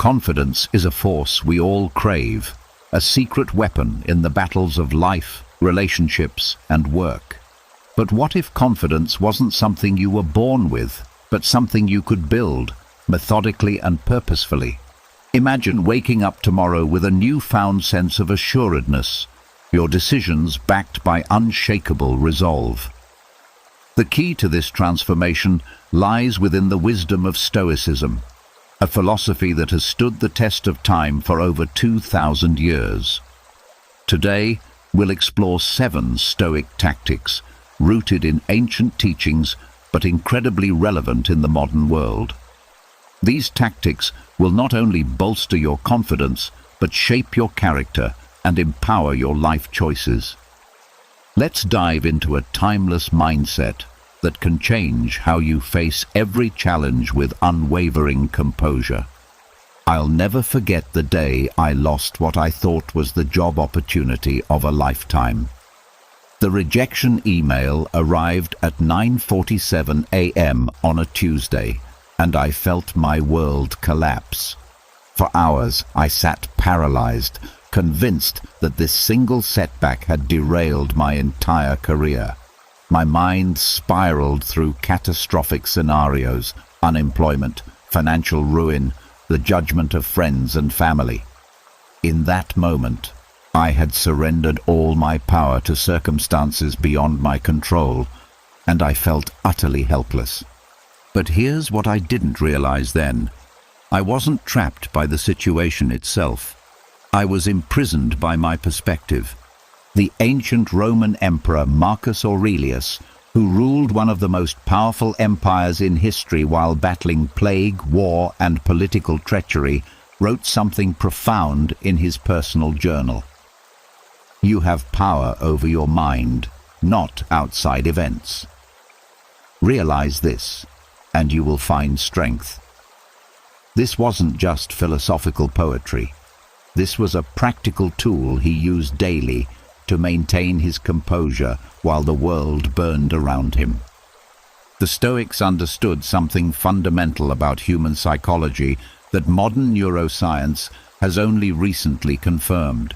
Confidence is a force we all crave, a secret weapon in the battles of life, relationships, and work. But what if confidence wasn't something you were born with, but something you could build, methodically and purposefully? Imagine waking up tomorrow with a newfound sense of assuredness, your decisions backed by unshakable resolve. The key to this transformation lies within the wisdom of Stoicism, a philosophy that has stood the test of time for over 2,000 years. Today, we'll explore 7 Stoic tactics, rooted in ancient teachings but incredibly relevant in the modern world. These tactics will not only bolster your confidence, but shape your character and empower your life choices. Let's dive into a timeless mindset that can change how you face every challenge with unwavering composure. I'll never forget the day I lost what I thought was the job opportunity of a lifetime. The rejection email arrived at 9:47 a.m. on a Tuesday, and I felt my world collapse. For hours, I sat paralyzed, convinced that this single setback had derailed my entire career. My mind spiraled through catastrophic scenarios: unemployment, financial ruin, the judgment of friends and family. In that moment, I had surrendered all my power to circumstances beyond my control, and I felt utterly helpless. But here's what I didn't realize then. I wasn't trapped by the situation itself. I was imprisoned by my perspective. The ancient Roman emperor Marcus Aurelius, who ruled one of the most powerful empires in history while battling plague, war, and political treachery, wrote something profound in his personal journal. You have power over your mind, not outside events. Realize this, and you will find strength. This wasn't just philosophical poetry. This was a practical tool he used daily to maintain his composure while the world burned around him. The Stoics understood something fundamental about human psychology that modern neuroscience has only recently confirmed.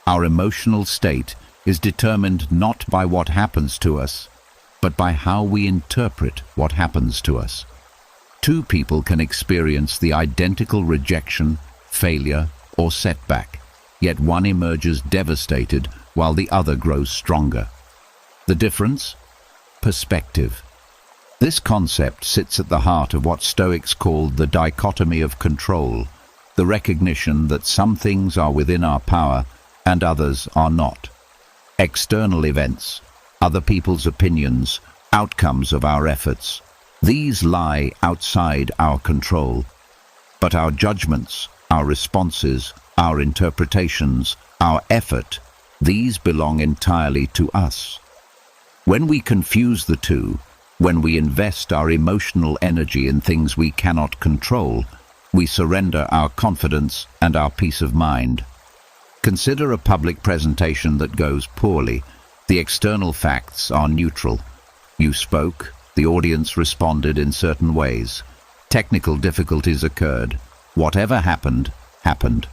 Our emotional state is determined not by what happens to us, but by how we interpret what happens to us. 2 people can experience the identical rejection, failure, or setback, yet one emerges devastated while the other grows stronger. The difference? Perspective. This concept sits at the heart of what Stoics called the dichotomy of control, the recognition that some things are within our power and others are not. External events, other people's opinions, outcomes of our efforts, these lie outside our control. But our judgments, our responses, our interpretations, our effort, these belong entirely to us. When we confuse the two, when we invest our emotional energy in things we cannot control, we surrender our confidence and our peace of mind. Consider a public presentation that goes poorly. The external facts are neutral. You spoke, the audience responded in certain ways. Technical difficulties occurred. Whatever happened, happened.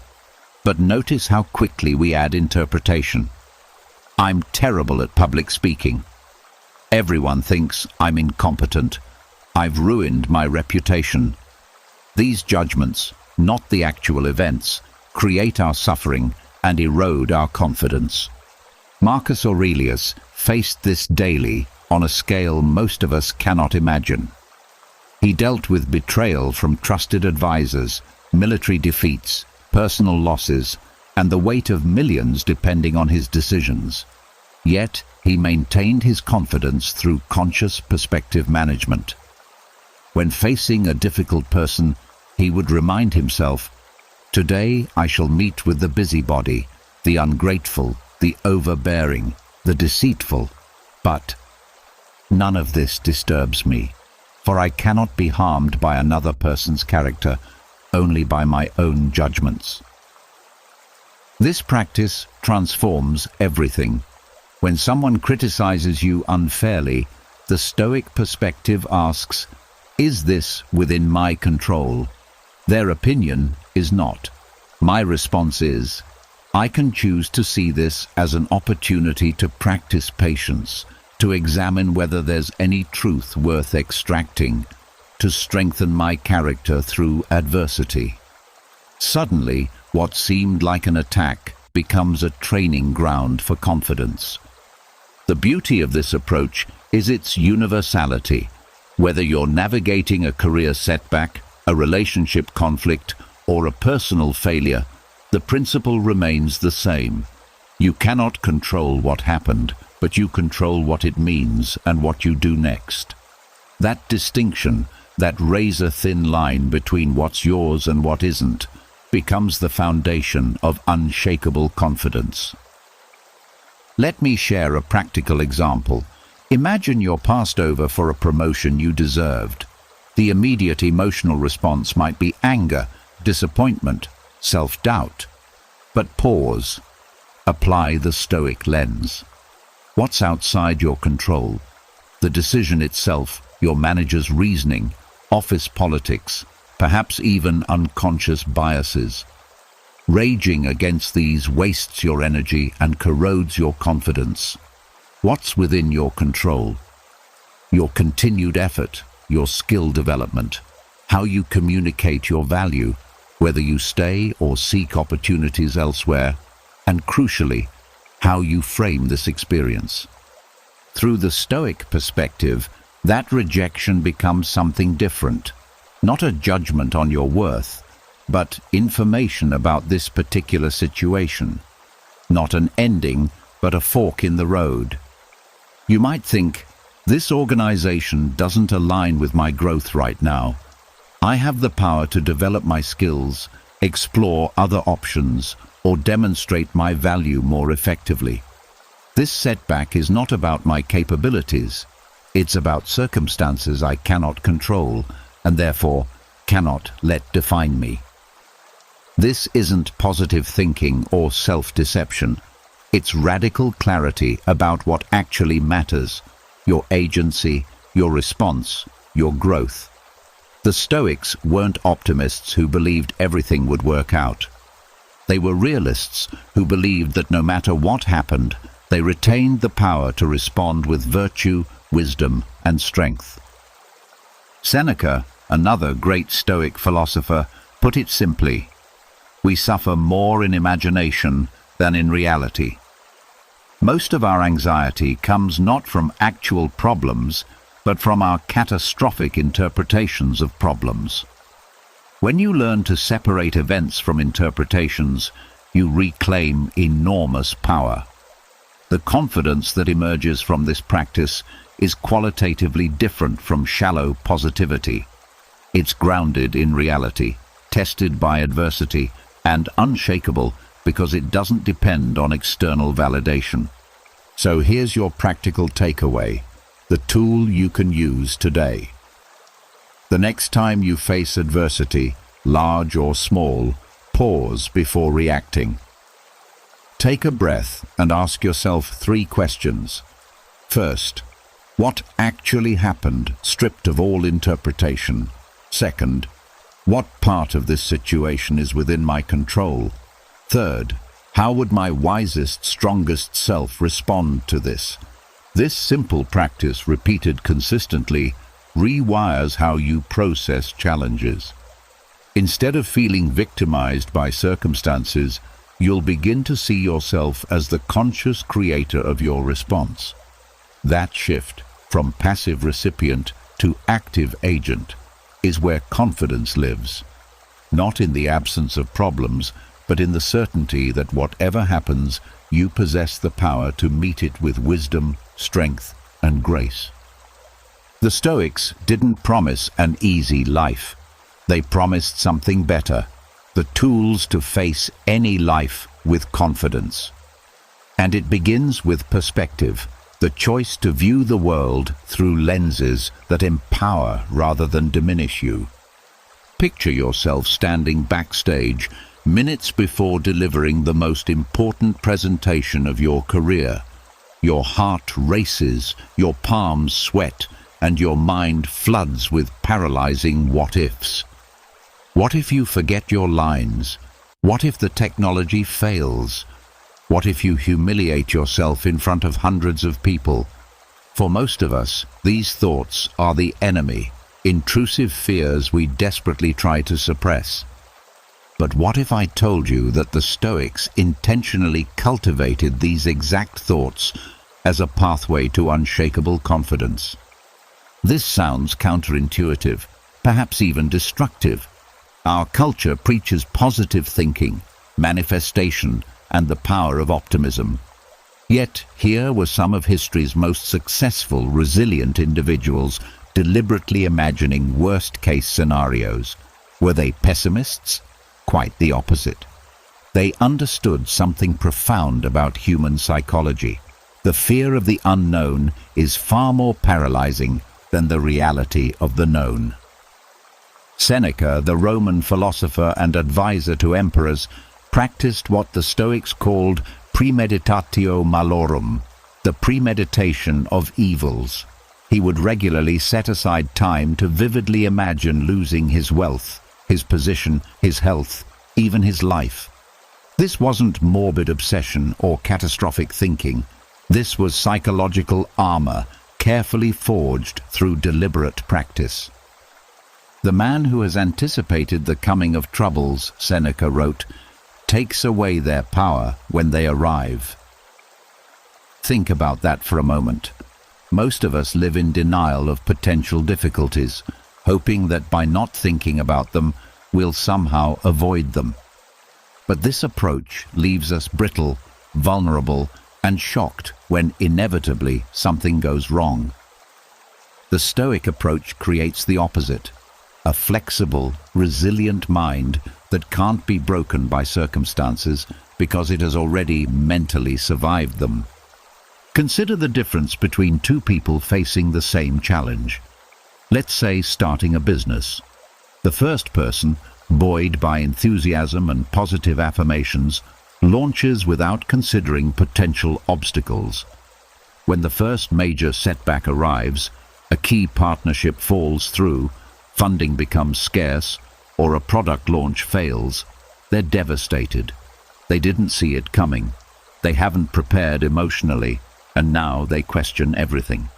But notice how quickly we add interpretation. I'm terrible at public speaking. Everyone thinks I'm incompetent. I've ruined my reputation. These judgments, not the actual events, create our suffering and erode our confidence. Marcus Aurelius faced this daily on a scale most of us cannot imagine. He dealt with betrayal from trusted advisors, military defeats, personal losses, and the weight of millions depending on his decisions. Yet, he maintained his confidence through conscious perspective management. When facing a difficult person, he would remind himself, "Today I shall meet with the busybody, the ungrateful, the overbearing, the deceitful, but none of this disturbs me, for I cannot be harmed by another person's character, only by my own judgments." This practice transforms everything. When someone criticizes you unfairly, the Stoic perspective asks, "Is this within my control?" Their opinion is not. My response is, I can choose to see this as an opportunity to practice patience, to examine whether there's any truth worth extracting, to strengthen my character through adversity. Suddenly, what seemed like an attack becomes a training ground for confidence. The beauty of this approach is its universality. Whether you're navigating a career setback, a relationship conflict, or a personal failure, the principle remains the same. You cannot control what happened, but you control what it means and what you do next. That distinction, that razor-thin line between what's yours and what isn't, becomes the foundation of unshakable confidence. Let me share a practical example. Imagine you're passed over for a promotion you deserved. The immediate emotional response might be anger, disappointment, self-doubt. But pause. Apply the Stoic lens. What's outside your control? The decision itself, your manager's reasoning, office politics, perhaps even unconscious biases. Raging against these wastes your energy and corrodes your confidence. What's within your control? Your continued effort, your skill development, how you communicate your value, whether you stay or seek opportunities elsewhere, and crucially, how you frame this experience. Through the Stoic perspective, that rejection becomes something different, not a judgment on your worth, but information about this particular situation. Not an ending, but a fork in the road. You might think, this organization doesn't align with my growth right now. I have the power to develop my skills, explore other options, or demonstrate my value more effectively. This setback is not about my capabilities. It's about circumstances I cannot control, and therefore cannot let define me. This isn't positive thinking or self-deception. It's radical clarity about what actually matters, your agency, your response, your growth. The Stoics weren't optimists who believed everything would work out. They were realists who believed that no matter what happened, they retained the power to respond with virtue, wisdom, and strength. Seneca, another great Stoic philosopher, put it simply, we suffer more in imagination than in reality. Most of our anxiety comes not from actual problems, but from our catastrophic interpretations of problems. When you learn to separate events from interpretations, you reclaim enormous power. The confidence that emerges from this practice is qualitatively different from shallow positivity. It's grounded in reality, tested by adversity, and unshakable because it doesn't depend on external validation. So here's your practical takeaway, the tool you can use today. The next time you face adversity, large or small, pause before reacting. Take a breath and ask yourself 3 questions. First, what actually happened, stripped of all interpretation? Second, what part of this situation is within my control? Third, how would my wisest, strongest self respond to this? This simple practice, repeated consistently, rewires how you process challenges. Instead of feeling victimized by circumstances, you'll begin to see yourself as the conscious creator of your response. That shift from passive recipient to active agent is where confidence lives, not in the absence of problems, but in the certainty that whatever happens, you possess the power to meet it with wisdom, strength, and grace. The Stoics didn't promise an easy life. They promised something better, the tools to face any life with confidence. And it begins with perspective, the choice to view the world through lenses that empower rather than diminish you. Picture yourself standing backstage minutes before delivering the most important presentation of your career. Your heart races, your palms sweat, and your mind floods with paralyzing what-ifs. What if you forget your lines? What if the technology fails? What if you humiliate yourself in front of hundreds of people? For most of us, these thoughts are the enemy, intrusive fears we desperately try to suppress. But what if I told you that the Stoics intentionally cultivated these exact thoughts as a pathway to unshakable confidence? This sounds counterintuitive, perhaps even destructive. Our culture preaches positive thinking, manifestation, and the power of optimism. Yet, here were some of history's most successful, resilient individuals deliberately imagining worst-case scenarios. Were they pessimists? Quite the opposite. They understood something profound about human psychology. The fear of the unknown is far more paralyzing than the reality of the known. Seneca, the Roman philosopher and advisor to emperors, practiced what the Stoics called premeditatio malorum, the premeditation of evils. He would regularly set aside time to vividly imagine losing his wealth, his position, his health, even his life. This wasn't morbid obsession or catastrophic thinking. This was psychological armor, carefully forged through deliberate practice. The man who has anticipated the coming of troubles, Seneca wrote, takes away their power when they arrive. Think about that for a moment. Most of us live in denial of potential difficulties, hoping that by not thinking about them, we'll somehow avoid them. But this approach leaves us brittle, vulnerable, and shocked when inevitably something goes wrong. The Stoic approach creates the opposite, a flexible, resilient mind that can't be broken by circumstances because it has already mentally survived them. Consider the difference between two people facing the same challenge. Let's say starting a business. The first person, buoyed by enthusiasm and positive affirmations, launches without considering potential obstacles. When the first major setback arrives, a key partnership falls through, funding becomes scarce, or a product launch fails, they're devastated. They didn't see it coming. They haven't prepared emotionally, and now they question everything.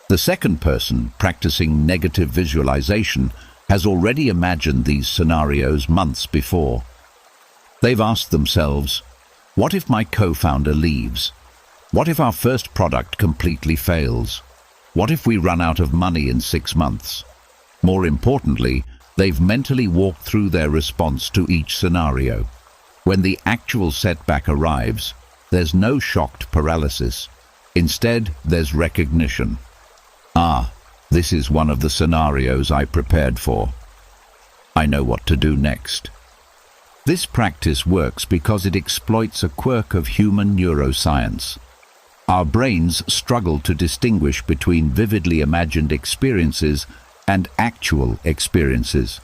The second person, practicing negative visualization, has already imagined these scenarios months before. They've asked themselves, what if my co-founder leaves? What if our first product completely fails? What if we run out of money in 6 months? More importantly, they've mentally walked through their response to each scenario. When the actual setback arrives, there's no shocked paralysis. Instead, there's recognition. Ah, this is one of the scenarios I prepared for. I know what to do next. This practice works because it exploits a quirk of human neuroscience. Our brains struggle to distinguish between vividly imagined experiences and actual experiences.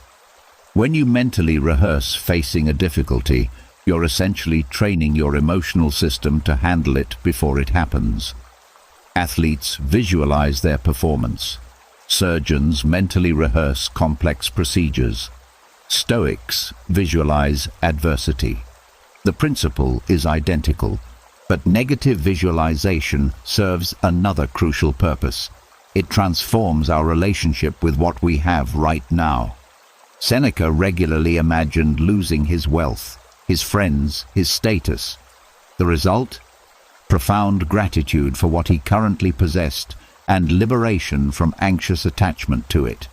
When you mentally rehearse facing a difficulty, you're essentially training your emotional system to handle it before it happens. Athletes visualize their performance. Surgeons mentally rehearse complex procedures. Stoics visualize adversity. The principle is identical, but negative visualization serves another crucial purpose. It transforms our relationship with what we have right now. Seneca regularly imagined losing his wealth, his friends, his status. The result? Profound gratitude for what he currently possessed and liberation from anxious attachment to it.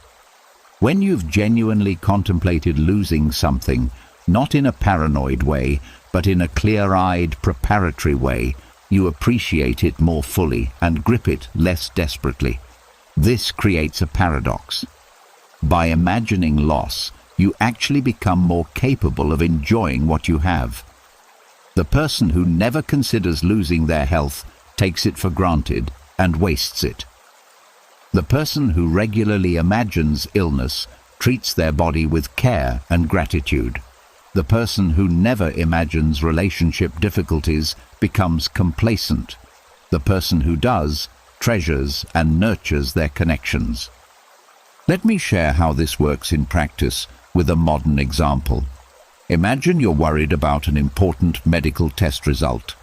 When you've genuinely contemplated losing something, not in a paranoid way, but in a clear-eyed, preparatory way, you appreciate it more fully and grip it less desperately. This creates a paradox. By imagining loss, you actually become more capable of enjoying what you have. The person who never considers losing their health takes it for granted and wastes it. The person who regularly imagines illness treats their body with care and gratitude. The person who never imagines relationship difficulties becomes complacent. The person who does treasures and nurtures their connections. Let me share how this works in practice with a modern example. Imagine you're worried about an important medical test result.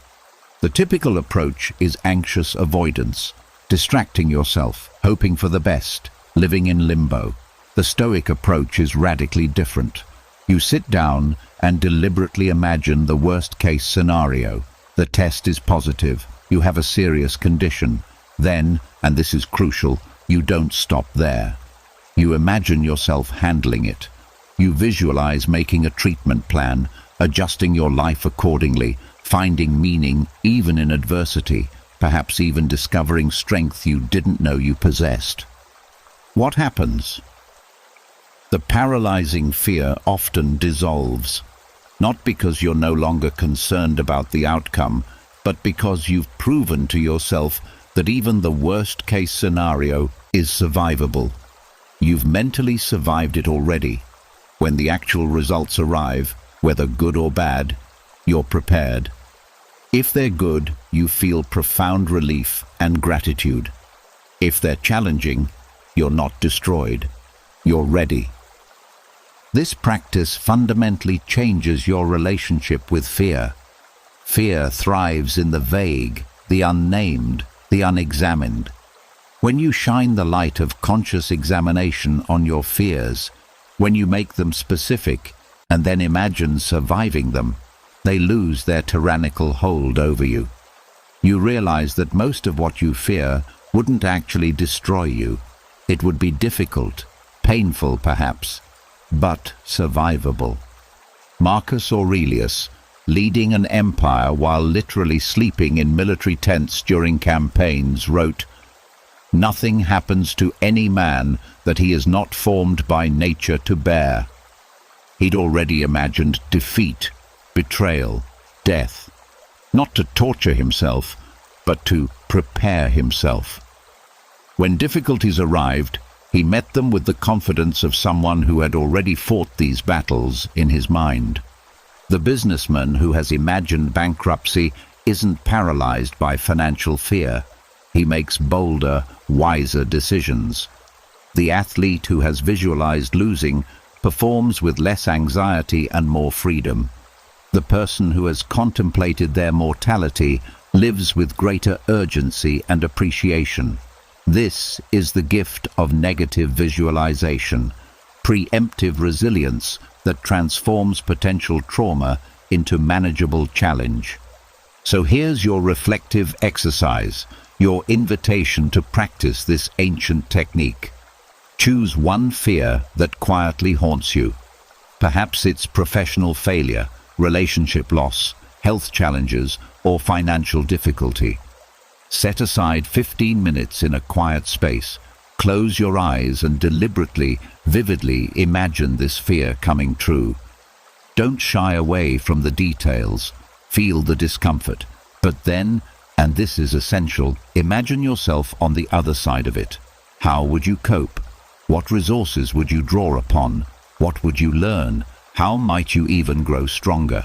The typical approach is anxious avoidance, distracting yourself, hoping for the best, living in limbo. The Stoic approach is radically different. You sit down and deliberately imagine the worst-case scenario. The test is positive. You have a serious condition. Then, and this is crucial, you don't stop there. You imagine yourself handling it. You visualize making a treatment plan, adjusting your life accordingly, finding meaning even in adversity, perhaps even discovering strength you didn't know you possessed. What happens? The paralyzing fear often dissolves, not because you're no longer concerned about the outcome, but because you've proven to yourself that even the worst-case scenario is survivable. You've mentally survived it already. When the actual results arrive, whether good or bad, you're prepared. If they're good, you feel profound relief and gratitude. If they're challenging, you're not destroyed. You're ready. This practice fundamentally changes your relationship with fear. Fear thrives in the vague, the unnamed, the unexamined. When you shine the light of conscious examination on your fears, when you make them specific and then imagine surviving them, they lose their tyrannical hold over you. You realize that most of what you fear wouldn't actually destroy you. It would be difficult, painful perhaps, but survivable. Marcus Aurelius, leading an empire while literally sleeping in military tents during campaigns, wrote, "Nothing happens to any man that he is not formed by nature to bear." He'd already imagined defeat, betrayal, death, not to torture himself, but to prepare himself. When difficulties arrived, he met them with the confidence of someone who had already fought these battles in his mind. The businessman who has imagined bankruptcy isn't paralyzed by financial fear. He makes bolder, wiser decisions. The athlete who has visualized losing performs with less anxiety and more freedom. The person who has contemplated their mortality lives with greater urgency and appreciation. This is the gift of negative visualization, preemptive resilience that transforms potential trauma into manageable challenge. So here's your reflective exercise, your invitation to practice this ancient technique. Choose one fear that quietly haunts you. Perhaps it's professional failure, relationship loss, health challenges, or financial difficulty. Set aside 15 minutes in a quiet space. Close your eyes and deliberately, vividly imagine this fear coming true. Don't shy away from the details. Feel the discomfort. But then, and this is essential, imagine yourself on the other side of it. How would you cope? What resources would you draw upon? What would you learn? How might you even grow stronger?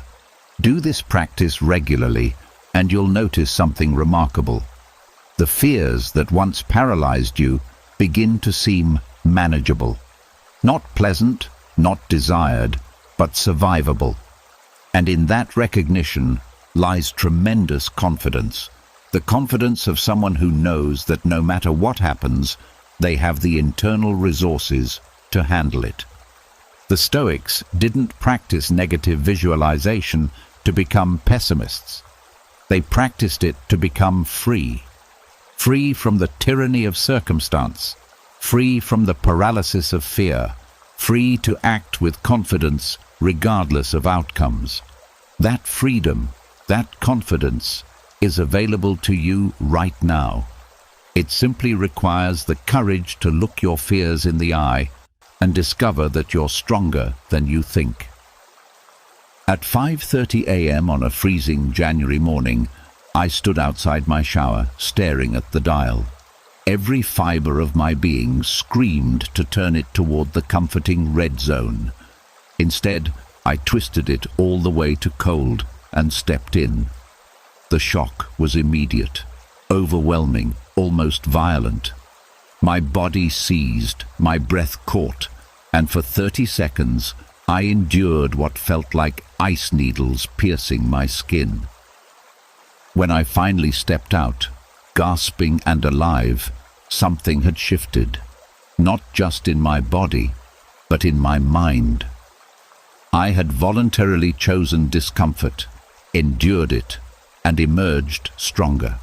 Do this practice regularly, and you'll notice something remarkable. The fears that once paralyzed you begin to seem manageable. Not pleasant, not desired, but survivable. And in that recognition lies tremendous confidence. The confidence of someone who knows that no matter what happens, they have the internal resources to handle it. The Stoics didn't practice negative visualization to become pessimists. They practiced it to become free. Free from the tyranny of circumstance, free from the paralysis of fear, free to act with confidence regardless of outcomes. That freedom, that confidence is available to you right now. It simply requires the courage to look your fears in the eye and discover that you're stronger than you think. At 5:30 a.m. on a freezing January morning, I stood outside my shower, staring at the dial. Every fiber of my being screamed to turn it toward the comforting red zone. Instead, I twisted it all the way to cold and stepped in. The shock was immediate, overwhelming, almost violent. My body seized, my breath caught, and for 30 seconds I endured what felt like ice needles piercing my skin. When I finally stepped out, gasping and alive, something had shifted, not just in my body, but in my mind. I had voluntarily chosen discomfort, endured it, and emerged stronger.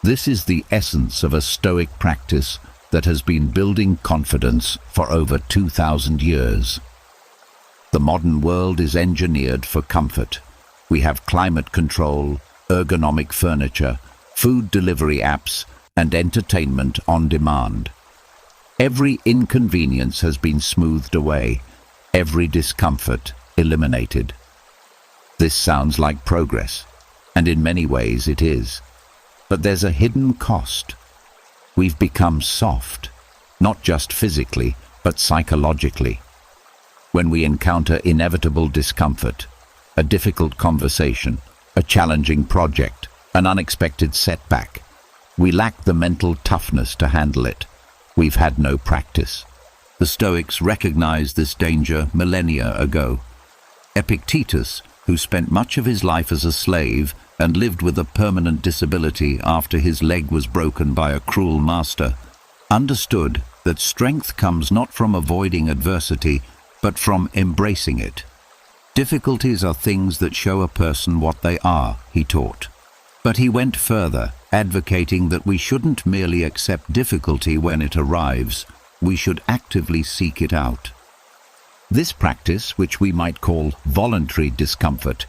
This is the essence of a Stoic practice that has been building confidence for over 2,000 years. The modern world is engineered for comfort. We have climate control, ergonomic furniture, food delivery apps, and entertainment on demand. Every inconvenience has been smoothed away, every discomfort eliminated. This sounds like progress, and in many ways it is. But there's a hidden cost. We've become soft, not just physically, but psychologically. When we encounter inevitable discomfort, a difficult conversation, a challenging project, an unexpected setback, we lack the mental toughness to handle it. We've had no practice. The Stoics recognized this danger millennia ago. Epictetus, who spent much of his life as a slave and lived with a permanent disability after his leg was broken by a cruel master, understood that strength comes not from avoiding adversity, but from embracing it. Difficulties are things that show a person what they are, he taught. But he went further, advocating that we shouldn't merely accept difficulty when it arrives, we should actively seek it out. This practice, which we might call voluntary discomfort,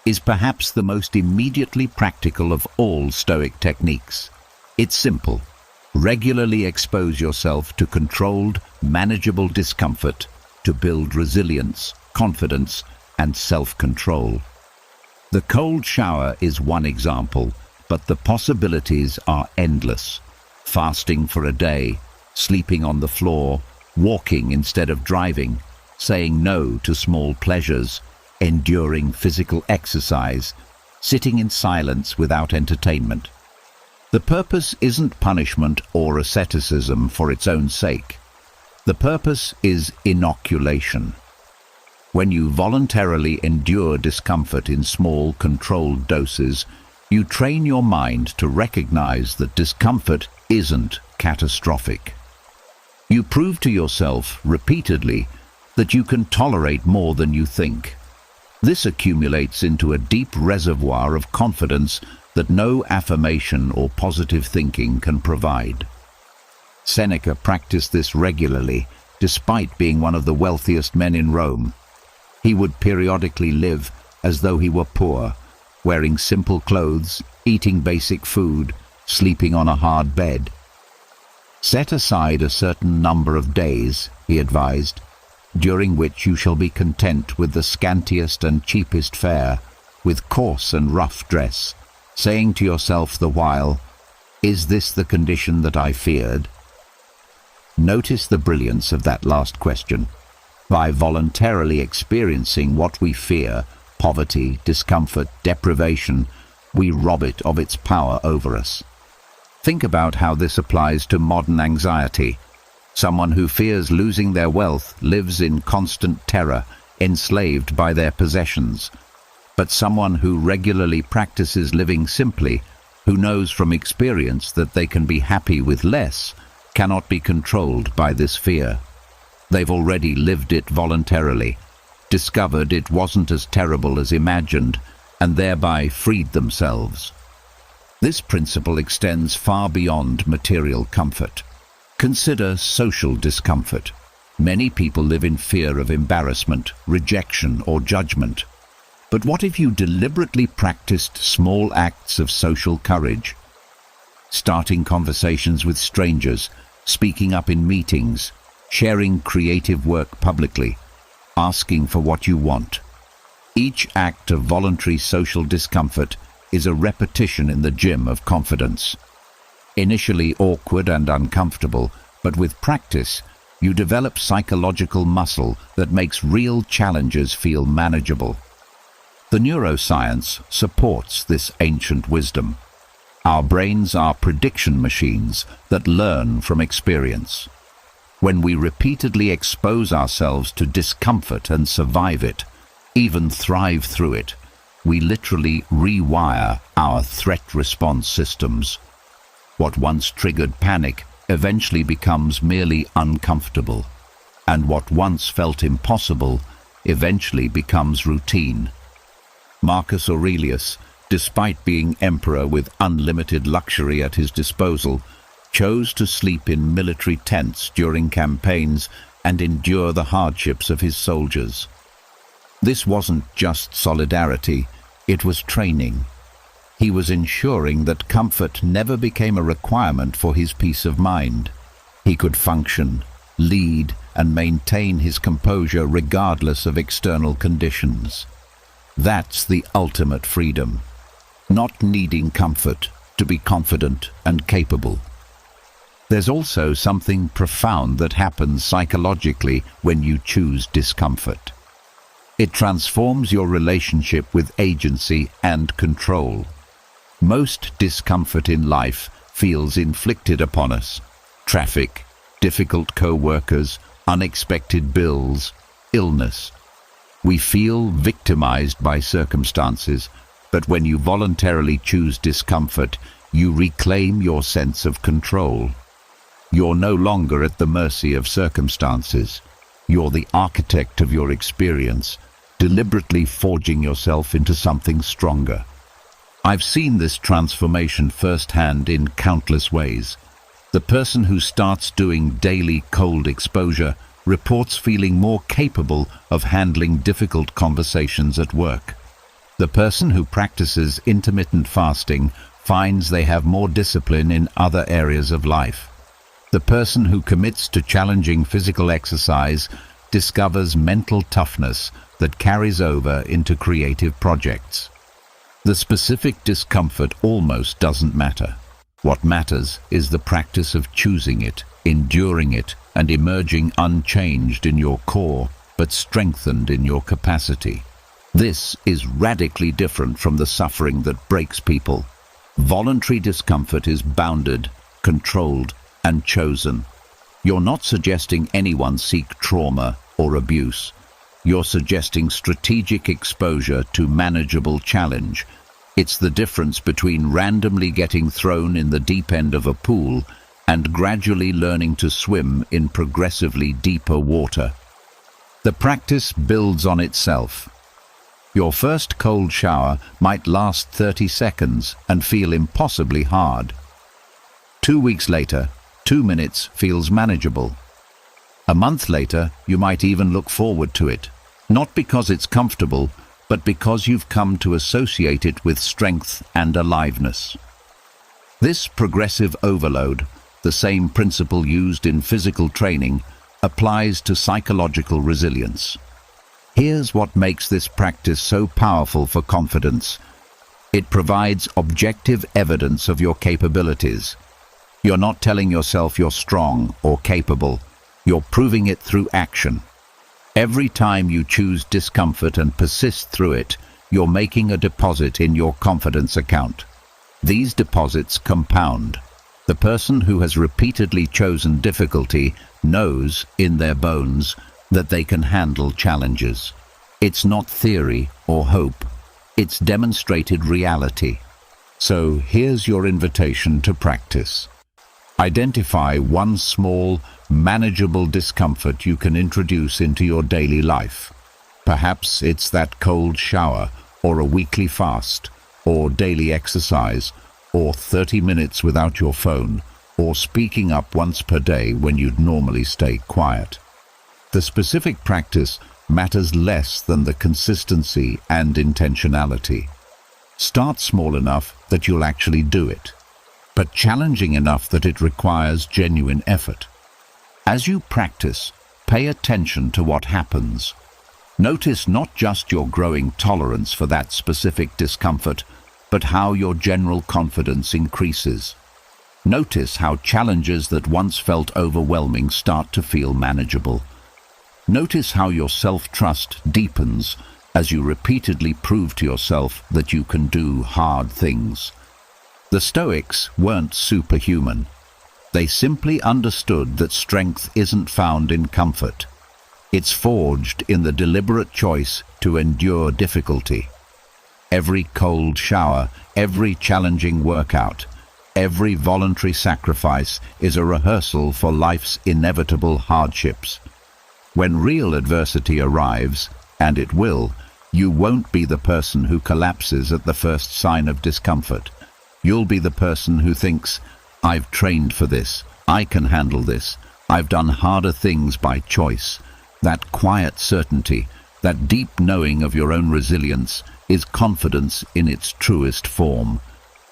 is perhaps the most immediately practical of all Stoic techniques. It's simple. Regularly expose yourself to controlled, manageable discomfort to build resilience, confidence, and self-control. The cold shower is one example, but the possibilities are endless. Fasting for a day, sleeping on the floor, walking instead of driving, saying no to small pleasures, enduring physical exercise, sitting in silence without entertainment. The purpose isn't punishment or asceticism for its own sake. The purpose is inoculation. When you voluntarily endure discomfort in small, controlled doses, you train your mind to recognize that discomfort isn't catastrophic. You prove to yourself repeatedly that you can tolerate more than you think. This accumulates into a deep reservoir of confidence that no affirmation or positive thinking can provide. Seneca practiced this regularly, despite being one of the wealthiest men in Rome. He would periodically live as though he were poor, wearing simple clothes, eating basic food, sleeping on a hard bed. Set aside a certain number of days, he advised, during which you shall be content with the scantiest and cheapest fare, with coarse and rough dress, saying to yourself the while, "Is this the condition that I feared?" Notice the brilliance of that last question. By voluntarily experiencing what we fear, poverty, discomfort, deprivation, we rob it of its power over us. Think about how this applies to modern anxiety. Someone who fears losing their wealth lives in constant terror, enslaved by their possessions. But someone who regularly practices living simply, who knows from experience that they can be happy with less, cannot be controlled by this fear. They've already lived it voluntarily, discovered it wasn't as terrible as imagined, and thereby freed themselves. This principle extends far beyond material comfort. Consider social discomfort. Many people live in fear of embarrassment, rejection, or judgment. But what if you deliberately practiced small acts of social courage? Starting conversations with strangers, speaking up in meetings, sharing creative work publicly, asking for what you want. Each act of voluntary social discomfort is a repetition in the gym of confidence. Initially awkward and uncomfortable, but with practice, you develop psychological muscle that makes real challenges feel manageable. The neuroscience supports this ancient wisdom. Our brains are prediction machines that learn from experience. When we repeatedly expose ourselves to discomfort and survive it, even thrive through it, we literally rewire our threat response systems. What once triggered panic eventually becomes merely uncomfortable, and what once felt impossible eventually becomes routine. Marcus Aurelius, despite being emperor with unlimited luxury at his disposal, chose to sleep in military tents during campaigns and endure the hardships of his soldiers. This wasn't just solidarity, it was training. He was ensuring that comfort never became a requirement for his peace of mind. He could function, lead, and maintain his composure regardless of external conditions. That's the ultimate freedom. Not needing comfort to be confident and capable. There's also something profound that happens psychologically when you choose discomfort. It transforms your relationship with agency and control. Most discomfort in life feels inflicted upon us. Traffic, difficult co-workers, unexpected bills, illness. We feel victimized by circumstances, but when you voluntarily choose discomfort, you reclaim your sense of control. You're no longer at the mercy of circumstances. You're the architect of your experience, deliberately forging yourself into something stronger. I've seen this transformation firsthand in countless ways. The person who starts doing daily cold exposure reports feeling more capable of handling difficult conversations at work. The person who practices intermittent fasting finds they have more discipline in other areas of life. The person who commits to challenging physical exercise discovers mental toughness that carries over into creative projects. The specific discomfort almost doesn't matter. What matters is the practice of choosing it, enduring it, and emerging unchanged in your core, but strengthened in your capacity. This is radically different from the suffering that breaks people. Voluntary discomfort is bounded, controlled, and chosen. You're not suggesting anyone seek trauma or abuse. You're suggesting strategic exposure to manageable challenge. It's the difference between randomly getting thrown in the deep end of a pool and gradually learning to swim in progressively deeper water. The practice builds on itself. Your first cold shower might last 30 seconds and feel impossibly hard. 2 weeks later, 2 minutes feels manageable. A month later, you might even look forward to it, not because it's comfortable, but because you've come to associate it with strength and aliveness. This progressive overload, the same principle used in physical training, applies to psychological resilience. Here's what makes this practice so powerful for confidence. It provides objective evidence of your capabilities. You're not telling yourself you're strong or capable. You're proving it through action. Every time you choose discomfort and persist through it, you're making a deposit in your confidence account. These deposits compound. The person who has repeatedly chosen difficulty knows in their bones that they can handle challenges. It's not theory or hope. It's demonstrated reality. So here's your invitation to practice. Identify one small, manageable discomfort you can introduce into your daily life. Perhaps it's that cold shower, or a weekly fast, or daily exercise, or 30 minutes without your phone, or speaking up once per day when you'd normally stay quiet. The specific practice matters less than the consistency and intentionality. Start small enough that you'll actually do it, but challenging enough that it requires genuine effort. As you practice, pay attention to what happens. Notice not just your growing tolerance for that specific discomfort, but how your general confidence increases. Notice how challenges that once felt overwhelming start to feel manageable. Notice how your self-trust deepens as you repeatedly prove to yourself that you can do hard things. The Stoics weren't superhuman. They simply understood that strength isn't found in comfort. It's forged in the deliberate choice to endure difficulty. Every cold shower, every challenging workout, every voluntary sacrifice is a rehearsal for life's inevitable hardships. When real adversity arrives, and it will, you won't be the person who collapses at the first sign of discomfort. You'll be the person who thinks, "I've trained for this, I can handle this, I've done harder things by choice." That quiet certainty, that deep knowing of your own resilience, is confidence in its truest form.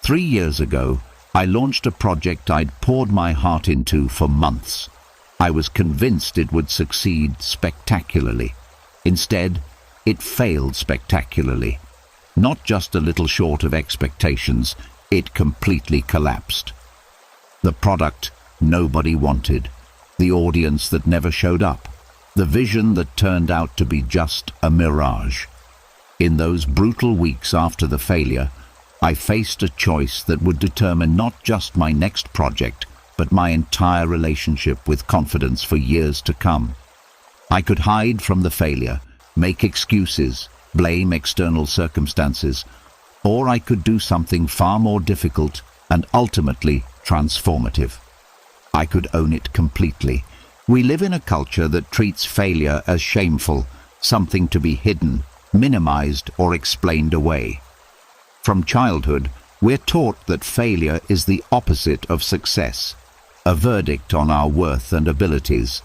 3 years ago, I launched a project I'd poured my heart into for months. I was convinced it would succeed spectacularly. Instead, it failed spectacularly. Not just a little short of expectations, it completely collapsed. The product nobody wanted, the audience that never showed up, the vision that turned out to be just a mirage. In those brutal weeks after the failure, I faced a choice that would determine not just my next project, but my entire relationship with confidence for years to come. I could hide from the failure, make excuses, blame external circumstances, or I could do something far more difficult and ultimately transformative. I could own it completely. We live in a culture that treats failure as shameful, something to be hidden, minimized, or explained away. From childhood, we're taught that failure is the opposite of success, a verdict on our worth and abilities.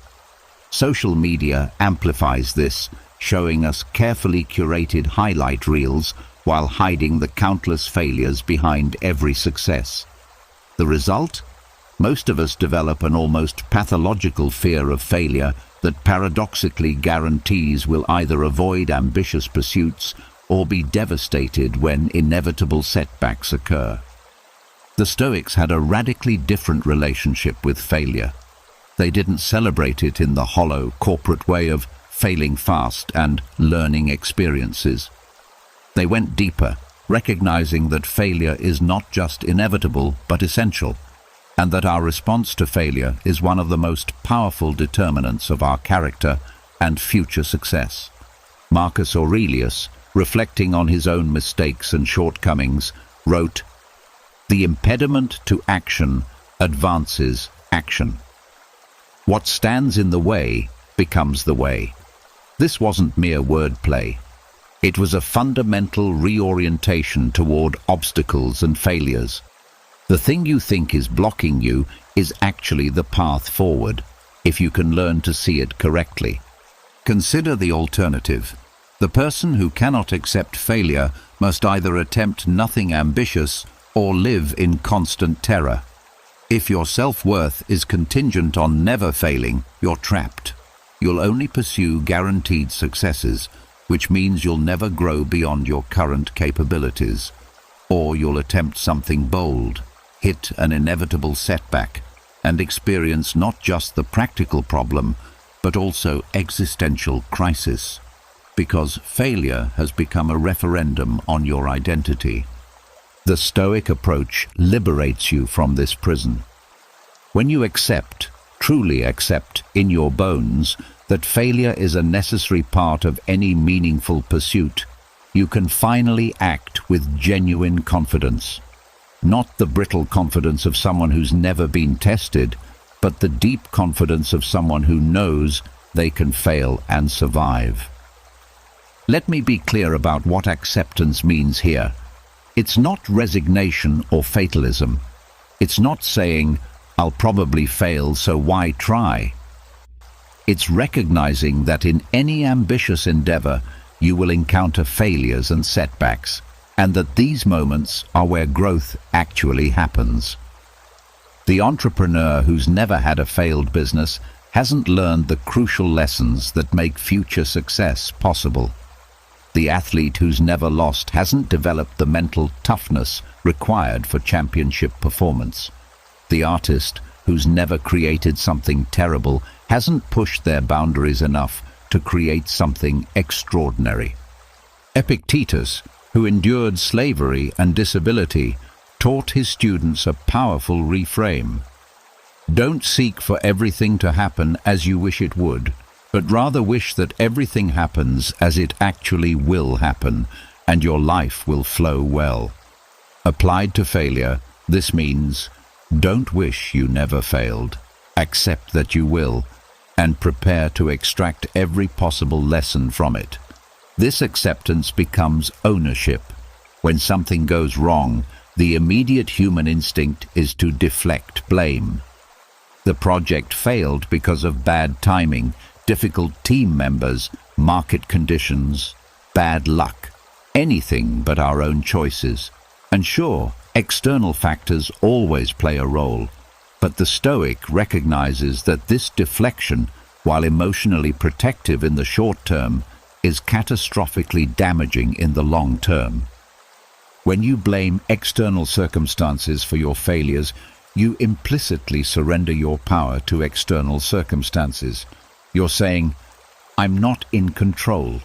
Social media amplifies this, showing us carefully curated highlight reels while hiding the countless failures behind every success. The result? Most of us develop an almost pathological fear of failure that paradoxically guarantees we'll either avoid ambitious pursuits or be devastated when inevitable setbacks occur. The Stoics had a radically different relationship with failure. They didn't celebrate it in the hollow corporate way of failing fast and learning experiences. They went deeper, recognizing that failure is not just inevitable but essential, and that our response to failure is one of the most powerful determinants of our character and future success. Marcus Aurelius, reflecting on his own mistakes and shortcomings, wrote, "The impediment to action advances action. What stands in the way becomes the way." This wasn't mere wordplay. It was a fundamental reorientation toward obstacles and failures. The thing you think is blocking you is actually the path forward, if you can learn to see it correctly. Consider the alternative. The person who cannot accept failure must either attempt nothing ambitious or live in constant terror. If your self-worth is contingent on never failing, you're trapped. You'll only pursue guaranteed successes, which means you'll never grow beyond your current capabilities. Or you'll attempt something bold, hit an inevitable setback, and experience not just the practical problem, but also existential crisis. Because failure has become a referendum on your identity. The Stoic approach liberates you from this prison. When you accept, truly accept, in your bones that failure is a necessary part of any meaningful pursuit, you can finally act with genuine confidence. Not the brittle confidence of someone who's never been tested, but the deep confidence of someone who knows they can fail and survive. Let me be clear about what acceptance means here. It's not resignation or fatalism. It's not saying, "I'll probably fail, so why try?" It's recognizing that in any ambitious endeavor, you will encounter failures and setbacks, and that these moments are where growth actually happens. The entrepreneur who's never had a failed business hasn't learned the crucial lessons that make future success possible. The athlete who's never lost hasn't developed the mental toughness required for championship performance. The artist who's never created something terrible hasn't pushed their boundaries enough to create something extraordinary. Epictetus, who endured slavery and disability, taught his students a powerful reframe. Don't seek for everything to happen as you wish it would, but rather wish that everything happens as it actually will happen, and your life will flow well. Applied to failure, this means don't wish you never failed. Accept that you will, and prepare to extract every possible lesson from it. This acceptance becomes ownership. When something goes wrong, the immediate human instinct is to deflect blame. The project failed because of bad timing, difficult team members, market conditions, bad luck, anything but our own choices. And sure, external factors always play a role, but the Stoic recognizes that this deflection, while emotionally protective in the short term, is catastrophically damaging in the long term. When you blame external circumstances for your failures, you implicitly surrender your power to external circumstances. You're saying, I'm not in control.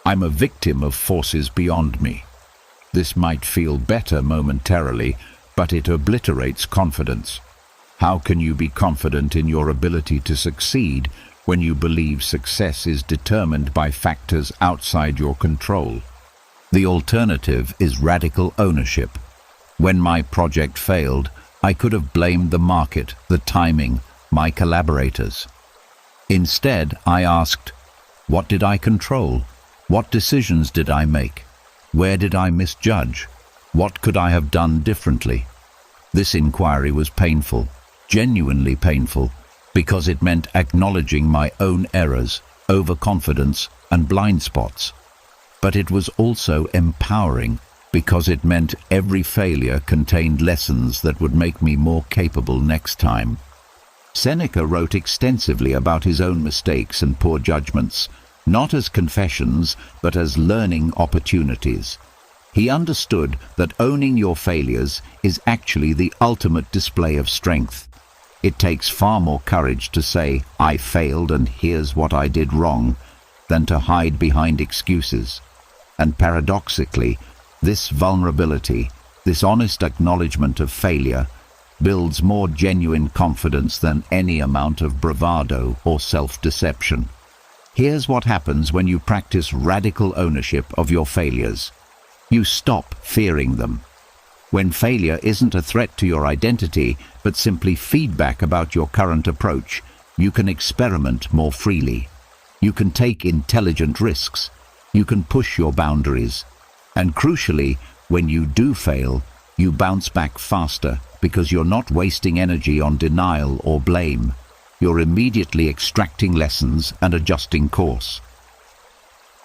I'm a victim of forces beyond me. This might feel better momentarily, but it obliterates confidence. How can you be confident in your ability to succeed when you believe success is determined by factors outside your control? The alternative is radical ownership. When my project failed, I could have blamed the market, the timing, my collaborators. Instead, I asked, what did I control? What decisions did I make? Where did I misjudge? What could I have done differently? This inquiry was painful, genuinely painful, because it meant acknowledging my own errors, overconfidence, and blind spots. But it was also empowering, because it meant every failure contained lessons that would make me more capable next time. Seneca wrote extensively about his own mistakes and poor judgments, not as confessions, but as learning opportunities. He understood that owning your failures is actually the ultimate display of strength. It takes far more courage to say, I failed and here's what I did wrong, than to hide behind excuses. And paradoxically, this vulnerability, this honest acknowledgement of failure, builds more genuine confidence than any amount of bravado or self-deception. Here's what happens when you practice radical ownership of your failures. You stop fearing them. When failure isn't a threat to your identity, but simply feedback about your current approach, you can experiment more freely. You can take intelligent risks. You can push your boundaries. And crucially, when you do fail, you bounce back faster because you're not wasting energy on denial or blame. You're immediately extracting lessons and adjusting course.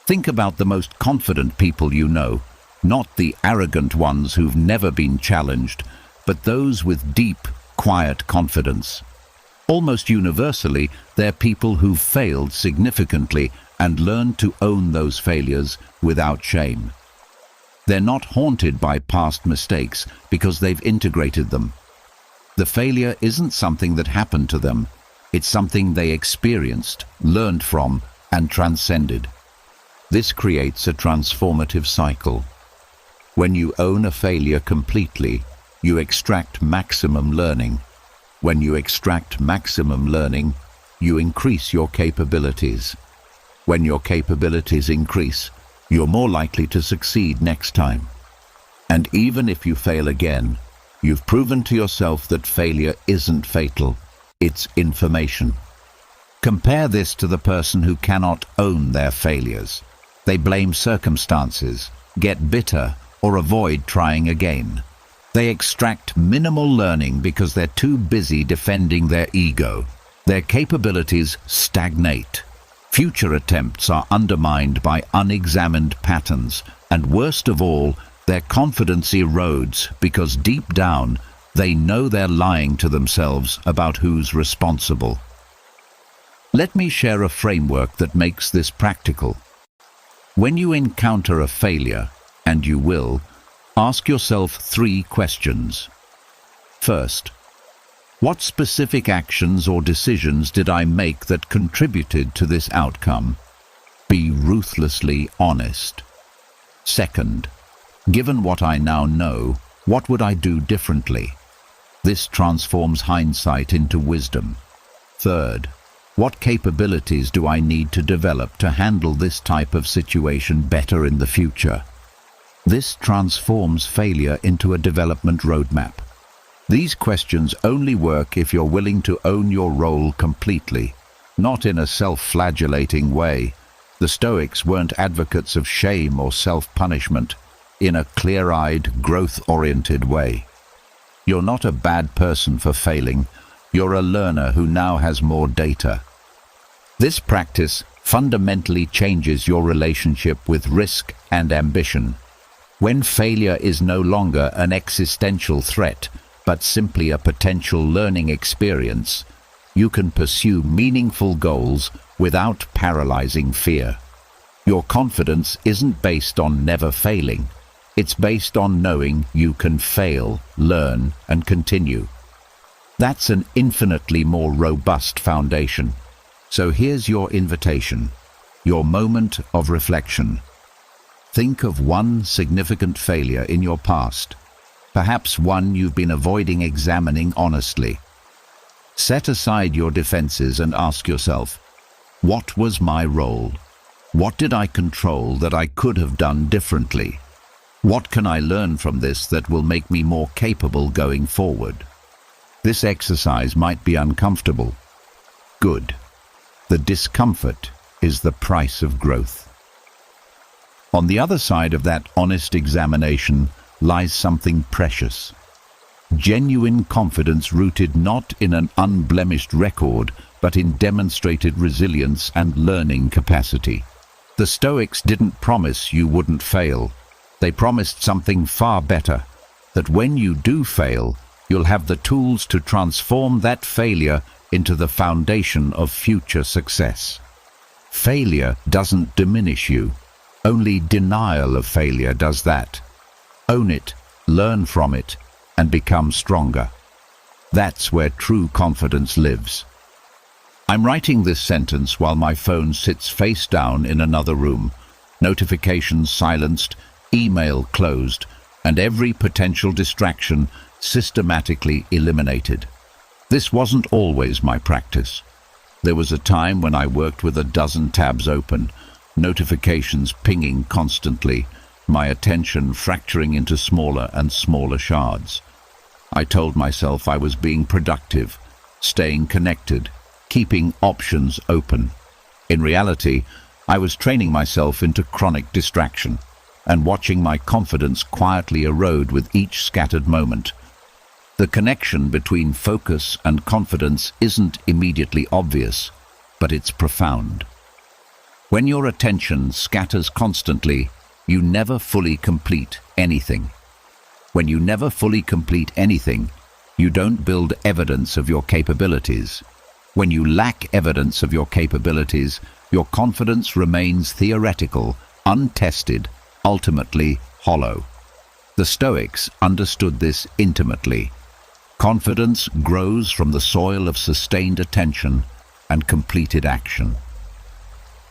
Think about the most confident people you know, not the arrogant ones who've never been challenged, but those with deep, quiet confidence. Almost universally, they're people who've failed significantly and learned to own those failures without shame. They're not haunted by past mistakes because they've integrated them. The failure isn't something that happened to them. It's something they experienced, learned from, and transcended. This creates a transformative cycle. When you own a failure completely, you extract maximum learning. When you extract maximum learning, you increase your capabilities. When your capabilities increase, you're more likely to succeed next time. And even if you fail again, you've proven to yourself that failure isn't fatal. It's information. Compare this to the person who cannot own their failures. They blame circumstances, get bitter, or avoid trying again. They extract minimal learning because they're too busy defending their ego. Their capabilities stagnate. Future attempts are undermined by unexamined patterns, and worst of all, their confidence erodes because deep down, they know they're lying to themselves about who's responsible. Let me share a framework that makes this practical. When you encounter a failure, and you will, ask yourself 3 questions. First, what specific actions or decisions did I make that contributed to this outcome? Be ruthlessly honest. Second, given what I now know, what would I do differently? This transforms hindsight into wisdom. Third, what capabilities do I need to develop to handle this type of situation better in the future? This transforms failure into a development roadmap. These questions only work if you're willing to own your role completely, not in a self-flagellating way. The Stoics weren't advocates of shame or self-punishment, in a clear-eyed, growth-oriented way. You're not a bad person for failing. You're a learner who now has more data. This practice fundamentally changes your relationship with risk and ambition. When failure is no longer an existential threat, but simply a potential learning experience, you can pursue meaningful goals without paralyzing fear. Your confidence isn't based on never failing. It's based on knowing you can fail, learn, and continue. That's an infinitely more robust foundation. So here's your invitation, your moment of reflection. Think of one significant failure in your past, perhaps one you've been avoiding examining honestly. Set aside your defenses and ask yourself, what was my role? What did I control that I could have done differently? What can I learn from this that will make me more capable going forward? This exercise might be uncomfortable. Good. The discomfort is the price of growth. On the other side of that honest examination lies something precious. Genuine confidence rooted not in an unblemished record, but in demonstrated resilience and learning capacity. The Stoics didn't promise you wouldn't fail. They promised something far better, that when you do fail, you'll have the tools to transform that failure into the foundation of future success. Failure doesn't diminish you. Only denial of failure does that. Own it, learn from it, and become stronger. That's where true confidence lives. I'm writing this sentence while my phone sits face down in another room, notifications silenced, email closed, and every potential distraction systematically eliminated. This wasn't always my practice. There was a time when I worked with a dozen tabs open, notifications pinging constantly, my attention fracturing into smaller and smaller shards. I told myself I was being productive, staying connected, keeping options open. In reality, I was training myself into chronic distraction and watching my confidence quietly erode with each scattered moment. The connection between focus and confidence isn't immediately obvious, but it's profound. When your attention scatters constantly, you never fully complete anything. When you never fully complete anything, you don't build evidence of your capabilities. When you lack evidence of your capabilities, your confidence remains theoretical, untested, ultimately hollow. The Stoics understood this intimately. Confidence grows from the soil of sustained attention and completed action.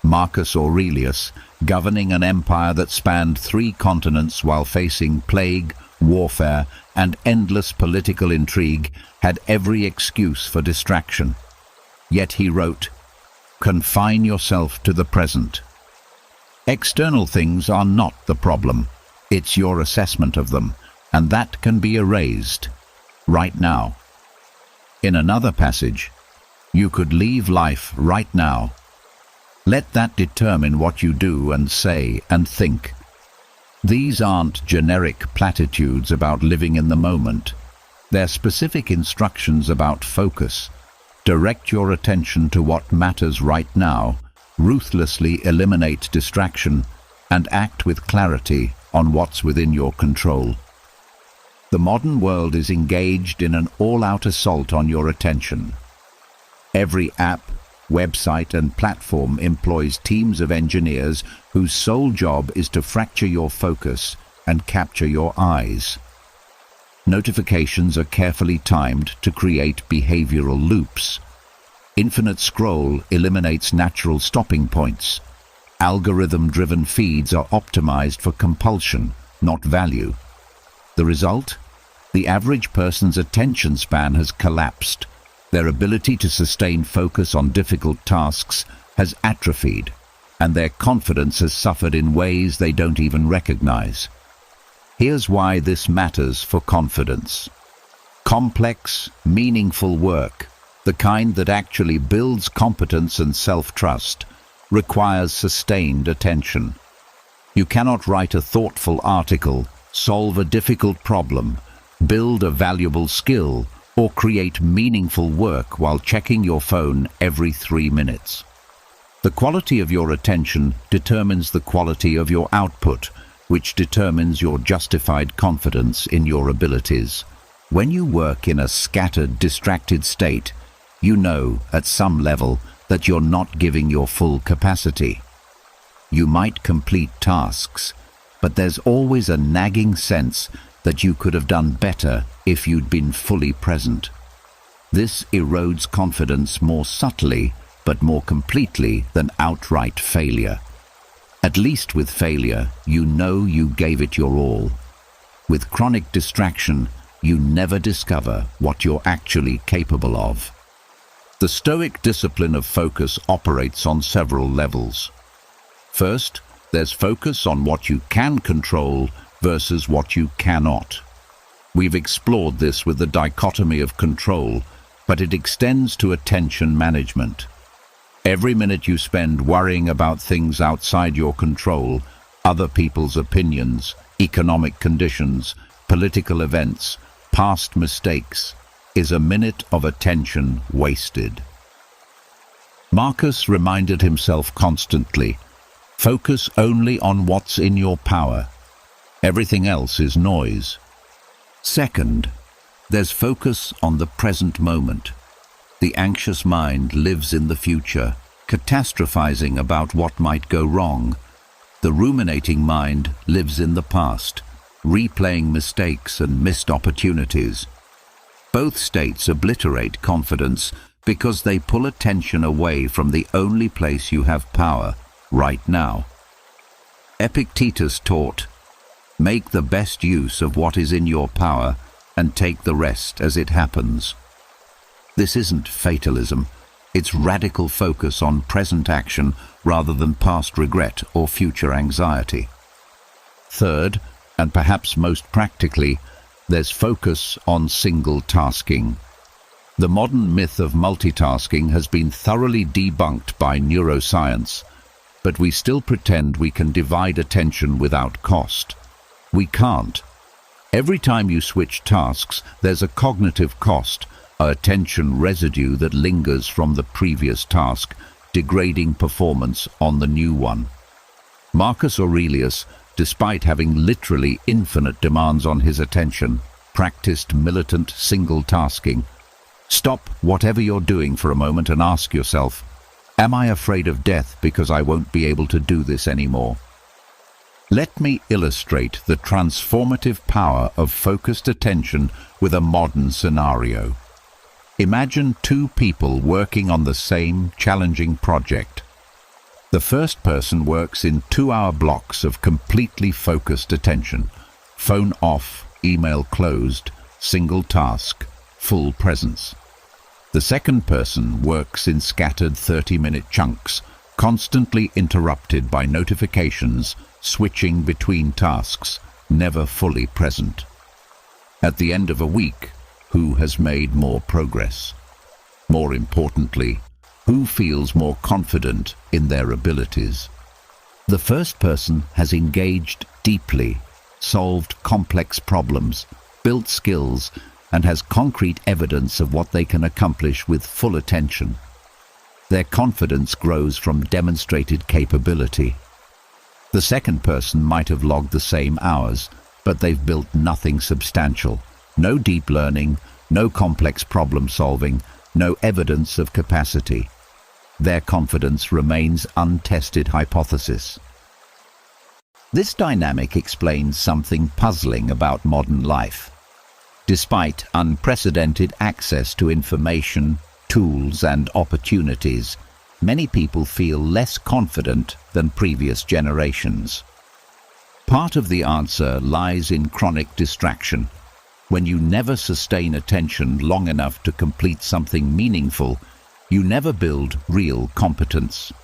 Marcus Aurelius, governing an empire that spanned 3 continents while facing plague, warfare, and endless political intrigue, had every excuse for distraction. Yet he wrote, "Confine yourself to the present." External things are not the problem. It's your assessment of them, and that can be erased right now. In another passage, you could leave life right now. Let that determine what you do and say and think. These aren't generic platitudes about living in the moment. They're specific instructions about focus. Direct your attention to what matters right now, ruthlessly eliminate distraction, and act with clarity on what's within your control. The modern world is engaged in an all-out assault on your attention. Every app, website, and platform employs teams of engineers whose sole job is to fracture your focus and capture your eyes. Notifications are carefully timed to create behavioral loops. Infinite scroll eliminates natural stopping points. Algorithm-driven feeds are optimized for compulsion, not value. The result? The average person's attention span has collapsed. Their ability to sustain focus on difficult tasks has atrophied, and their confidence has suffered in ways they don't even recognize. Here's why this matters for confidence. Complex, meaningful work, the kind that actually builds competence and self-trust, requires sustained attention. You cannot write a thoughtful article, solve a difficult problem, build a valuable skill, or create meaningful work while checking your phone every 3 minutes. The quality of your attention determines the quality of your output, which determines your justified confidence in your abilities. When you work in a scattered, distracted state, you know, at some level, that you're not giving your full capacity. You might complete tasks, but there's always a nagging sense that you could have done better if you'd been fully present. This erodes confidence more subtly, but more completely than outright failure. At least with failure, you know you gave it your all. With chronic distraction, you never discover what you're actually capable of. The Stoic discipline of focus operates on several levels. First, there's focus on what you can control versus what you cannot. We've explored this with the dichotomy of control, but it extends to attention management. Every minute you spend worrying about things outside your control, other people's opinions, economic conditions, political events, past mistakes, is a minute of attention wasted. Marcus reminded himself constantly, focus only on what's in your power. Everything else is noise. Second, there's focus on the present moment. The anxious mind lives in the future, catastrophizing about what might go wrong. The ruminating mind lives in the past, replaying mistakes and missed opportunities. Both states obliterate confidence because they pull attention away from the only place you have power, right now. Epictetus taught, make the best use of what is in your power and take the rest as it happens. This isn't fatalism, it's radical focus on present action rather than past regret or future anxiety. Third, and perhaps most practically, there's focus on single tasking. The modern myth of multitasking has been thoroughly debunked by neuroscience, but we still pretend we can divide attention without cost. We can't. Every time you switch tasks, there's a cognitive cost, a attention residue that lingers from the previous task, degrading performance on the new one. Marcus Aurelius, despite having literally infinite demands on his attention, practiced militant single-tasking. Stop whatever you're doing for a moment and ask yourself, am I afraid of death because I won't be able to do this anymore? Let me illustrate the transformative power of focused attention with a modern scenario. Imagine two people working on the same challenging project. The first person works in 2-hour blocks of completely focused attention. Phone off, email closed, single task, full presence. The second person works in scattered 30-minute chunks, constantly interrupted by notifications, switching between tasks, never fully present. At the end of a week, who has made more progress? More importantly, who feels more confident in their abilities? The first person has engaged deeply, solved complex problems, built skills, and has concrete evidence of what they can accomplish with full attention. Their confidence grows from demonstrated capability. The second person might have logged the same hours, but they've built nothing substantial. No deep learning, no complex problem solving, no evidence of capacity. Their confidence remains untested hypothesis. This dynamic explains something puzzling about modern life. Despite unprecedented access to information, tools, and opportunities, many people feel less confident than previous generations. Part of the answer lies in chronic distraction. When you never sustain attention long enough to complete something meaningful, you never build real competence.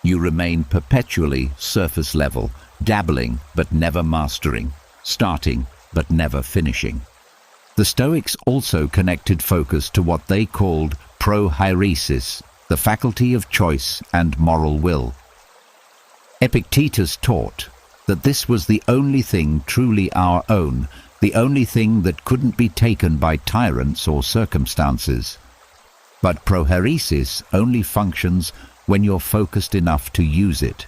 You remain perpetually surface level, dabbling but never mastering, starting but never finishing. The Stoics also connected focus to what they called prohairesis, the faculty of choice and moral will. Epictetus taught that this was the only thing truly our own, the only thing that couldn't be taken by tyrants or circumstances. But prohairesis only functions when you're focused enough to use it.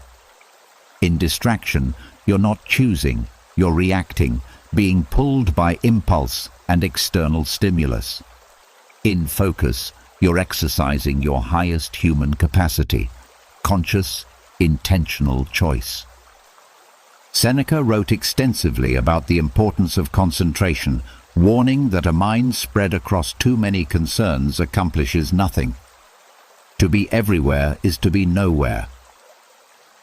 In distraction, you're not choosing, you're reacting, being pulled by impulse and external stimulus. In focus, you're exercising your highest human capacity, conscious, intentional choice. Seneca wrote extensively about the importance of concentration, warning that a mind spread across too many concerns accomplishes nothing. To be everywhere is to be nowhere.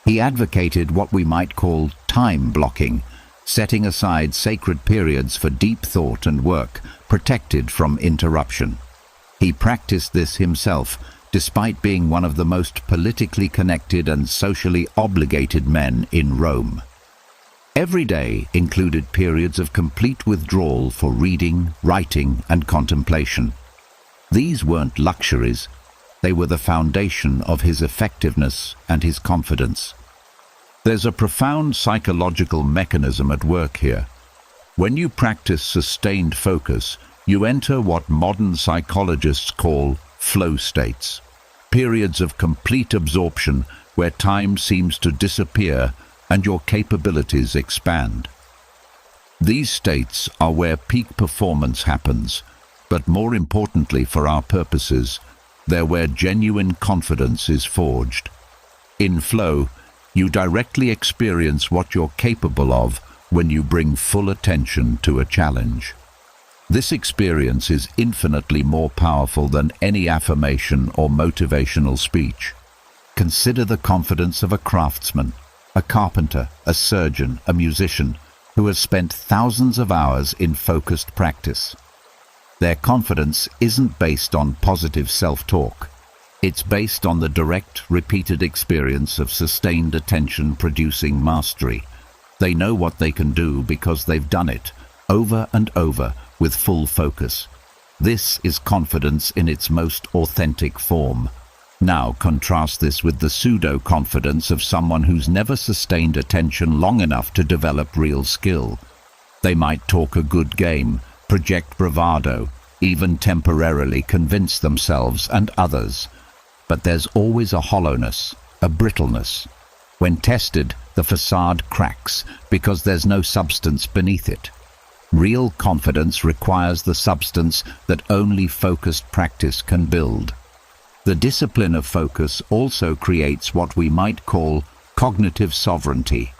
He advocated what we might call time blocking, setting aside sacred periods for deep thought and work, protected from interruption. He practiced this himself, despite being one of the most politically connected and socially obligated men in Rome. Every day included periods of complete withdrawal for reading, writing, and contemplation. These weren't luxuries, they were the foundation of his effectiveness and his confidence. There's a profound psychological mechanism at work here. When you practice sustained focus, you enter what modern psychologists call flow states, periods of complete absorption where time seems to disappear and your capabilities expand. These states are where peak performance happens, but more importantly for our purposes, they're where genuine confidence is forged. In flow, you directly experience what you're capable of when you bring full attention to a challenge. This experience is infinitely more powerful than any affirmation or motivational speech. Consider the confidence of a craftsman, a carpenter, a surgeon, a musician, who has spent thousands of hours in focused practice. Their confidence isn't based on positive self-talk. It's based on the direct, repeated experience of sustained attention producing mastery. They know what they can do because they've done it, over and over, with full focus. This is confidence in its most authentic form. Now contrast this with the pseudo-confidence of someone who's never sustained attention long enough to develop real skill. They might talk a good game, project bravado, even temporarily convince themselves and others. But there's always a hollowness, a brittleness. When tested, the facade cracks because there's no substance beneath it. Real confidence requires the substance that only focused practice can build. The discipline of focus also creates what we might call cognitive sovereignty.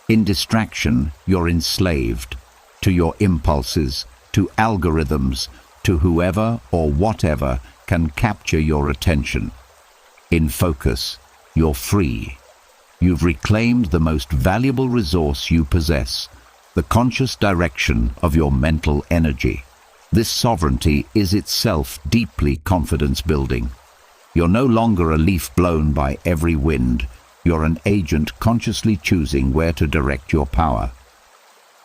In distraction, you're enslaved to your impulses, to algorithms, to whoever or whatever can capture your attention. In focus, you're free. You've reclaimed the most valuable resource you possess, the conscious direction of your mental energy. This sovereignty is itself deeply confidence-building. You're no longer a leaf blown by every wind. You're an agent consciously choosing where to direct your power.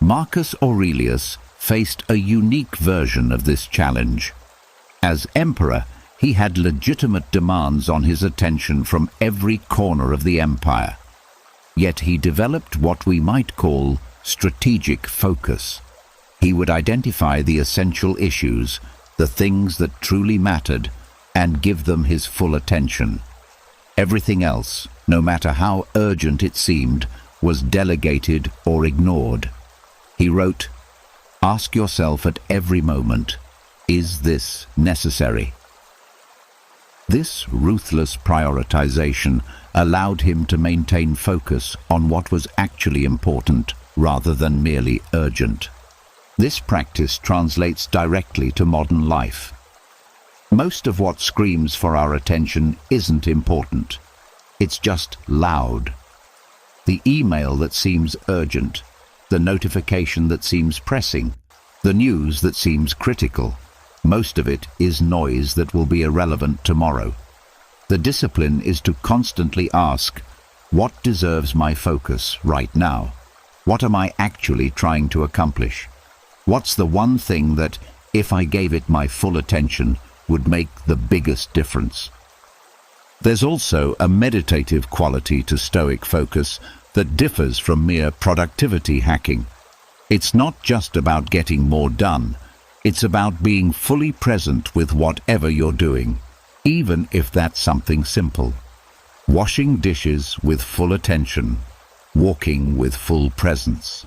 Marcus Aurelius faced a unique version of this challenge. As emperor, he had legitimate demands on his attention from every corner of the empire. Yet he developed what we might call strategic focus. He would identify the essential issues, the things that truly mattered, and give them his full attention. Everything else, no matter how urgent it seemed, was delegated or ignored. He wrote, "Ask yourself at every moment, is this necessary?" This ruthless prioritization allowed him to maintain focus on what was actually important rather than merely urgent. This practice translates directly to modern life. Most of what screams for our attention isn't important. It's just loud. The email that seems urgent, the notification that seems pressing, The news that seems critical, most of it is noise that will be irrelevant tomorrow. The discipline is to constantly ask, what deserves my focus right now? What am I actually trying to accomplish? What's the one thing that, if I gave it my full attention, would make the biggest difference? There's also a meditative quality to Stoic focus that differs from mere productivity hacking. It's not just about getting more done, it's about being fully present with whatever you're doing, even if that's something simple. Washing dishes with full attention, walking with full presence,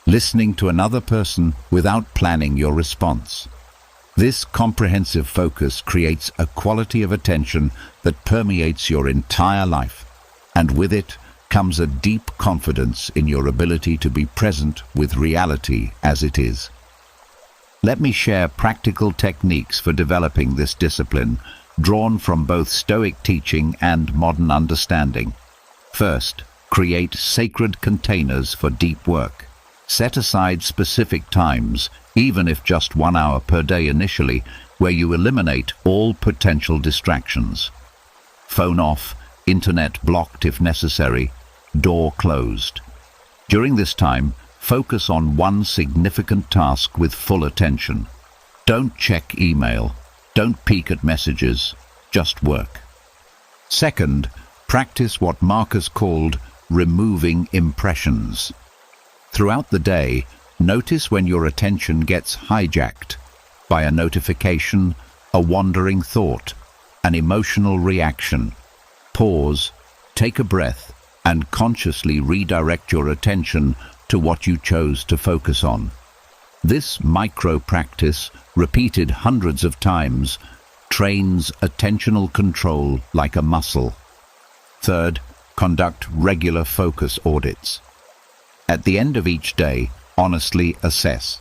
listening to another person without planning your response. This comprehensive focus creates a quality of attention that permeates your entire life, and with it comes a deep confidence in your ability to be present with reality as it is. Let me share practical techniques for developing this discipline, drawn from both Stoic teaching and modern understanding. First, create sacred containers for deep work. Set aside specific times, even if just 1 hour per day initially, where you eliminate all potential distractions. Phone off, internet blocked if necessary, door closed. During this time, focus on one significant task with full attention. Don't check email, don't peek at messages, just work. Second, practice what Marcus called removing impressions. Throughout the day, notice when your attention gets hijacked by a notification, a wandering thought, an emotional reaction. Pause, take a breath, and consciously redirect your attention to what you chose to focus on. This micro-practice, repeated hundreds of times, trains attentional control like a muscle. Third, conduct regular focus audits. At the end of each day, honestly assess,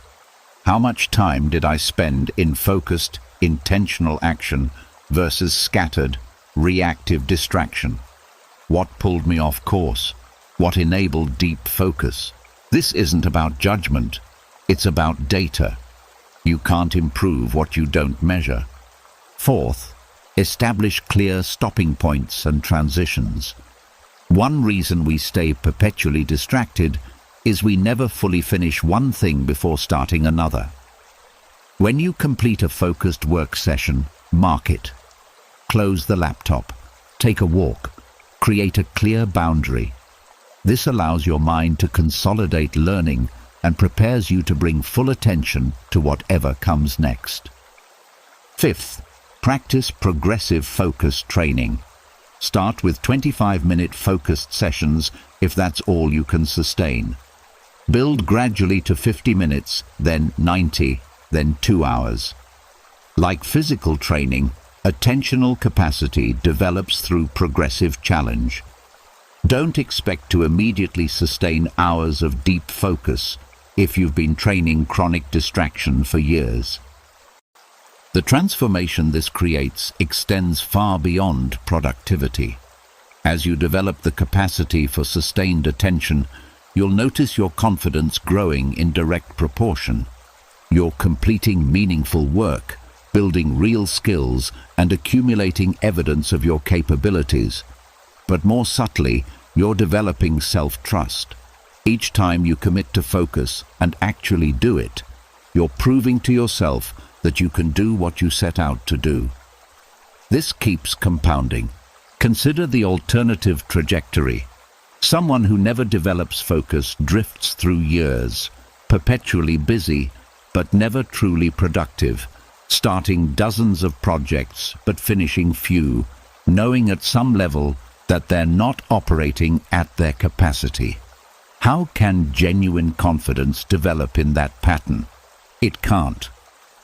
how much time did I spend in focused, intentional action versus scattered, reactive distraction? What pulled me off course? What enabled deep focus? This isn't about judgment, it's about data. You can't improve what you don't measure. Fourth, establish clear stopping points and transitions. One reason we stay perpetually distracted is we never fully finish one thing before starting another. When you complete a focused work session, mark it. Close the laptop, take a walk, create a clear boundary. This allows your mind to consolidate learning and prepares you to bring full attention to whatever comes next. Fifth, practice progressive focus training. Start with 25-minute focused sessions if that's all you can sustain. Build gradually to 50 minutes, then 90, then 2 hours. Like physical training, attentional capacity develops through progressive challenge. Don't expect to immediately sustain hours of deep focus if you've been training chronic distraction for years. The transformation this creates extends far beyond productivity. As you develop the capacity for sustained attention, you'll notice your confidence growing in direct proportion. You're completing meaningful work, building real skills, and accumulating evidence of your capabilities. But more subtly, you're developing self-trust. Each time you commit to focus and actually do it, you're proving to yourself that you can do what you set out to do. This keeps compounding. Consider the alternative trajectory. Someone who never develops focus drifts through years, perpetually busy, but never truly productive, starting dozens of projects but finishing few, knowing at some level that they're not operating at their capacity. How can genuine confidence develop in that pattern? It can't.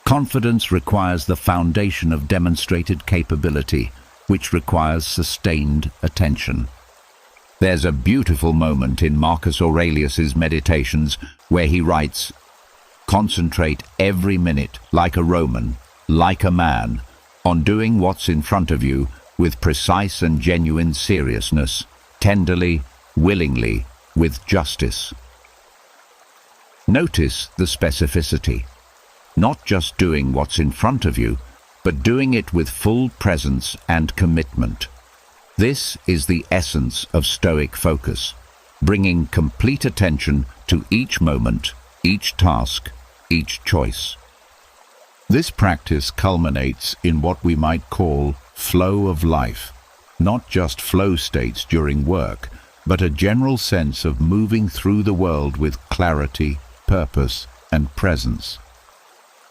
Confidence requires the foundation of demonstrated capability, which requires sustained attention. There's a beautiful moment in Marcus Aurelius's Meditations where he writes, "Concentrate every minute like a Roman, like a man, on doing what's in front of you with precise and genuine seriousness, tenderly, willingly, with justice." Notice the specificity. not just doing what's in front of you, but doing it with full presence and commitment. This is the essence of Stoic focus, bringing complete attention to each moment, each task, each choice. This practice culminates in what we might call flow of life, not just flow states during work, but a general sense of moving through the world with clarity, purpose, and presence.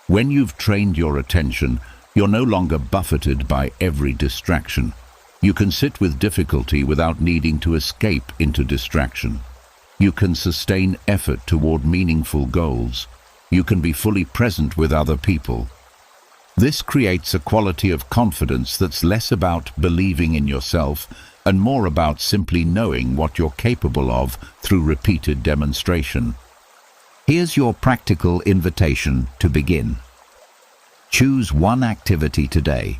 When you've trained your attention, you're no longer buffeted by every distraction. You can sit with difficulty without needing to escape into distraction. You can sustain effort toward meaningful goals. You can be fully present with other people. This creates a quality of confidence that's less about believing in yourself and more about simply knowing what you're capable of through repeated demonstration. Here's your practical invitation to begin. Choose one activity today.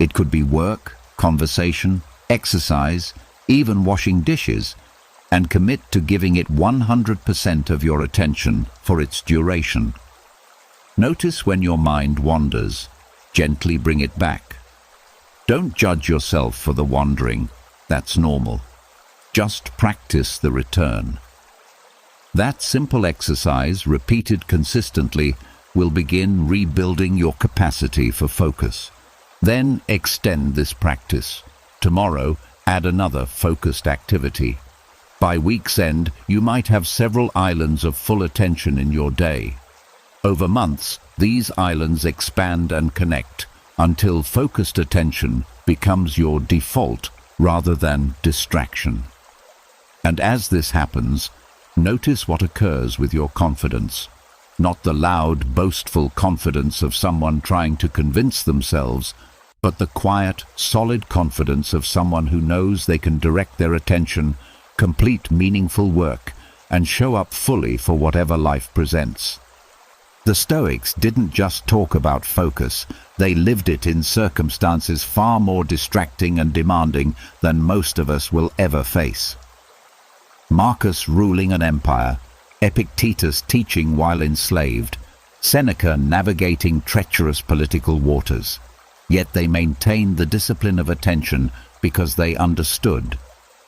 It could be work, conversation, exercise, even washing dishes, and commit to giving it 100% of your attention for its duration. Notice when your mind wanders. Gently bring it back. Don't judge yourself for the wandering. That's normal. Just practice the return. That simple exercise, repeated consistently, will begin rebuilding your capacity for focus. Then extend this practice. Tomorrow, add another focused activity. By week's end, you might have several islands of full attention in your day. Over months, these islands expand and connect until focused attention becomes your default rather than distraction. And as this happens, notice what occurs with your confidence. Not the loud, boastful confidence of someone trying to convince themselves, but the quiet, solid confidence of someone who knows they can direct their attention, complete meaningful work, and show up fully for whatever life presents. The Stoics didn't just talk about focus, they lived it in circumstances far more distracting and demanding than most of us will ever face. Marcus ruling an empire, Epictetus teaching while enslaved, Seneca navigating treacherous political waters. Yet they maintained the discipline of attention because they understood.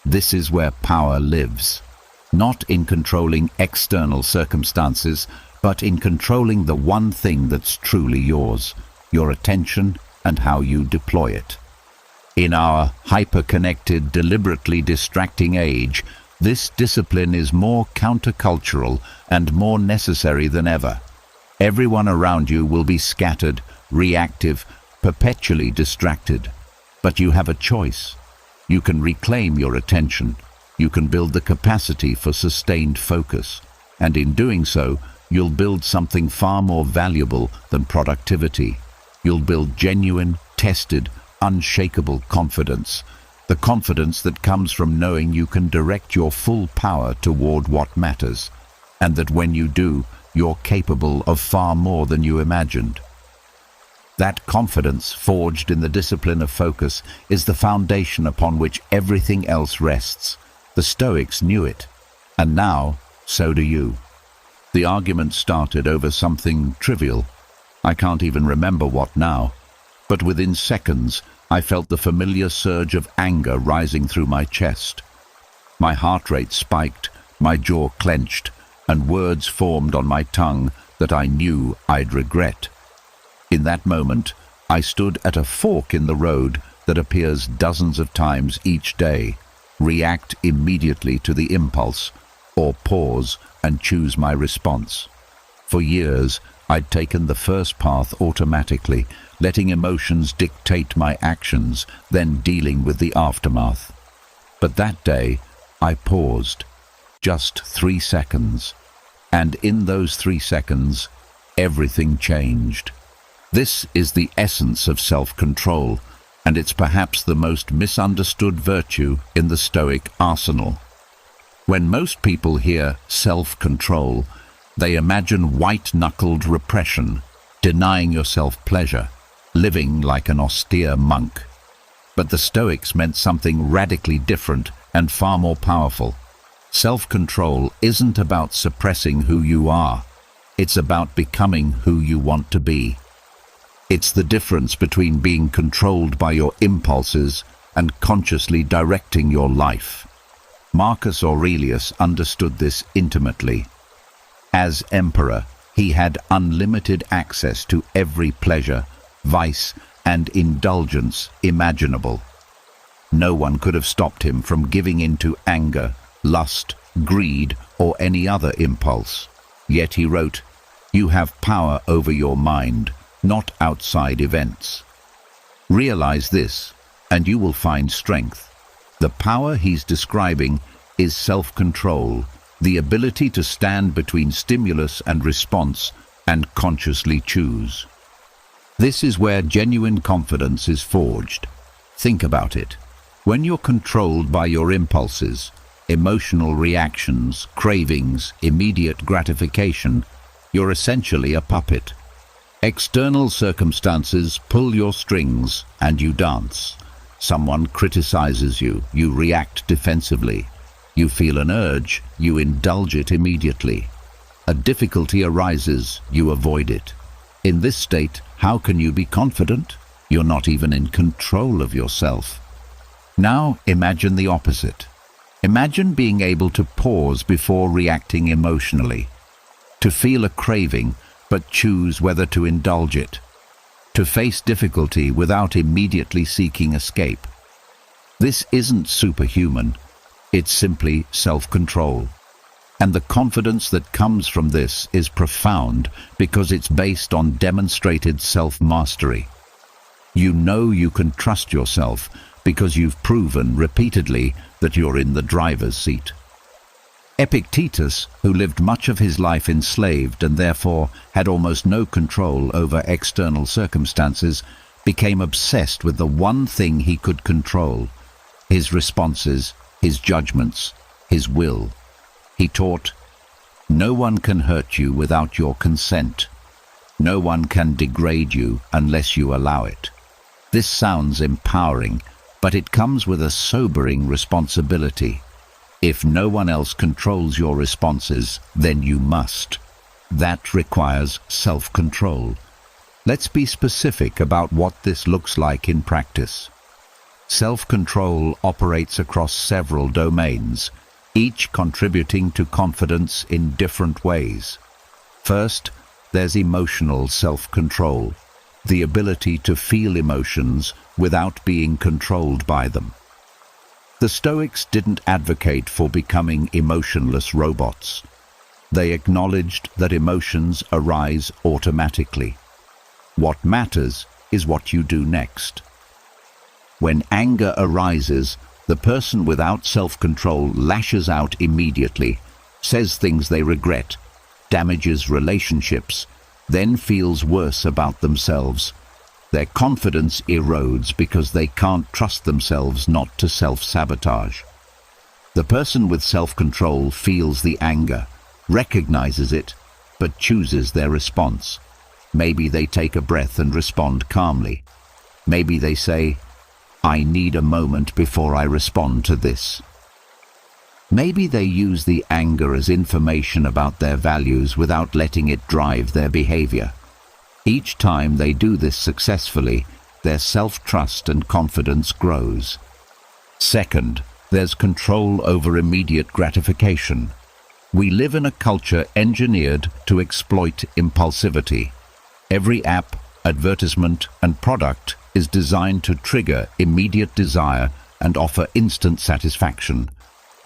This is where power lives. Not in controlling external circumstances, but in controlling the one thing that's truly yours, your attention and how you deploy it. In our hyper-connected, deliberately distracting age, this discipline is more countercultural and more necessary than ever. Everyone around you will be scattered, reactive, perpetually distracted. But you have a choice. You can reclaim your attention. You can build the capacity for sustained focus. And in doing so, you'll build something far more valuable than productivity. You'll build genuine, tested, unshakable confidence. The confidence that comes from knowing you can direct your full power toward what matters, and that when you do, you're capable of far more than you imagined. That confidence, forged in the discipline of focus, is the foundation upon which everything else rests. The Stoics knew it, and now, so do you. The argument started over something trivial. I can't even remember what now, but within seconds, I felt the familiar surge of anger rising through my chest. My heart rate spiked, my jaw clenched, and words formed on my tongue that I knew I'd regret. In that moment, I stood at a fork in the road that appears dozens of times each day. React immediately to the impulse, or pause and choose my response. For years, I'd taken the first path automatically, letting emotions dictate my actions, then dealing with the aftermath. But that day, I paused. Just 3 seconds. And in those 3 seconds, everything changed. This is the essence of self-control, and it's perhaps the most misunderstood virtue in the Stoic arsenal. When most people hear self-control, they imagine white-knuckled repression, denying yourself pleasure, living like an austere monk. But the Stoics meant something radically different and far more powerful. Self-control isn't about suppressing who you are. It's about becoming who you want to be. It's the difference between being controlled by your impulses and consciously directing your life. Marcus Aurelius understood this intimately. As emperor, he had unlimited access to every pleasure, vice, and indulgence imaginable. No one could have stopped him from giving in to anger, lust, greed, or any other impulse. Yet he wrote, "You have power over your mind, not outside events." Realize this, and you will find strength. The power he's describing is self-control, the ability to stand between stimulus and response and consciously choose. This is where genuine confidence is forged. Think about it. When you're controlled by your impulses, emotional reactions, cravings, immediate gratification, you're essentially a puppet. External circumstances pull your strings and you dance. Someone criticizes you, you react defensively. You feel an urge, you indulge it immediately. A difficulty arises, you avoid it. In this state, how can you be confident? You're not even in control of yourself. Now imagine the opposite. Imagine being able to pause before reacting emotionally, to feel a craving but choose whether to indulge it, to face difficulty without immediately seeking escape. This isn't superhuman, it's simply self-control. And the confidence that comes from this is profound because it's based on demonstrated self-mastery. You know you can trust yourself because you've proven repeatedly that you're in the driver's seat. Epictetus, who lived much of his life enslaved and therefore had almost no control over external circumstances, became obsessed with the one thing he could control: his responses, his judgments, his will. He taught, "No one can hurt you without your consent. No one can degrade you unless you allow it." This sounds empowering, but it comes with a sobering responsibility. If no one else controls your responses, then you must. That requires self-control. Let's be specific about what this looks like in practice. Self-control operates across several domains, each contributing to confidence in different ways. First, there's emotional self-control, the ability to feel emotions without being controlled by them. The Stoics didn't advocate for becoming emotionless robots. They acknowledged that emotions arise automatically. What matters is what you do next. When anger arises, the person without self-control lashes out immediately, says things they regret, damages relationships, then feels worse about themselves. Their confidence erodes because they can't trust themselves not to self-sabotage. The person with self-control feels the anger, recognizes it, but chooses their response. Maybe they take a breath and respond calmly. Maybe they say, "I need a moment before I respond to this." Maybe they use the anger as information about their values without letting it drive their behavior. Each time they do this successfully, their self-trust and confidence grows. Second, there's control over immediate gratification. We live in a culture engineered to exploit impulsivity. Every app, advertisement, and product is designed to trigger immediate desire and offer instant satisfaction.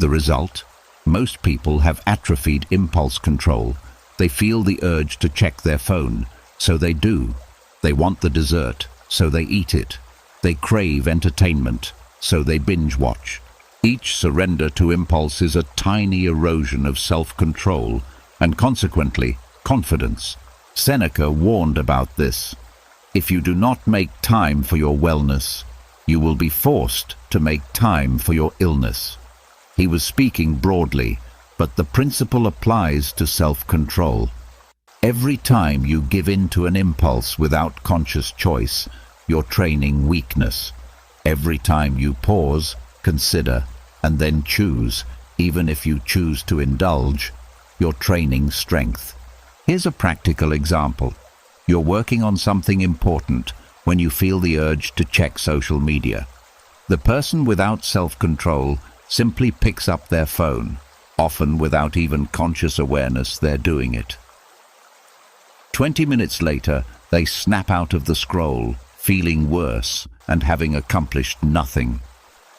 The result? Most people have atrophied impulse control. They feel the urge to check their phone, so they do. They want the dessert, so they eat it. They crave entertainment, so they binge watch. Each surrender to impulse is a tiny erosion of self-control and consequently confidence. Seneca warned about this. If you do not make time for your wellness, you will be forced to make time for your illness. He was speaking broadly, but the principle applies to self-control. Every time you give in to an impulse without conscious choice, you're training weakness. Every time you pause, consider, and then choose, even if you choose to indulge, you're training strength. Here's a practical example. You're working on something important when you feel the urge to check social media. The person without self-control simply picks up their phone, often without even conscious awareness they're doing it. 20 minutes later, they snap out of the scroll, feeling worse and having accomplished nothing.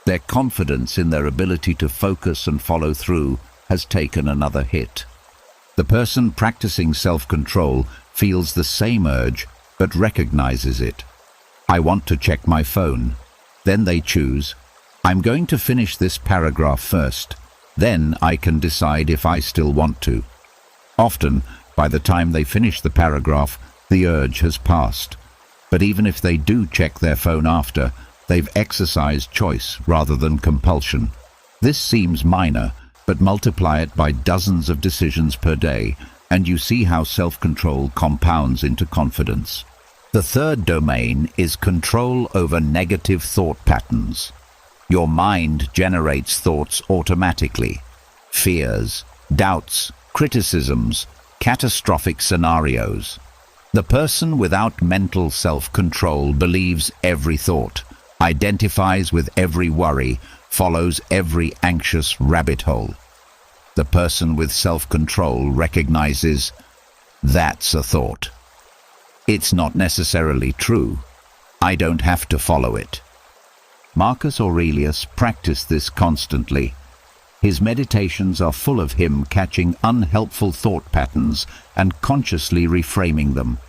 Their confidence in their ability to focus and follow through has taken another hit. The person practicing self-control feels the same urge, but recognizes it. I want to check my phone. Then they choose, I'm going to finish this paragraph first. Then I can decide if I still want to. Often, by the time they finish the paragraph, the urge has passed. But even if they do check their phone after, they've exercised choice rather than compulsion. This seems minor, but multiply it by dozens of decisions per day, and you see how self-control compounds into confidence. The third domain is control over negative thought patterns. Your mind generates thoughts automatically. Fears, doubts, criticisms, catastrophic scenarios. The person without mental self-control believes every thought, identifies with every worry, follows every anxious rabbit hole. The person with self-control recognizes, that's a thought. It's not necessarily true. I don't have to follow it. Marcus Aurelius practiced this constantly. His meditations are full of him catching unhelpful thought patterns and consciously reframing them.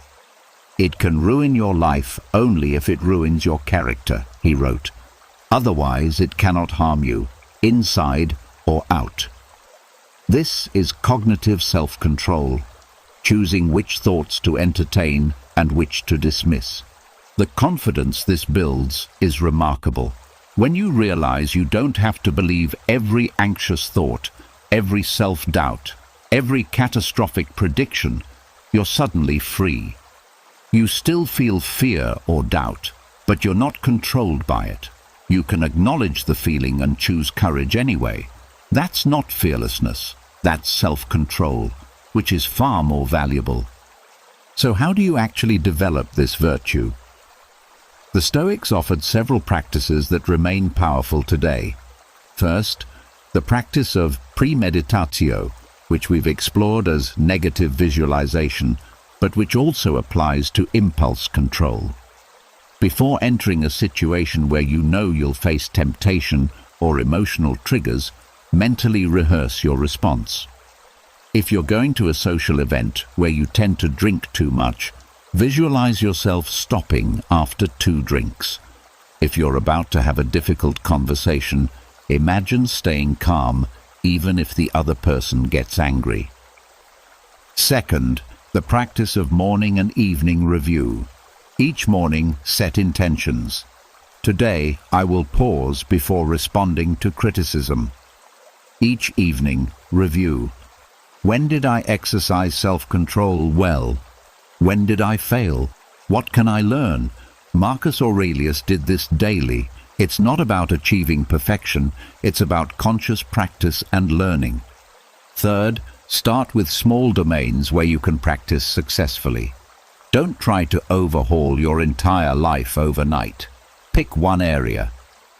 It can ruin your life only if it ruins your character, he wrote. Otherwise, it cannot harm you, inside or out. This is cognitive self-control, choosing which thoughts to entertain and which to dismiss. The confidence this builds is remarkable. When you realize you don't have to believe every anxious thought, every self-doubt, every catastrophic prediction, you're suddenly free. You still feel fear or doubt, but you're not controlled by it. You can acknowledge the feeling and choose courage anyway. That's not fearlessness, that's self-control, which is far more valuable. So how do you actually develop this virtue? The Stoics offered several practices that remain powerful today. First, the practice of premeditatio, which we've explored as negative visualization, but which also applies to impulse control. Before entering a situation where you know you'll face temptation or emotional triggers, mentally rehearse your response. If you're going to a social event where you tend to drink too much, visualize yourself stopping after 2 drinks. If you're about to have a difficult conversation, imagine staying calm even if the other person gets angry. Second, the practice of morning and evening review. Each morning, set intentions. Today, I will pause before responding to criticism. Each evening, review. When did I exercise self-control well? When did I fail? What can I learn? Marcus Aurelius did this daily. It's not about achieving perfection, it's about conscious practice and learning. Third, start with small domains where you can practice successfully. Don't try to overhaul your entire life overnight. Pick one area.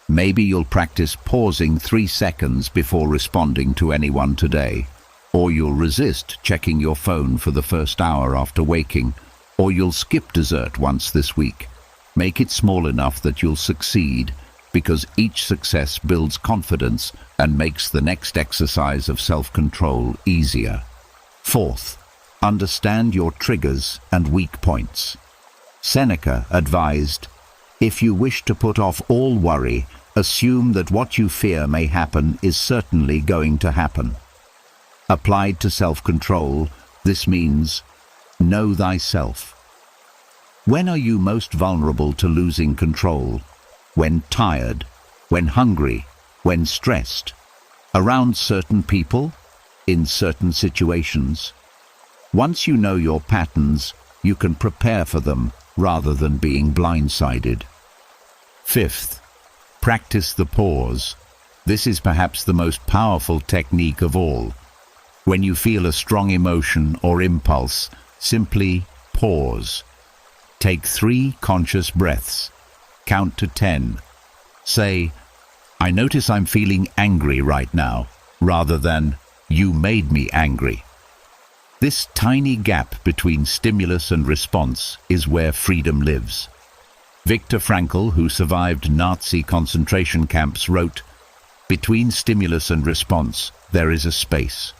Maybe you'll practice pausing 3 seconds before responding to anyone today. Or you'll resist checking your phone for the first hour after waking. Or you'll skip dessert once this week. Make it small enough that you'll succeed, because each success builds confidence and makes the next exercise of self-control easier. Fourth, understand your triggers and weak points. Seneca advised, if you wish to put off all worry, assume that what you fear may happen is certainly going to happen. Applied to self-control, this means, know thyself. When are you most vulnerable to losing control? When tired, when hungry, when stressed, around certain people, in certain situations. Once you know your patterns, you can prepare for them rather than being blindsided. Fifth, practice the pause. This is perhaps the most powerful technique of all. When you feel a strong emotion or impulse, simply pause. Take 3 conscious breaths. Count to 10. Say, "I notice I'm feeling angry right now," rather than, "You made me angry." This tiny gap between stimulus and response is where freedom lives. Viktor Frankl, who survived Nazi concentration camps, wrote, "Between stimulus and response, there is a space.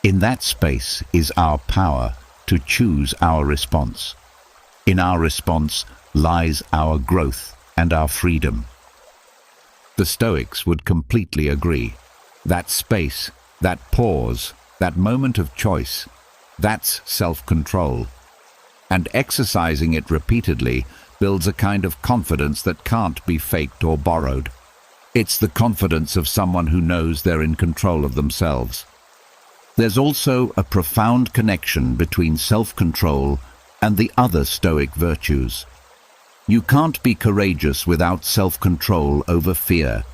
In that space is our power to choose our response. In our response lies our growth and our freedom." The Stoics would completely agree. That space, that pause, that moment of choice, that's self-control. And exercising it repeatedly builds a kind of confidence that can't be faked or borrowed. It's the confidence of someone who knows they're in control of themselves. There's also a profound connection between self-control and the other Stoic virtues. You can't be courageous without self-control over fear.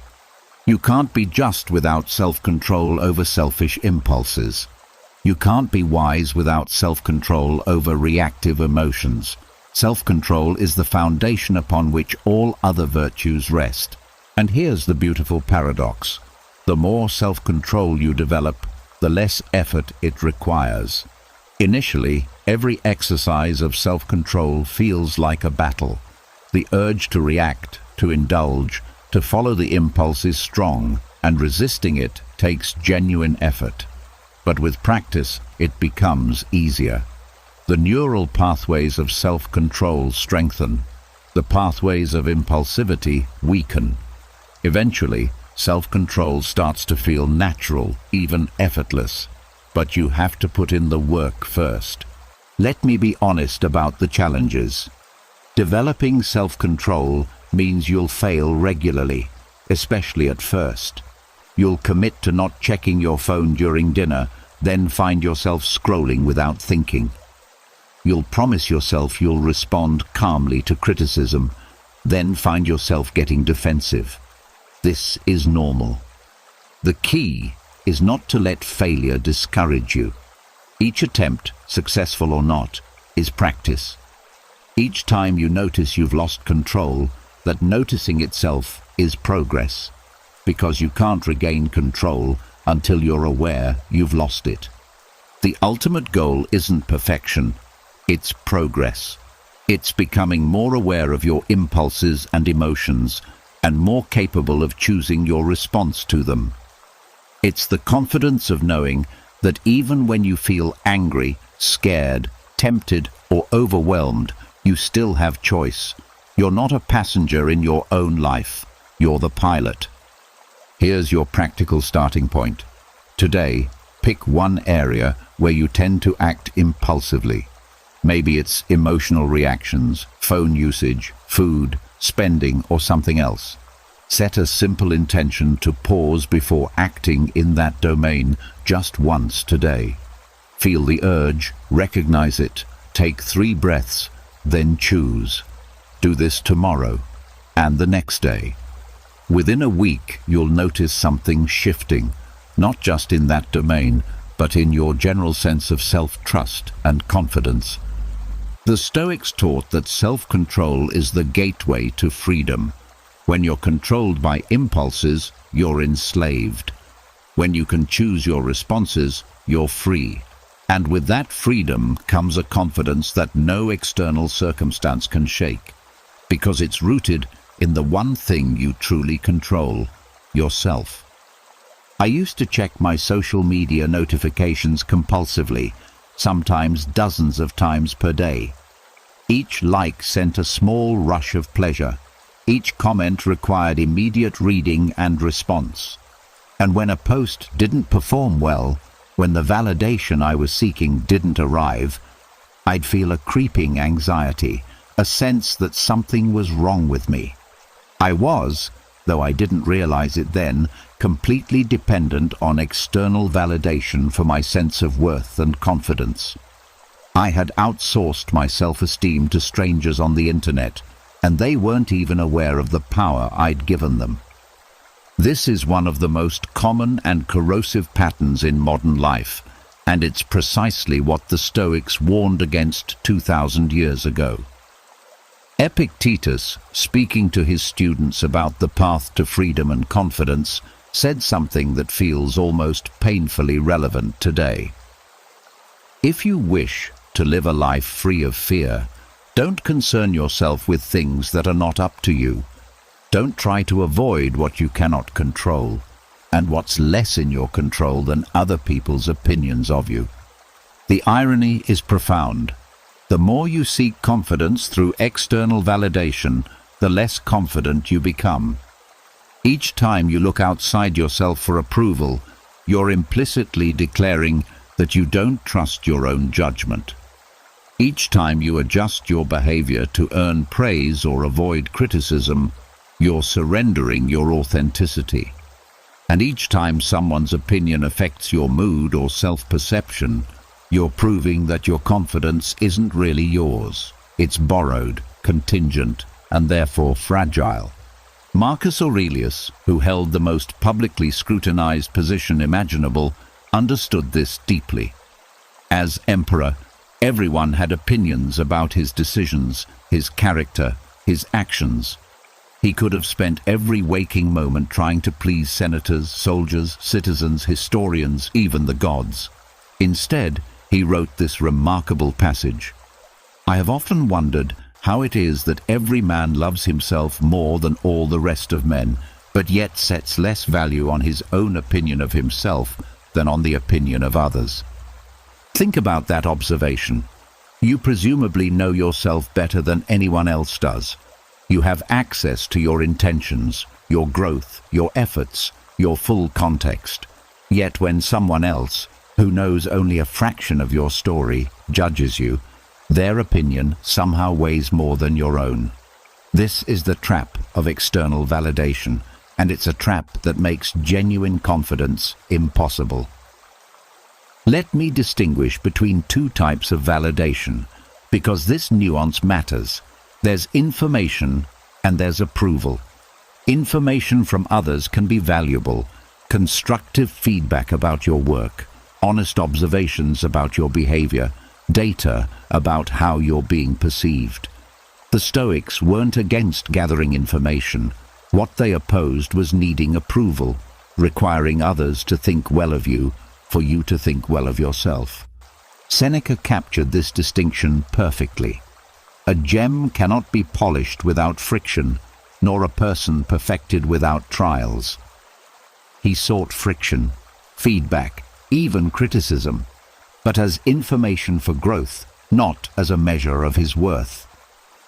You can't be just without self-control over selfish impulses. You can't be wise without self-control over reactive emotions. Self-control is the foundation upon which all other virtues rest. And here's the beautiful paradox. The more self-control you develop, the less effort it requires. Initially, every exercise of self-control feels like a battle. The urge to react, to indulge, to follow the impulse is strong, and resisting it takes genuine effort. But with practice, it becomes easier. The neural pathways of self-control strengthen. The pathways of impulsivity weaken. Eventually, self-control starts to feel natural, even effortless. But you have to put in the work first. Let me be honest about the challenges. Developing self-control means you'll fail regularly, especially at first. You'll commit to not checking your phone during dinner, then find yourself scrolling without thinking. You'll promise yourself you'll respond calmly to criticism, then find yourself getting defensive. This is normal. The key is not to let failure discourage you. Each attempt, successful or not, is practice. Each time you notice you've lost control, that noticing itself is progress, because you can't regain control until you're aware you've lost it. The ultimate goal isn't perfection, it's progress. It's becoming more aware of your impulses and emotions, and more capable of choosing your response to them. It's the confidence of knowing that even when you feel angry, scared, tempted, or overwhelmed, you still have choice. You're not a passenger in your own life, you're the pilot. Here's your practical starting point. Today, pick one area where you tend to act impulsively. Maybe it's emotional reactions, phone usage, food, spending, or something else. Set a simple intention to pause before acting in that domain just once today. Feel the urge, recognize it, take 3 breaths, then choose. Do this tomorrow and the next day. Within a week, you'll notice something shifting, not just in that domain, but in your general sense of self-trust and confidence. The Stoics taught that self-control is the gateway to freedom. When you're controlled by impulses, you're enslaved. When you can choose your responses, you're free. And with that freedom comes a confidence that no external circumstance can shake, because it's rooted in the one thing you truly control, yourself. I used to check my social media notifications compulsively, sometimes dozens of times per day. Each like sent a small rush of pleasure. Each comment required immediate reading and response. And when a post didn't perform well, when the validation I was seeking didn't arrive, I'd feel a creeping anxiety, a sense that something was wrong with me. I was, though I didn't realize it then, completely dependent on external validation for my sense of worth and confidence. I had outsourced my self-esteem to strangers on the internet, and they weren't even aware of the power I'd given them. This is one of the most common and corrosive patterns in modern life, and it's precisely what the Stoics warned against 2,000 years ago. Epictetus, speaking to his students about the path to freedom and confidence, said something that feels almost painfully relevant today. If you wish to live a life free of fear, don't concern yourself with things that are not up to you. Don't try to avoid what you cannot control, and what's less in your control than other people's opinions of you. The irony is profound. The more you seek confidence through external validation, the less confident you become. Each time you look outside yourself for approval, you're implicitly declaring that you don't trust your own judgment. Each time you adjust your behavior to earn praise or avoid criticism, you're surrendering your authenticity. And each time someone's opinion affects your mood or self-perception, you're proving that your confidence isn't really yours. It's borrowed, contingent, and therefore fragile. Marcus Aurelius, who held the most publicly scrutinized position imaginable, understood this deeply. As emperor, everyone had opinions about his decisions, his character, his actions. He could have spent every waking moment trying to please senators, soldiers, citizens, historians, even the gods. Instead, he wrote this remarkable passage. "I have often wondered how it is that every man loves himself more than all the rest of men, but yet sets less value on his own opinion of himself than on the opinion of others." Think about that observation. You presumably know yourself better than anyone else does. You have access to your intentions, your growth, your efforts, your full context. Yet when someone else, who knows only a fraction of your story, judges you, their opinion somehow weighs more than your own. This is the trap of external validation, and it's a trap that makes genuine confidence impossible. Let me distinguish between two types of validation, because this nuance matters. There's information and there's approval. Information from others can be valuable, constructive feedback about your work, honest observations about your behavior, data about how you're being perceived. The Stoics weren't against gathering information. What they opposed was needing approval, requiring others to think well of you for you to think well of yourself. Seneca captured this distinction perfectly. A gem cannot be polished without friction, nor a person perfected without trials. He sought friction, feedback, even criticism, but as information for growth, not as a measure of his worth.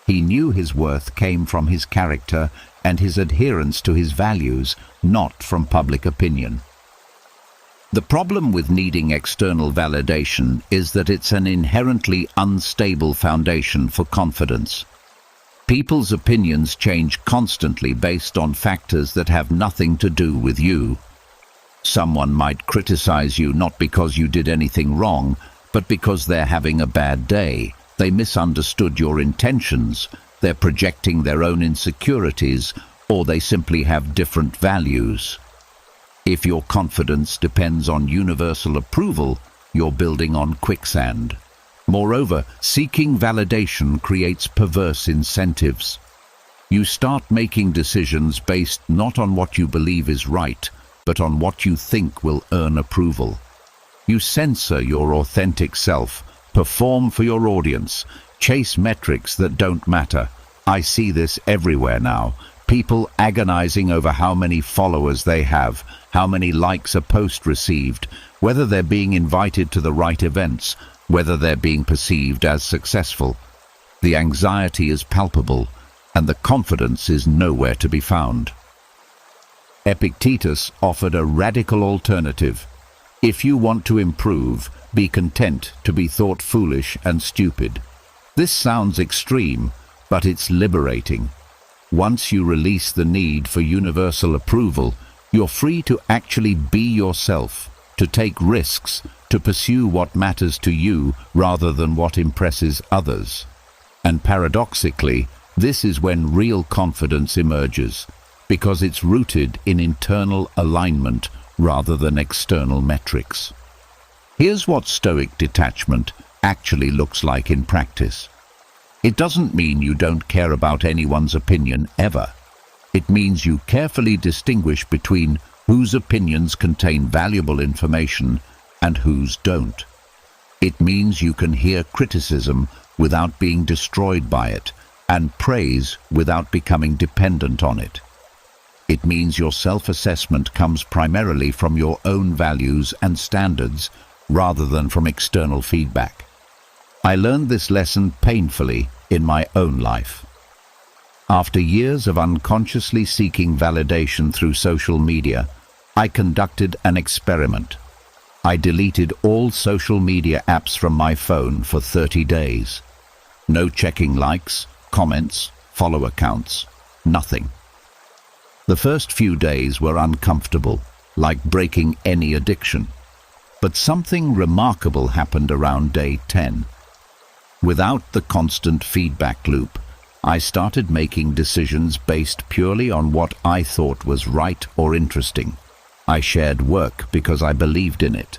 He knew his worth came from his character and his adherence to his values, not from public opinion. The problem with needing external validation is that it's an inherently unstable foundation for confidence. People's opinions change constantly based on factors that have nothing to do with you. Someone might criticize you not because you did anything wrong, but because they're having a bad day. They misunderstood your intentions, they're projecting their own insecurities, or they simply have different values. If your confidence depends on universal approval, you're building on quicksand. Moreover, seeking validation creates perverse incentives. You start making decisions based not on what you believe is right, but on what you think will earn approval. You censor your authentic self, perform for your audience, chase metrics that don't matter. I see this everywhere now. People agonizing over how many followers they have, how many likes a post received, whether they're being invited to the right events, whether they're being perceived as successful. The anxiety is palpable, and the confidence is nowhere to be found. Epictetus offered a radical alternative. If you want to improve, be content to be thought foolish and stupid. This sounds extreme, but it's liberating. Once you release the need for universal approval, you're free to actually be yourself, to take risks, to pursue what matters to you rather than what impresses others. And paradoxically, this is when real confidence emerges. because it's rooted in internal alignment rather than external metrics. Here's what Stoic detachment actually looks like in practice. It doesn't mean you don't care about anyone's opinion ever. It means you carefully distinguish between whose opinions contain valuable information and whose don't. It means you can hear criticism without being destroyed by it, and praise without becoming dependent on it. It means your self-assessment comes primarily from your own values and standards rather than from external feedback. I learned this lesson painfully in my own life. After years of unconsciously seeking validation through social media, I conducted an experiment. I deleted all social media apps from my phone for 30 days. No checking likes, comments, follow accounts, nothing. The first few days were uncomfortable, like breaking any addiction. But something remarkable happened around day 10. Without the constant feedback loop, I started making decisions based purely on what I thought was right or interesting. I shared work because I believed in it,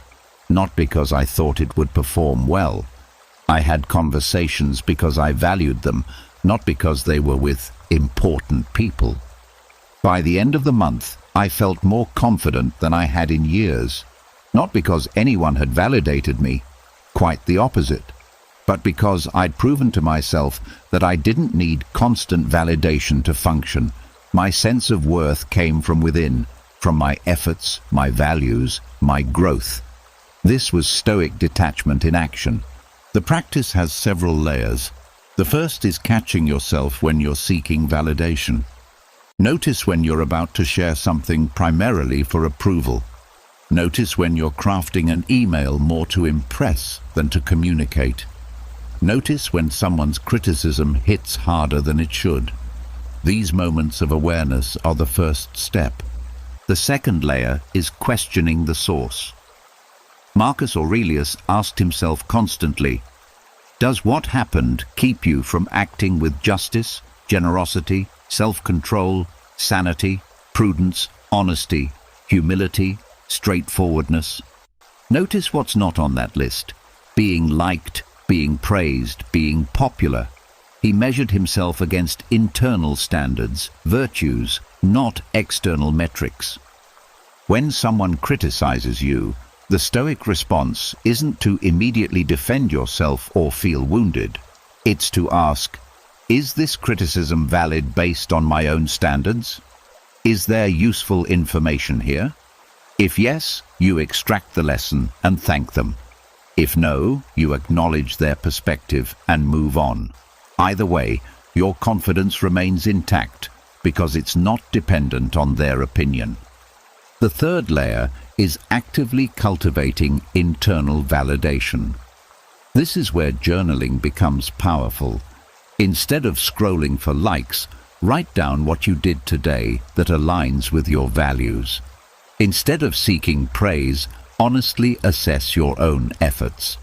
not because I thought it would perform well. I had conversations because I valued them, not because they were with important people. By the end of the month, I felt more confident than I had in years, not because anyone had validated me, quite the opposite, but because I'd proven to myself that I didn't need constant validation to function. My sense of worth came from within, from my efforts, my values, my growth. This was Stoic detachment in action. The practice has several layers. The first is catching yourself when you're seeking validation. Notice when you're about to share something primarily for approval. Notice when you're crafting an email more to impress than to communicate. Notice when someone's criticism hits harder than it should. These moments of awareness are the first step. The second layer is questioning the source. Marcus Aurelius asked himself constantly, does what happened keep you from acting with justice, generosity, self-control, sanity, prudence, honesty, humility, straightforwardness? Notice what's not on that list. Being liked, being praised, being popular. He measured himself against internal standards, virtues, not external metrics. When someone criticizes you, the Stoic response isn't to immediately defend yourself or feel wounded. It's to ask, is this criticism valid based on my own standards? Is there useful information here? If yes, you extract the lesson and thank them. If no, you acknowledge their perspective and move on. Either way, your confidence remains intact because it's not dependent on their opinion. The third layer is actively cultivating internal validation. This is where journaling becomes powerful. Instead of scrolling for likes, write down what you did today that aligns with your values. Instead of seeking praise, honestly assess your own efforts.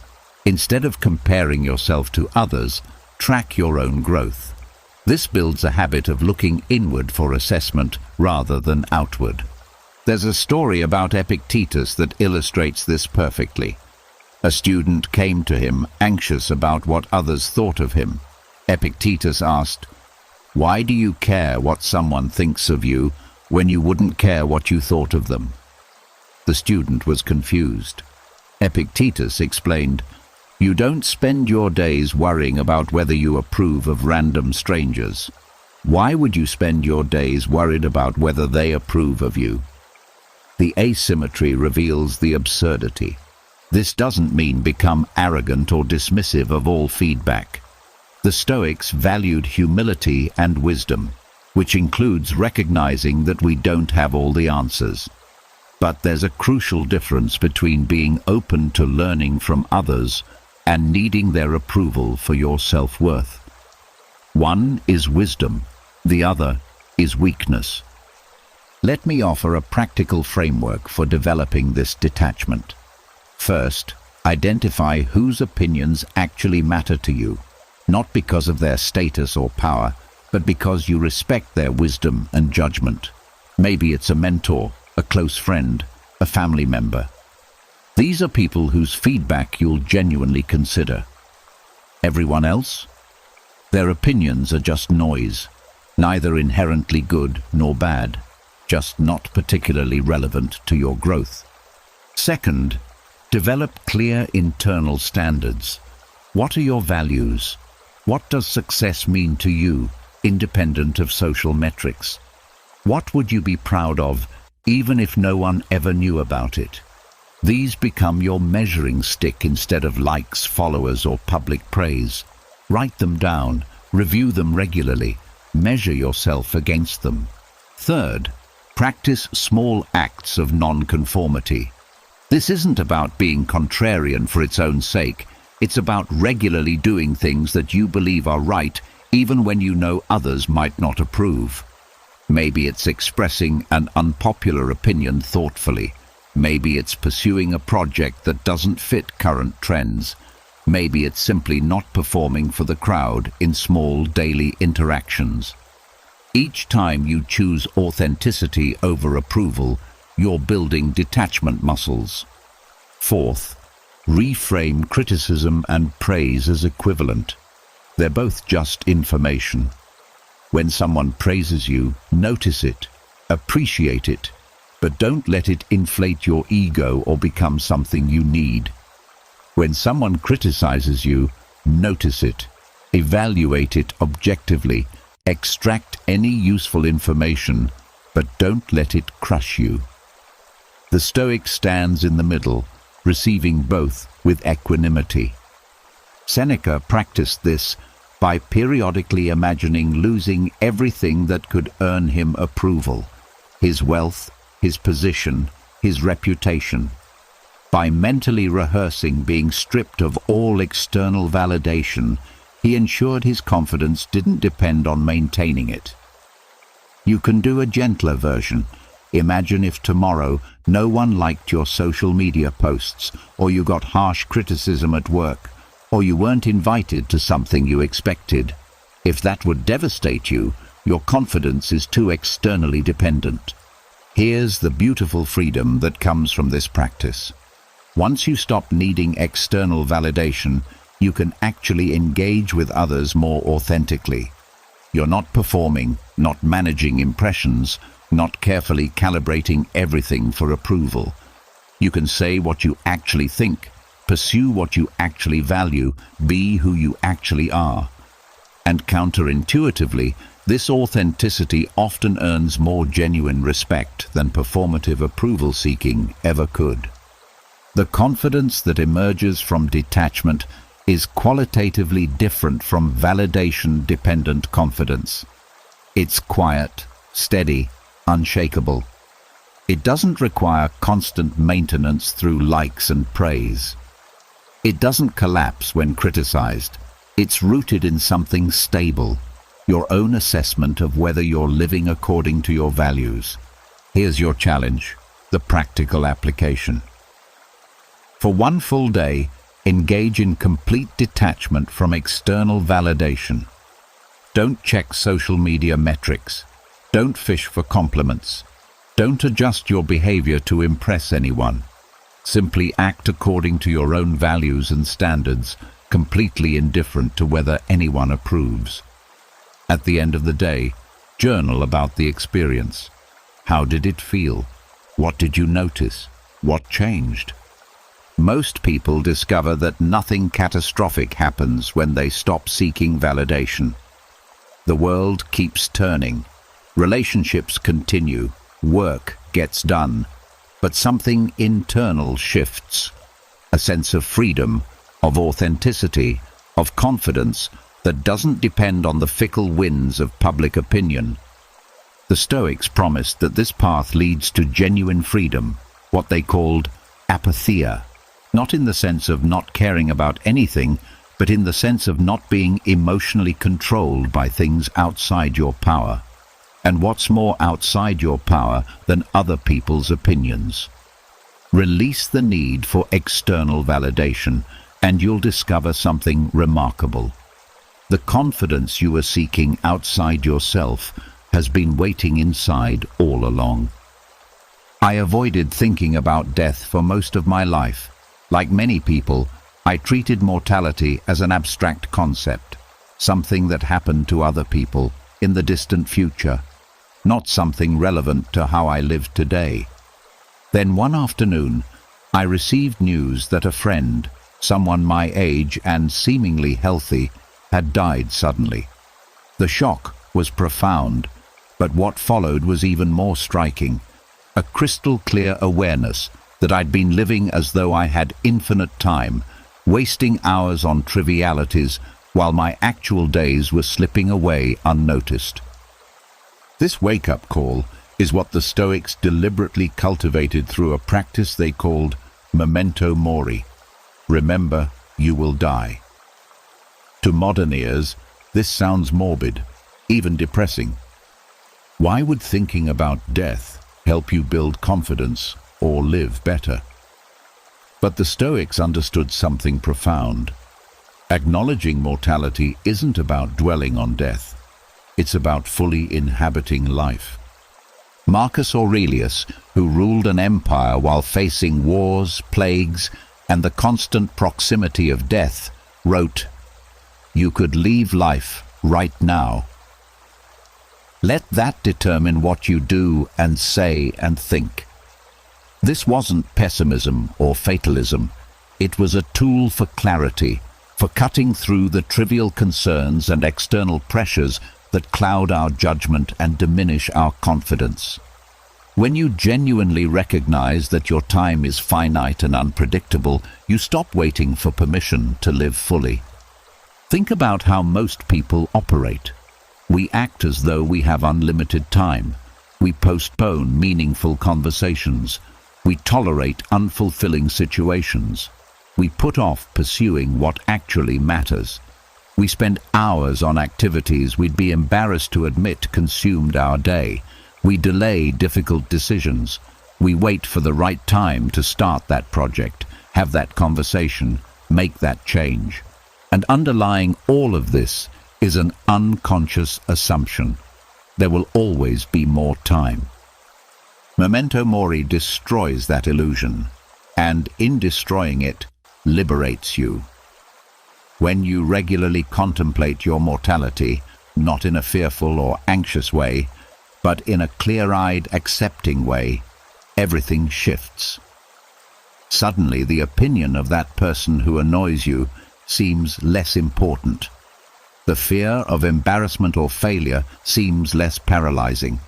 Instead of comparing yourself to others, track your own growth. This builds a habit of looking inward for assessment rather than outward. There's a story about Epictetus that illustrates this perfectly. A student came to him anxious about what others thought of him. Epictetus asked, "Why do you care what someone thinks of you when you wouldn't care what you thought of them?" The student was confused. Epictetus explained, "You don't spend your days worrying about whether you approve of random strangers. Why would you spend your days worried about whether they approve of you?" The asymmetry reveals the absurdity. This doesn't mean become arrogant or dismissive of all feedback. The Stoics valued humility and wisdom, which includes recognizing that we don't have all the answers. But there's a crucial difference between being open to learning from others and needing their approval for your self-worth. One is wisdom, the other is weakness. Let me offer a practical framework for developing this detachment. First, identify whose opinions actually matter to you, not because of their status or power, but because you respect their wisdom and judgment. Maybe it's a mentor, a close friend, a family member. These are people whose feedback you'll genuinely consider. Everyone else? Their opinions are just noise, neither inherently good nor bad, just not particularly relevant to your growth. Second, develop clear internal standards. What are your values? What does success mean to you, independent of social metrics? What would you be proud of, even if no one ever knew about it? These become your measuring stick instead of likes, followers, or public praise. Write them down, review them regularly, measure yourself against them. Third, practice small acts of nonconformity. This isn't about being contrarian for its own sake. It's about regularly doing things that you believe are right, even when you know others might not approve. Maybe it's expressing an unpopular opinion thoughtfully. Maybe it's pursuing a project that doesn't fit current trends. Maybe it's simply not performing for the crowd in small daily interactions. Each time you choose authenticity over approval, you're building detachment muscles. Fourth, reframe criticism and praise as equivalent. They're both just information. When someone praises you, notice it, appreciate it, but don't let it inflate your ego or become something you need. When someone criticizes you, notice it, evaluate it objectively, extract any useful information, but don't let it crush you. The Stoic stands in the middle, receiving both with equanimity. Seneca practiced this by periodically imagining losing everything that could earn him approval: his wealth, his position, his reputation. By mentally rehearsing being stripped of all external validation, he ensured his confidence didn't depend on maintaining it. You can do a gentler version. Imagine if tomorrow no one liked your social media posts, or you got harsh criticism at work, or you weren't invited to something you expected. If that would devastate you, your confidence is too externally dependent. Here's the beautiful freedom that comes from this practice. Once you stop needing external validation, you can actually engage with others more authentically. You're not performing, not managing impressions, not carefully calibrating everything for approval. You can say what you actually think, pursue what you actually value, be who you actually are. And counterintuitively, this authenticity often earns more genuine respect than performative approval seeking ever could. The confidence that emerges from detachment is qualitatively different from validation-dependent confidence. It's quiet, steady, unshakable. It doesn't require constant maintenance through likes and praise. It doesn't collapse when criticized. It's rooted in something stable, your own assessment of whether you're living according to your values. Here's your challenge, the practical application. For one full day, engage in complete detachment from external validation. Don't check social media metrics. Don't fish for compliments. Don't adjust your behavior to impress anyone. Simply act according to your own values and standards, completely indifferent to whether anyone approves. At the end of the day, journal about the experience. How did it feel? What did you notice? What changed? Most people discover that nothing catastrophic happens when they stop seeking validation. The world keeps turning. Relationships continue. Work gets done. But something internal shifts. A sense of freedom, of authenticity, of confidence that doesn't depend on the fickle winds of public opinion. The Stoics promised that this path leads to genuine freedom, what they called apatheia. Not in the sense of not caring about anything, but in the sense of not being emotionally controlled by things outside your power. And what's more outside your power than other people's opinions? Release the need for external validation, and you'll discover something remarkable. The confidence you are seeking outside yourself has been waiting inside all along. I avoided thinking about death for most of my life. Like many people, I treated mortality as an abstract concept, something that happened to other people in the distant future, not something relevant to how I live today. Then one afternoon, I received news that a friend, someone my age and seemingly healthy, had died suddenly. The shock was profound, but what followed was even more striking. A crystal clear awareness that I'd been living as though I had infinite time, wasting hours on trivialities while my actual days were slipping away unnoticed. This wake-up call is what the Stoics deliberately cultivated through a practice they called memento mori. Remember, you will die. To modern ears, this sounds morbid, even depressing. Why would thinking about death help you build confidence or live better? But the Stoics understood something profound. Acknowledging mortality isn't about dwelling on death. It's about fully inhabiting life. Marcus Aurelius, who ruled an empire while facing wars, plagues, and the constant proximity of death, wrote, "You could leave life right now. Let that determine what you do and say and think." This wasn't pessimism or fatalism. It was a tool for clarity, for cutting through the trivial concerns and external pressures that cloud our judgment and diminish our confidence. When you genuinely recognize that your time is finite and unpredictable, you stop waiting for permission to live fully. Think about how most people operate. We act as though we have unlimited time. We postpone meaningful conversations. We tolerate unfulfilling situations. We put off pursuing what actually matters. We spend hours on activities we'd be embarrassed to admit consumed our day. We delay difficult decisions. We wait for the right time to start that project, have that conversation, make that change. And underlying all of this is an unconscious assumption. There will always be more time. Memento mori destroys that illusion, and in destroying it, liberates you. When you regularly contemplate your mortality, not in a fearful or anxious way, but in a clear-eyed, accepting way, everything shifts. Suddenly, the opinion of that person who annoys you seems less important. The fear of embarrassment or failure seems less paralyzing.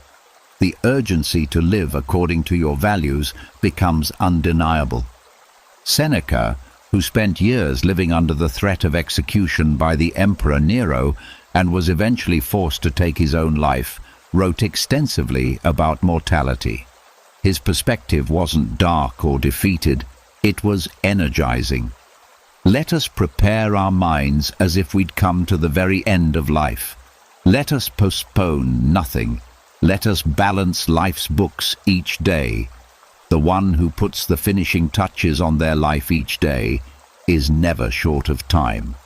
The urgency to live according to your values becomes undeniable. Seneca, who spent years living under the threat of execution by the Emperor Nero and was eventually forced to take his own life, wrote extensively about mortality. His perspective wasn't dark or defeated, it was energizing. Let us prepare our minds as if we'd come to the very end of life. Let us postpone nothing. Let us balance life's books each day. The one who puts the finishing touches on their life each day is never short of time.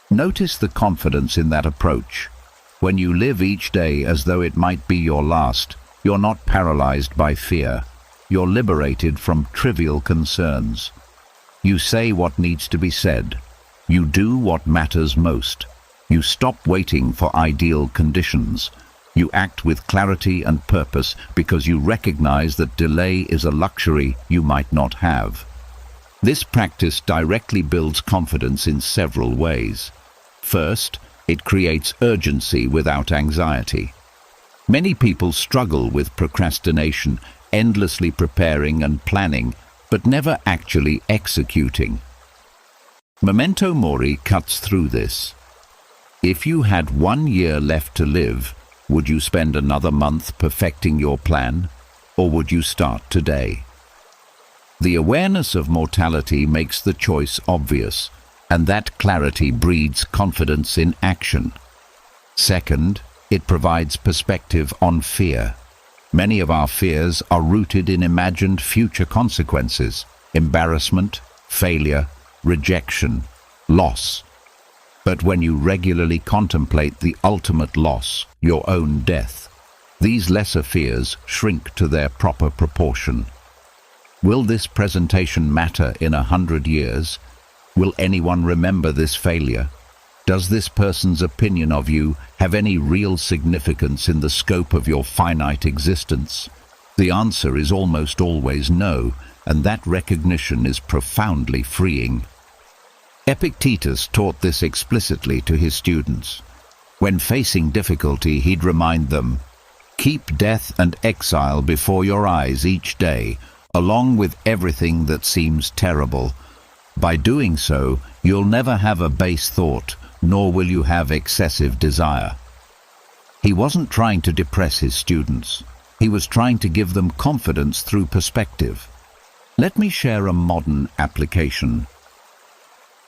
Notice the confidence in that approach. When you live each day as though it might be your last, you're not paralyzed by fear. You're liberated from trivial concerns. You say what needs to be said. You do what matters most. You stop waiting for ideal conditions. You act with clarity and purpose because you recognize that delay is a luxury you might not have. This practice directly builds confidence in several ways. First, it creates urgency without anxiety. Many people struggle with procrastination, endlessly preparing and planning, but never actually executing. Memento mori cuts through this. If you had 1 year left to live, would you spend another month perfecting your plan, or would you start today? The awareness of mortality makes the choice obvious, and that clarity breeds confidence in action. Second, it provides perspective on fear. Many of our fears are rooted in imagined future consequences, embarrassment, failure, rejection, loss. but when you regularly contemplate the ultimate loss, your own death, these lesser fears shrink to their proper proportion. Will this presentation matter in 100 years? Will anyone remember this failure? Does this person's opinion of you have any real significance in the scope of your finite existence? The answer is almost always no, and that recognition is profoundly freeing. Epictetus taught this explicitly to his students. When facing difficulty, he'd remind them, "Keep death and exile before your eyes each day, along with everything that seems terrible. By doing so, you'll never have a base thought, nor will you have excessive desire." He wasn't trying to depress his students. He was trying to give them confidence through perspective. Let me share a modern application.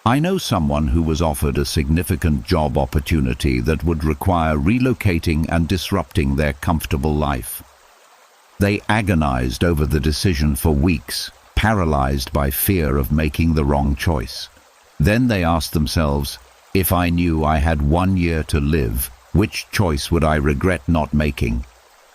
I know someone who was offered a significant job opportunity that would require relocating and disrupting their comfortable life. They agonized over the decision for weeks, paralyzed by fear of making the wrong choice. Then they asked themselves, if I knew I had 1 year to live, which choice would I regret not making?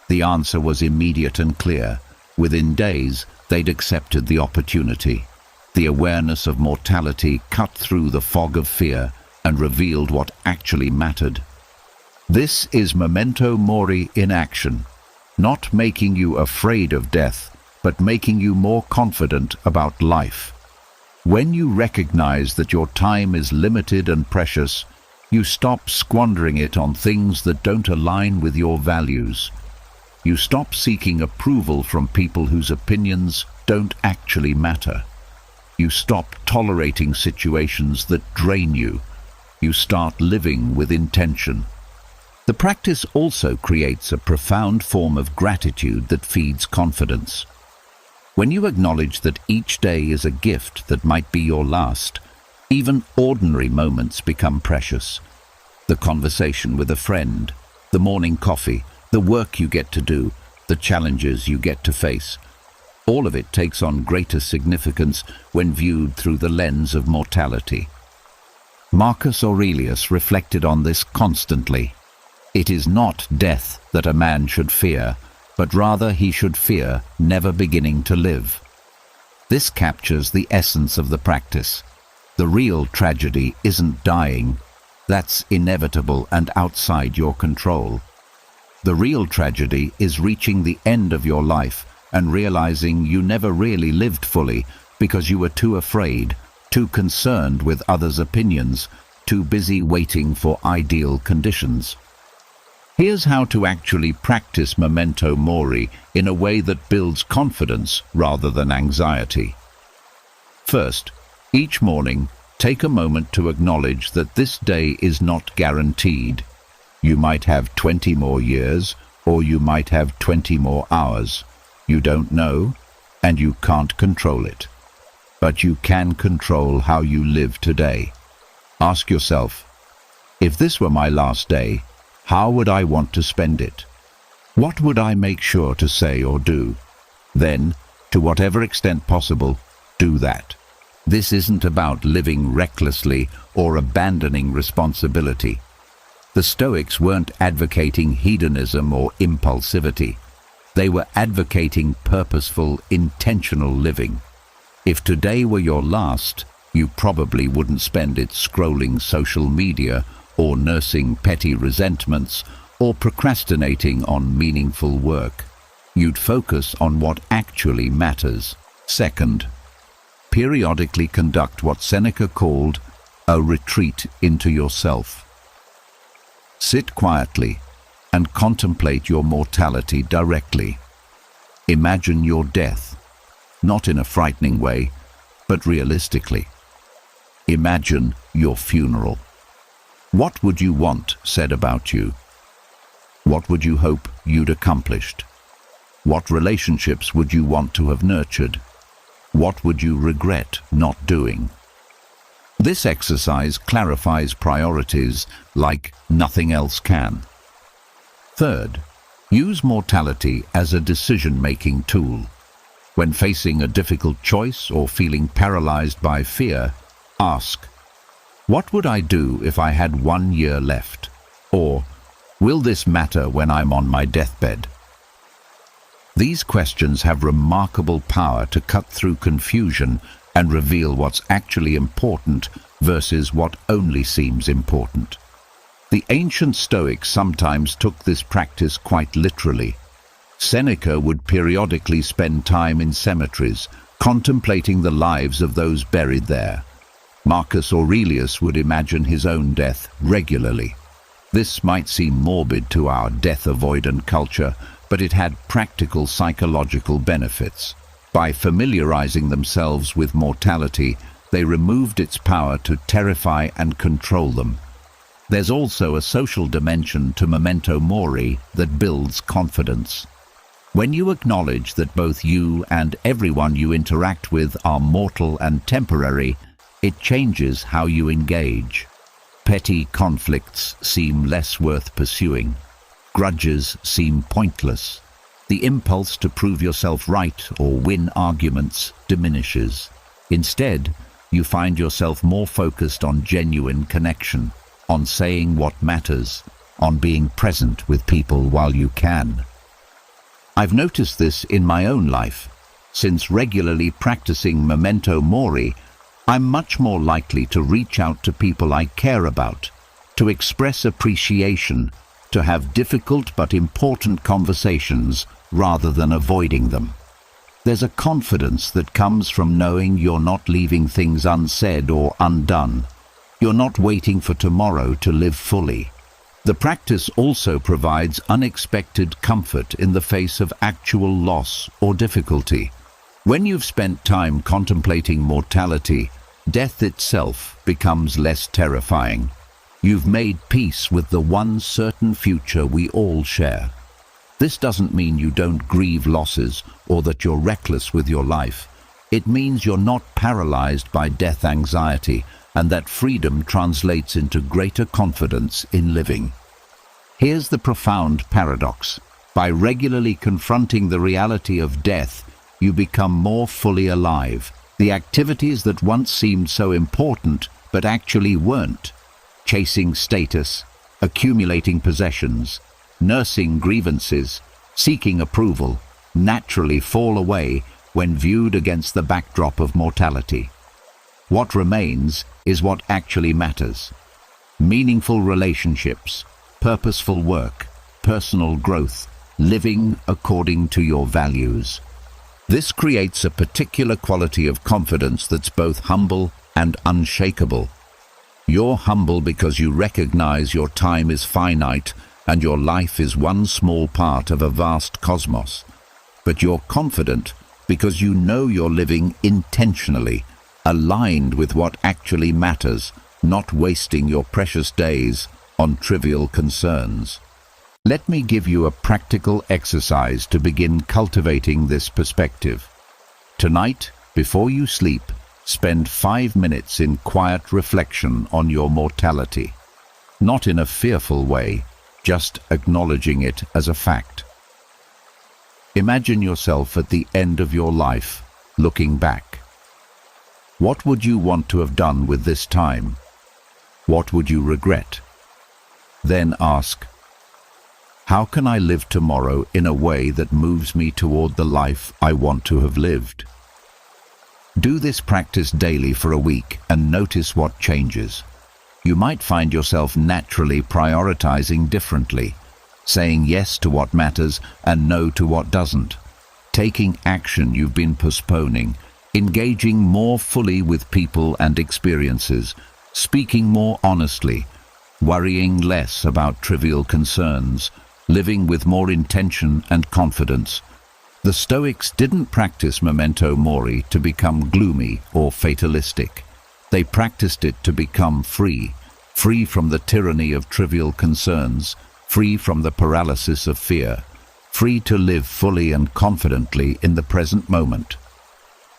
The answer was immediate and clear. Within days, they'd accepted the opportunity. The awareness of mortality cut through the fog of fear and revealed what actually mattered. This is memento mori in action, not making you afraid of death, but making you more confident about life. When you recognize that your time is limited and precious, you stop squandering it on things that don't align with your values. You stop seeking approval from people whose opinions don't actually matter. You stop tolerating situations that drain you. You start living with intention. The practice also creates a profound form of gratitude that feeds confidence. When you acknowledge that each day is a gift that might be your last, even ordinary moments become precious. The conversation with a friend, the morning coffee, the work you get to do, the challenges you get to face. All of it takes on greater significance when viewed through the lens of mortality. Marcus Aurelius reflected on this constantly. It is not death that a man should fear, but rather he should fear never beginning to live. This captures the essence of the practice. The real tragedy isn't dying. That's inevitable and outside your control. The real tragedy is reaching the end of your life and realizing you never really lived fully because you were too afraid, too concerned with others' opinions, too busy waiting for ideal conditions. Here's how to actually practice memento mori in a way that builds confidence rather than anxiety. First, each morning, take a moment to acknowledge that this day is not guaranteed. You might have 20 more years, or you might have 20 more hours. You don't know, and you can't control it. But you can control how you live today. Ask yourself, if this were my last day, how would I want to spend it? What would I make sure to say or do? Then, to whatever extent possible, do that. This isn't about living recklessly or abandoning responsibility. The Stoics weren't advocating hedonism or impulsivity. They were advocating purposeful, intentional living. If today were your last, you probably wouldn't spend it scrolling social media or nursing petty resentments or procrastinating on meaningful work. You'd focus on what actually matters. Second, periodically conduct what Seneca called a retreat into yourself. Sit quietly and contemplate your mortality directly. Imagine your death, not in a frightening way, but realistically. Imagine your funeral. What would you want said about you? What would you hope you'd accomplished? What relationships would you want to have nurtured? What would you regret not doing? This exercise clarifies priorities like nothing else can. Third, use mortality as a decision-making tool. When facing a difficult choice or feeling paralyzed by fear, ask, What would I do if I had 1 year left? Or, will this matter when I'm on my deathbed? These questions have remarkable power to cut through confusion and reveal what's actually important versus what only seems important. The ancient Stoics sometimes took this practice quite literally. Seneca would periodically spend time in cemeteries, contemplating the lives of those buried there. Marcus Aurelius would imagine his own death regularly. This might seem morbid to our death-avoidant culture, but it had practical psychological benefits. By familiarizing themselves with mortality, they removed its power to terrify and control them. There's also a social dimension to memento mori that builds confidence. When you acknowledge that both you and everyone you interact with are mortal and temporary, it changes how you engage. Petty conflicts seem less worth pursuing. Grudges seem pointless. The impulse to prove yourself right or win arguments diminishes. Instead, you find yourself more focused on genuine connection, on saying what matters, on being present with people while you can. I've noticed this in my own life. Since regularly practicing memento mori, I'm much more likely to reach out to people I care about, to express appreciation, to have difficult but important conversations rather than avoiding them. There's a confidence that comes from knowing you're not leaving things unsaid or undone. You're not waiting for tomorrow to live fully. The practice also provides unexpected comfort in the face of actual loss or difficulty. When you've spent time contemplating mortality, death itself becomes less terrifying. You've made peace with the one certain future we all share. This doesn't mean you don't grieve losses or that you're reckless with your life. It means you're not paralyzed by death anxiety, and that freedom translates into greater confidence in living. Here's the profound paradox. By regularly confronting the reality of death, you become more fully alive. The activities that once seemed so important but actually weren't, chasing status, accumulating possessions, nursing grievances, seeking approval, naturally fall away when viewed against the backdrop of mortality. What remains is what actually matters. Meaningful relationships, purposeful work, personal growth, living according to your values. This creates a particular quality of confidence that's both humble and unshakable. You're humble because you recognize your time is finite and your life is one small part of a vast cosmos. But you're confident because you know you're living intentionally, aligned with what actually matters, not wasting your precious days on trivial concerns. Let me give you a practical exercise to begin cultivating this perspective. Tonight, before you sleep, spend 5 minutes in quiet reflection on your mortality. Not in a fearful way, just acknowledging it as a fact. Imagine yourself at the end of your life, looking back. What would you want to have done with this time? What would you regret? Then ask, how can I live tomorrow in a way that moves me toward the life I want to have lived? Do this practice daily for a week and notice what changes. You might find yourself naturally prioritizing differently, saying yes to what matters and no to what doesn't, taking action you've been postponing, engaging more fully with people and experiences, speaking more honestly, worrying less about trivial concerns, living with more intention and confidence. The Stoics didn't practice memento mori to become gloomy or fatalistic. They practiced it to become free, free from the tyranny of trivial concerns, free from the paralysis of fear, free to live fully and confidently in the present moment.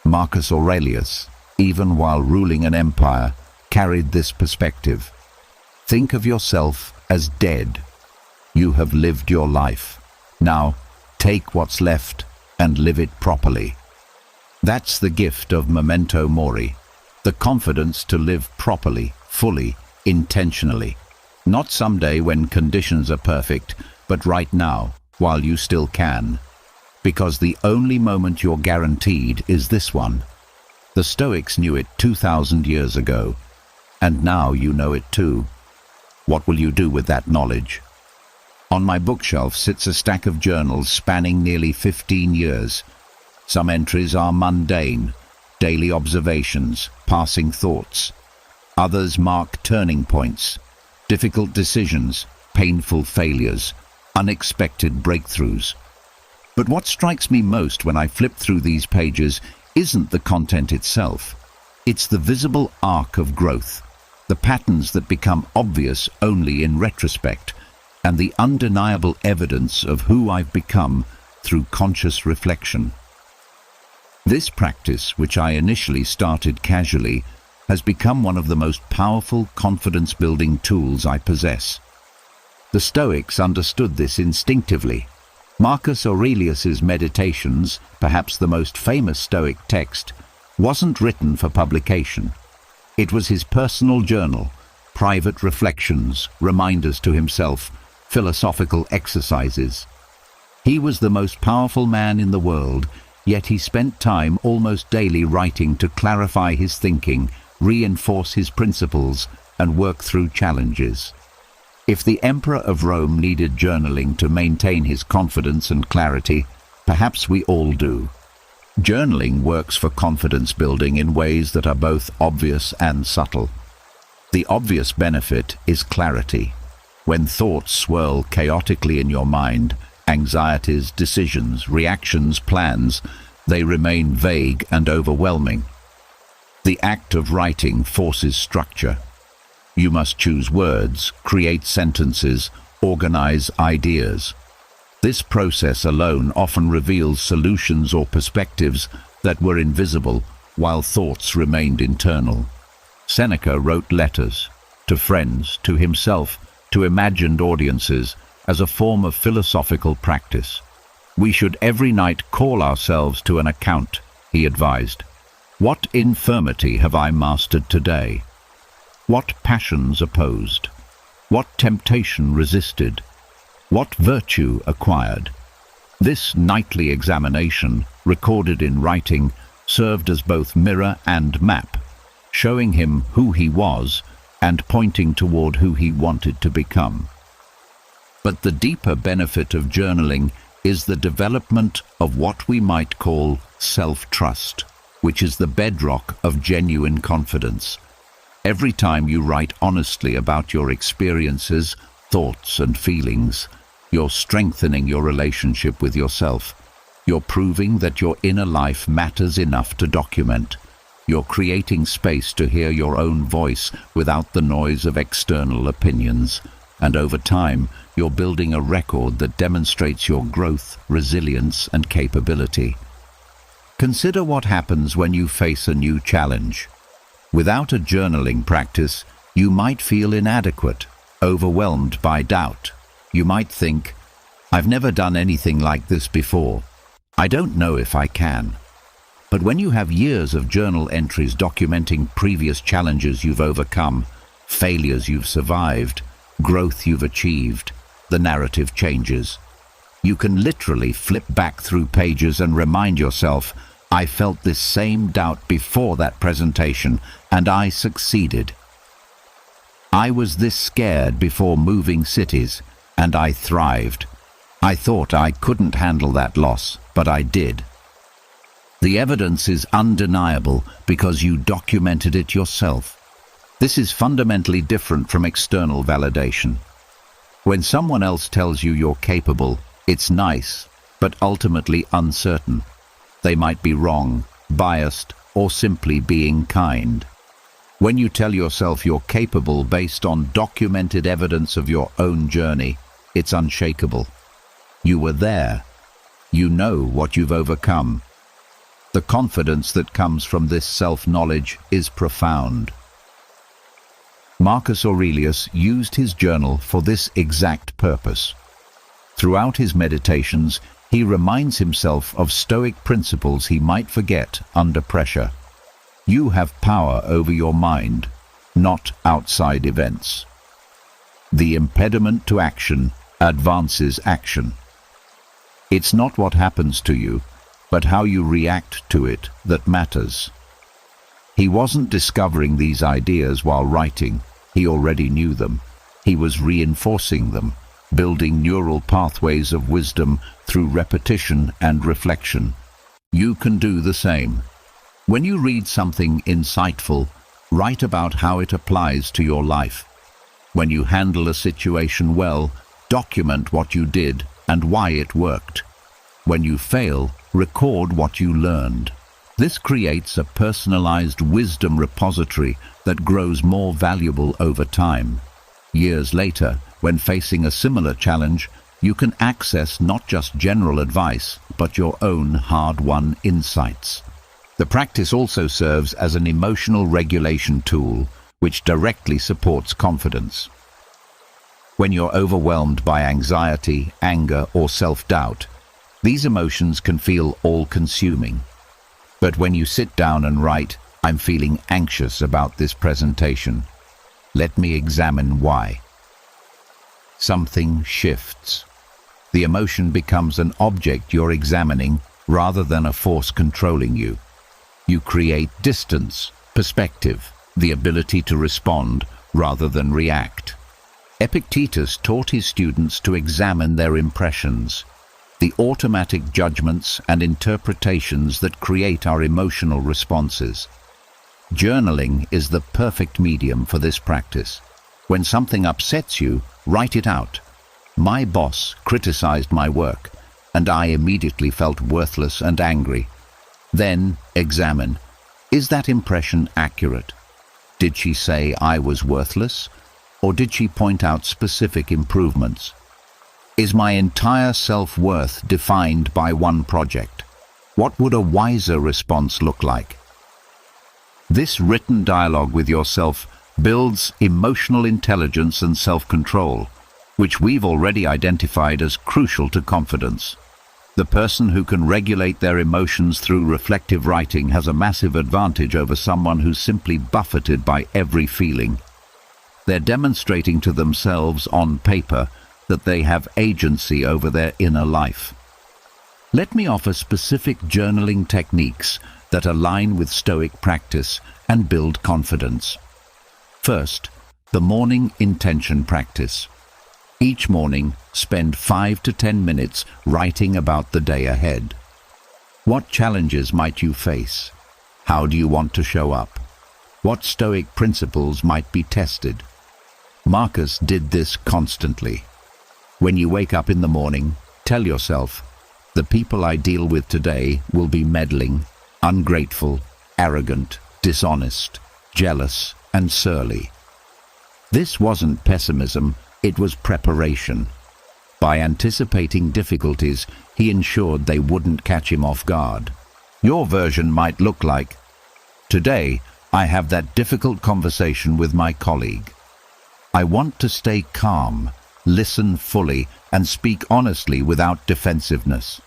Marcus Aurelius, even while ruling an empire, carried this perspective. Think of yourself as dead. You have lived your life. Now, take what's left and live it properly. That's the gift of memento mori, the confidence to live properly, fully, intentionally. Not someday when conditions are perfect, but right now, while you still can. Because the only moment you're guaranteed is this one. The Stoics knew it 2,000 years ago, and now you know it too. What will you do with that knowledge? On my bookshelf sits a stack of journals spanning nearly 15 years. Some entries are mundane, daily observations, passing thoughts. Others mark turning points, difficult decisions, painful failures, unexpected breakthroughs. But what strikes me most when I flip through these pages isn't the content itself. It's the visible arc of growth, the patterns that become obvious only in retrospect, and the undeniable evidence of who I've become through conscious reflection. This practice, which I initially started casually, has become one of the most powerful confidence-building tools I possess. The Stoics understood this instinctively. Marcus Aurelius's Meditations, perhaps the most famous Stoic text, wasn't written for publication. It was his personal journal, private reflections, reminders to himself, philosophical exercises. He was the most powerful man in the world, yet he spent time almost daily writing to clarify his thinking, reinforce his principles, and work through challenges. If the Emperor of Rome needed journaling to maintain his confidence and clarity, perhaps we all do. Journaling works for confidence building in ways that are both obvious and subtle. The obvious benefit is clarity. When thoughts swirl chaotically in your mind, anxieties, decisions, reactions, plans, they remain vague and overwhelming. The act of writing forces structure. You must choose words, create sentences, organize ideas. This process alone often reveals solutions or perspectives that were invisible while thoughts remained internal. Seneca wrote letters to friends, to himself, to imagined audiences as a form of philosophical practice. We should every night call ourselves to an account, he advised. What infirmity have I mastered today? What passions opposed? What temptation resisted? What virtue acquired? This nightly examination, recorded in writing, served as both mirror and map, showing him who he was and pointing toward who he wanted to become. But the deeper benefit of journaling is the development of what we might call self-trust, which is the bedrock of genuine confidence. Every time you write honestly about your experiences, thoughts, and feelings, you're strengthening your relationship with yourself. You're proving that your inner life matters enough to document. You're creating space to hear your own voice without the noise of external opinions. And over time, you're building a record that demonstrates your growth, resilience, and capability. Consider what happens when you face a new challenge. Without a journaling practice, you might feel inadequate, overwhelmed by doubt. You might think, I've never done anything like this before. I don't know if I can. But when you have years of journal entries documenting previous challenges you've overcome, failures you've survived, growth you've achieved, the narrative changes. You can literally flip back through pages and remind yourself, I felt this same doubt before that presentation, and I succeeded. I was this scared before moving cities, and I thrived. I thought I couldn't handle that loss, but I did. The evidence is undeniable because you documented it yourself. This is fundamentally different from external validation. When someone else tells you you're capable, it's nice, but ultimately uncertain. They might be wrong, biased, or simply being kind. When you tell yourself you're capable based on documented evidence of your own journey, it's unshakable. You were there. You know what you've overcome. The confidence that comes from this self-knowledge is profound. Marcus Aurelius used his journal for this exact purpose. Throughout his meditations, he reminds himself of Stoic principles he might forget under pressure. You have power over your mind. not outside events. The impediment to action advances action. It's not what happens to you, but how you react to it that matters. He wasn't discovering these ideas while writing. He already knew them. He was reinforcing them, building neural pathways of wisdom through repetition and reflection. You can do the same. When you read something insightful, write about how it applies to your life. When you handle a situation well, document what you did and why it worked. When you fail, record what you learned. This creates a personalized wisdom repository that grows more valuable over time. Years later, when facing a similar challenge, you can access not just general advice, but your own hard-won insights. The practice also serves as an emotional regulation tool, which directly supports confidence. When you're overwhelmed by anxiety, anger, or self-doubt, these emotions can feel all-consuming. But when you sit down and write, "I'm feeling anxious about this presentation. Let me examine why," something shifts. The emotion becomes an object you're examining rather than a force controlling you. You create distance, perspective, the ability to respond rather than react. Epictetus taught his students to examine their impressions, the automatic judgments and interpretations that create our emotional responses. Journaling is the perfect medium for this practice. When something upsets you, write it out. My boss criticized my work, and I immediately felt worthless and angry. Then examine, is that impression accurate? Did she say I was worthless, or did she point out specific improvements? Is my entire self-worth defined by one project? What would a wiser response look like? This written dialogue with yourself builds emotional intelligence and self-control, which we've already identified as crucial to confidence. The person who can regulate their emotions through reflective writing has a massive advantage over someone who's simply buffeted by every feeling. They're demonstrating to themselves on paper that they have agency over their inner life. Let me offer specific journaling techniques that align with Stoic practice and build confidence. First, the morning intention practice. Each morning, spend 5 to 10 minutes writing about the day ahead. What challenges might you face? How do you want to show up? What Stoic principles might be tested? Marcus did this constantly. When you wake up in the morning, tell yourself, the people I deal with today will be meddling, ungrateful, arrogant, dishonest, jealous, and surly. This wasn't pessimism, it was preparation. By anticipating difficulties, he ensured they wouldn't catch him off guard. Your version might look like, today I have that difficult conversation with my colleague. I want to stay calm, listen fully, and speak honestly without defensiveness.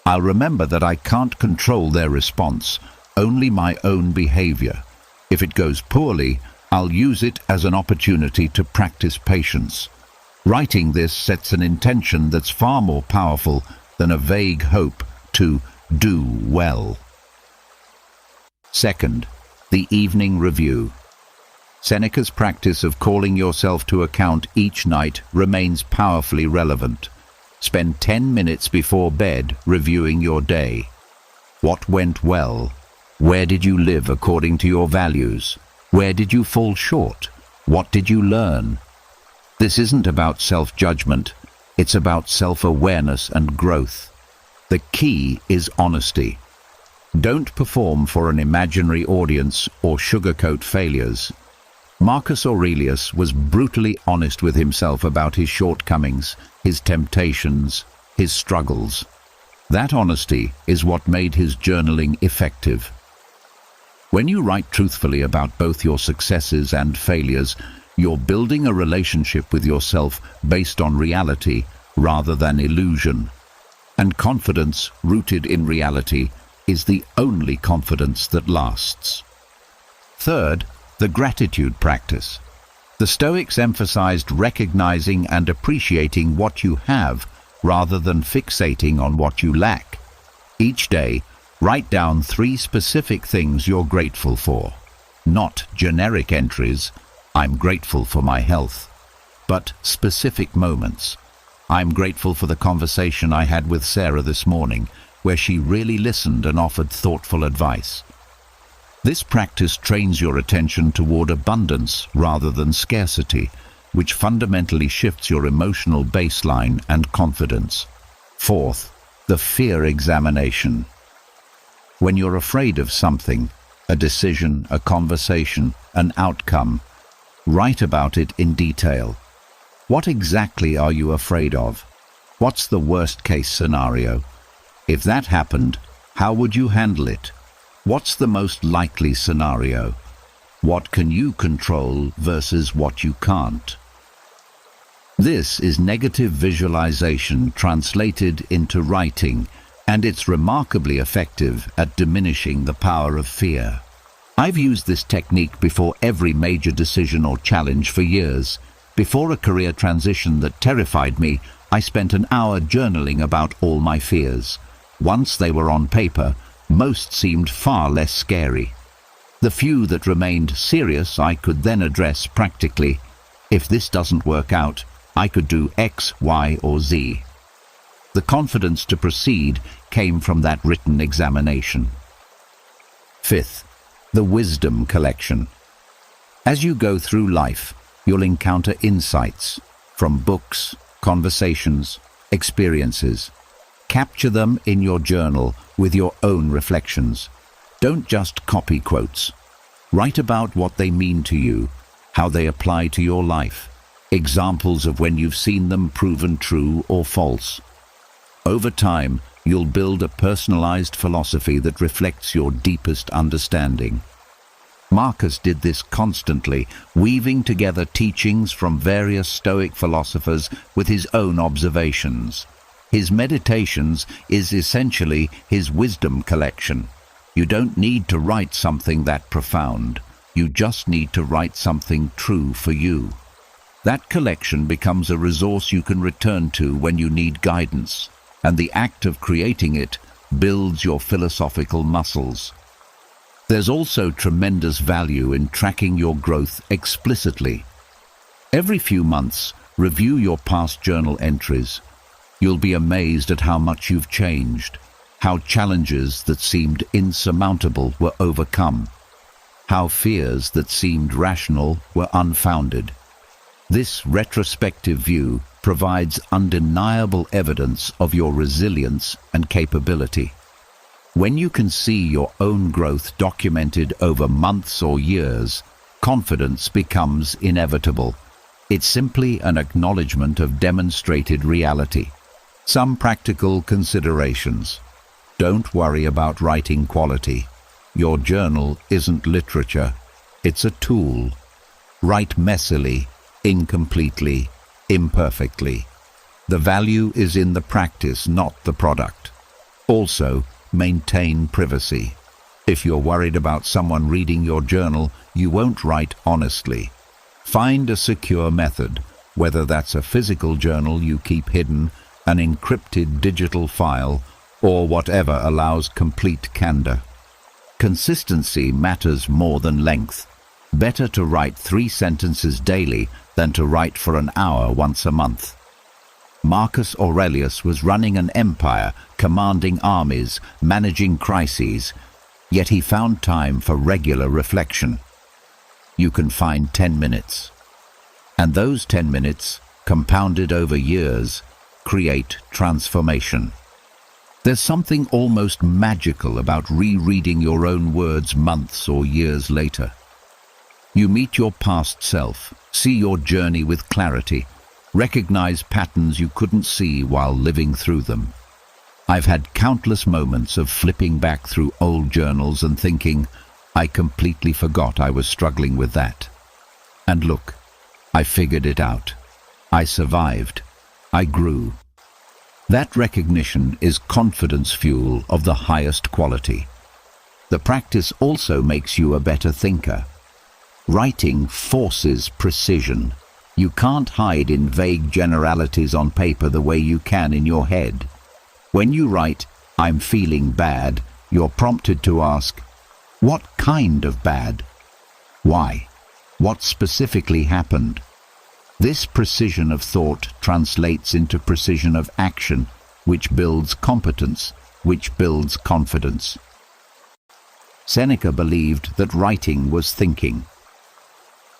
I'll remember that I can't control their response, only my own behavior. If it goes poorly, I'll use it as an opportunity to practice patience. Writing this sets an intention that's far more powerful than a vague hope to do well. Second, the evening review. Seneca's practice of calling yourself to account each night remains powerfully relevant. Spend 10 minutes before bed reviewing your day. What went well? Where did you live according to your values? Where did you fall short? What did you learn? This isn't about self-judgment, it's about self-awareness and growth. The key is honesty. Don't perform for an imaginary audience or sugarcoat failures. Marcus Aurelius was brutally honest with himself about his shortcomings, his temptations, his struggles. That honesty is what made his journaling effective. When you write truthfully about both your successes and failures, you're building a relationship with yourself based on reality rather than illusion. And confidence rooted in reality is the only confidence that lasts. Third, The gratitude practice. The Stoics emphasized recognizing and appreciating what you have rather than fixating on what you lack. Each day, write down 3 specific things you're grateful for. Not generic entries, I'm grateful for my health, but specific moments. I'm grateful for the conversation I had with Sarah this morning, where she really listened and offered thoughtful advice. This practice trains your attention toward abundance rather than scarcity, which fundamentally shifts your emotional baseline and confidence. Fourth, the fear examination. When you're afraid of something, a decision, a conversation, an outcome, write about it in detail. What exactly are you afraid of? What's the worst-case scenario? If that happened, how would you handle it? What's the most likely scenario? What can you control versus what you can't? This is negative visualization translated into writing, and it's remarkably effective at diminishing the power of fear. I've used this technique before every major decision or challenge for years. Before a career transition that terrified me, I spent an hour journaling about all my fears. Once they were on paper, most seemed far less scary. The few that remained serious I could then address practically. If this doesn't work out, I could do X, Y, or Z. The confidence to proceed came from that written examination. Fifth, the wisdom collection. As you go through life, you'll encounter insights from books, conversations, experiences. Capture them in your journal with your own reflections. Don't just copy quotes. Write about what they mean to you, how they apply to your life, examples of when you've seen them proven true or false. Over time, you'll build a personalized philosophy that reflects your deepest understanding. Marcus did this constantly, weaving together teachings from various Stoic philosophers with his own observations. His Meditations is essentially his wisdom collection. You don't need to write something that profound. You just need to write something true for you. That collection becomes a resource you can return to when you need guidance, and the act of creating it builds your philosophical muscles. There's also tremendous value in tracking your growth explicitly. Every few months, review your past journal entries. You'll be amazed at how much you've changed, how challenges that seemed insurmountable were overcome, how fears that seemed rational were unfounded. This retrospective view provides undeniable evidence of your resilience and capability. When you can see your own growth documented over months or years, confidence becomes inevitable. It's simply an acknowledgement of demonstrated reality. Some practical considerations. Don't worry about writing quality. Your journal isn't literature. It's a tool. Write messily, incompletely, imperfectly. The value is in the practice, not the product. Also, maintain privacy. If you're worried about someone reading your journal, you won't write honestly. Find a secure method, whether that's a physical journal you keep hidden, an encrypted digital file, or whatever allows complete candor. Consistency matters more than length. Better to write 3 sentences daily than to write for an hour once a month. Marcus Aurelius was running an empire, commanding armies, managing crises, yet he found time for regular reflection. You can find 10 minutes. And those 10 minutes, compounded over years, create transformation. There's something almost magical about rereading your own words months or years later. You meet your past self, see your journey with clarity, recognize patterns you couldn't see while living through them. I've had countless moments of flipping back through old journals and thinking, I completely forgot I was struggling with that. And look, I figured it out. I survived. I grew. That recognition is confidence fuel of the highest quality. The practice also makes you a better thinker. Writing forces precision. You can't hide in vague generalities on paper the way you can in your head. When you write, "I'm feeling bad," you're prompted to ask, what kind of bad? Why? What specifically happened? This precision of thought translates into precision of action, which builds competence, which builds confidence. Seneca believed that writing was thinking.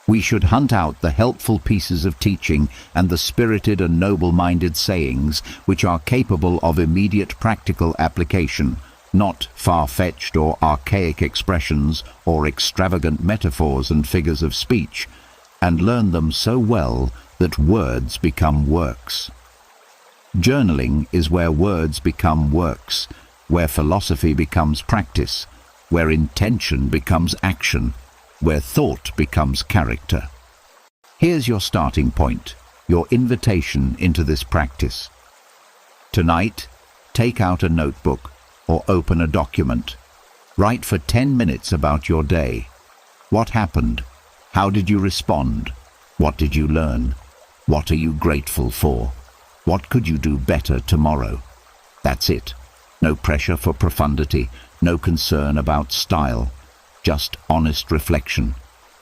We should hunt out the helpful pieces of teaching and the spirited and noble-minded sayings which are capable of immediate practical application, not far-fetched or archaic expressions or extravagant metaphors and figures of speech, and learn them so well that words become works. Journaling is where words become works, where philosophy becomes practice, where intention becomes action, where thought becomes character. Here's your starting point, your invitation into this practice. Tonight, take out a notebook or open a document. Write for 10 minutes about your day. What happened? How did you respond? What did you learn? What are you grateful for? What could you do better tomorrow? That's it. No pressure for profundity, no concern about style. Just honest reflection.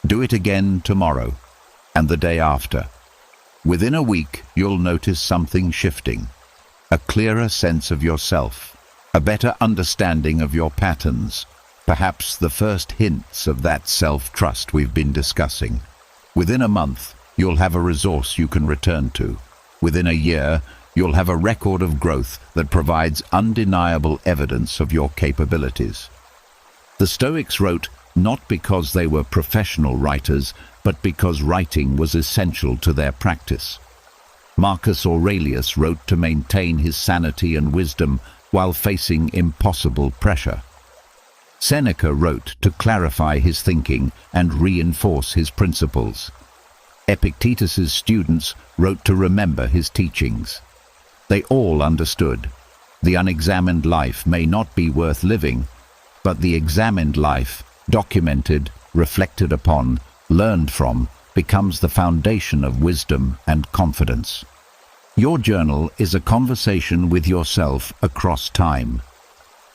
Do it again tomorrow, and the day after. Within a week, you'll notice something shifting. A clearer sense of yourself, a better understanding of your patterns, perhaps the first hints of that self-trust we've been discussing. Within a month, you'll have a resource you can return to. Within a year, you'll have a record of growth that provides undeniable evidence of your capabilities. The Stoics wrote not because they were professional writers, but because writing was essential to their practice. Marcus Aurelius wrote to maintain his sanity and wisdom while facing impossible pressure. Seneca wrote to clarify his thinking and reinforce his principles. Epictetus's students wrote to remember his teachings. They all understood. The unexamined life may not be worth living, but the examined life, documented, reflected upon, learned from, becomes the foundation of wisdom and confidence. Your journal is a conversation with yourself across time.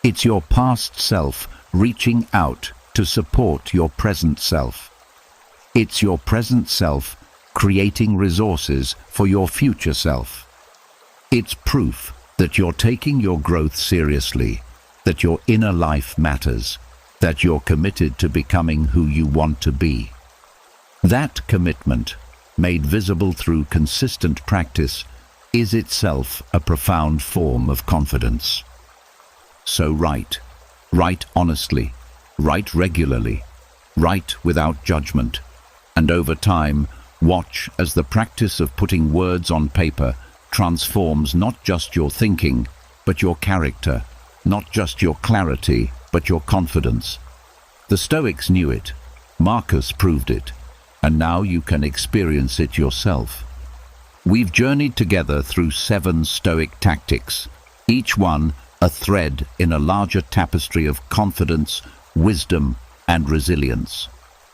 It's your past self reaching out to support your present self. It's your present self creating resources for your future self. It's proof that you're taking your growth seriously, that your inner life matters, that you're committed to becoming who you want to be. That commitment, made visible through consistent practice, is itself a profound form of confidence. So write. Write honestly. Write regularly. Write without judgment. And over time, watch as the practice of putting words on paper transforms not just your thinking, but your character, not just your clarity, but your confidence. The Stoics knew it. Marcus proved it. And now you can experience it yourself. We've journeyed together through 7 Stoic tactics, each one a thread in a larger tapestry of confidence, wisdom, and resilience.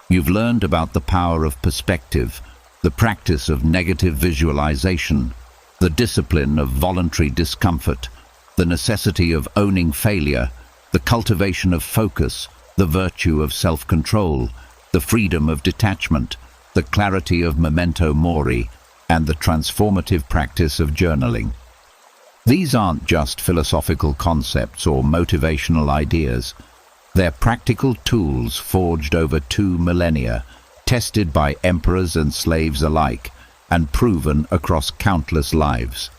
You've learned about the power of perspective, the practice of negative visualization, the discipline of voluntary discomfort, the necessity of owning failure, the cultivation of focus, the virtue of self-control, the freedom of detachment, the clarity of memento mori, and the transformative practice of journaling. These aren't just philosophical concepts or motivational ideas. They're practical tools forged over 2 millennia, tested by emperors and slaves alike, and proven across countless lives.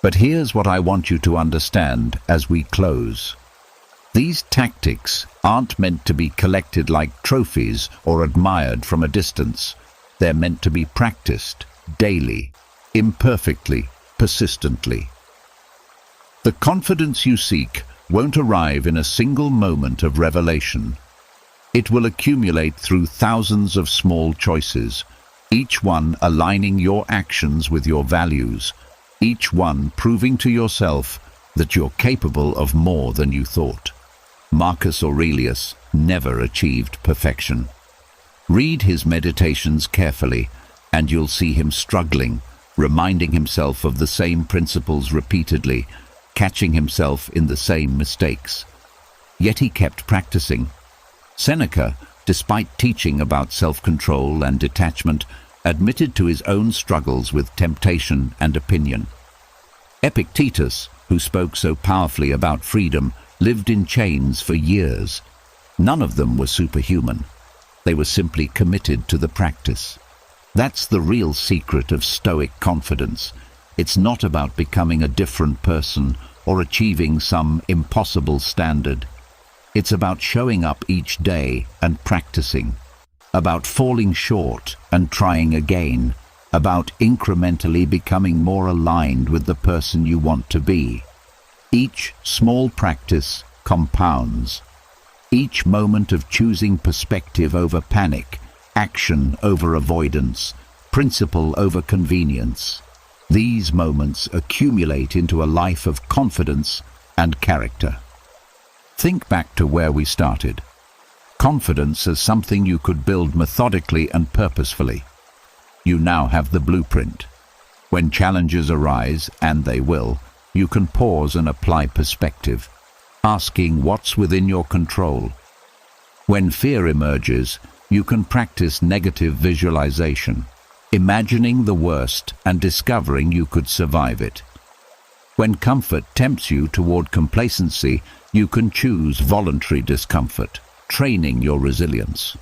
But here's what I want you to understand as we close. These tactics aren't meant to be collected like trophies or admired from a distance. They're meant to be practiced daily, imperfectly, persistently. The confidence you seek won't arrive in a single moment of revelation. It will accumulate through thousands of small choices, each one aligning your actions with your values, each one proving to yourself that you're capable of more than you thought. Marcus Aurelius never achieved perfection. Read his meditations carefully, and you'll see him struggling, reminding himself of the same principles repeatedly, catching himself in the same mistakes. Yet he kept practicing. Seneca, despite teaching about self-control and detachment, admitted to his own struggles with temptation and opinion. Epictetus, who spoke so powerfully about freedom, lived in chains for years. None of them were superhuman. They were simply committed to the practice. That's the real secret of Stoic confidence. It's not about becoming a different person or achieving some impossible standard. It's about showing up each day and practicing, about falling short and trying again, about incrementally becoming more aligned with the person you want to be. Each small practice compounds. Each moment of choosing perspective over panic, action over avoidance, principle over convenience. These moments accumulate into a life of confidence and character. Think back to where we started. Confidence as something you could build methodically and purposefully. You now have the blueprint. When challenges arise, and they will, you can pause and apply perspective, asking what's within your control. When fear emerges, you can practice negative visualization, imagining the worst and discovering you could survive it. When comfort tempts you toward complacency, you can choose voluntary discomfort, training your resilience.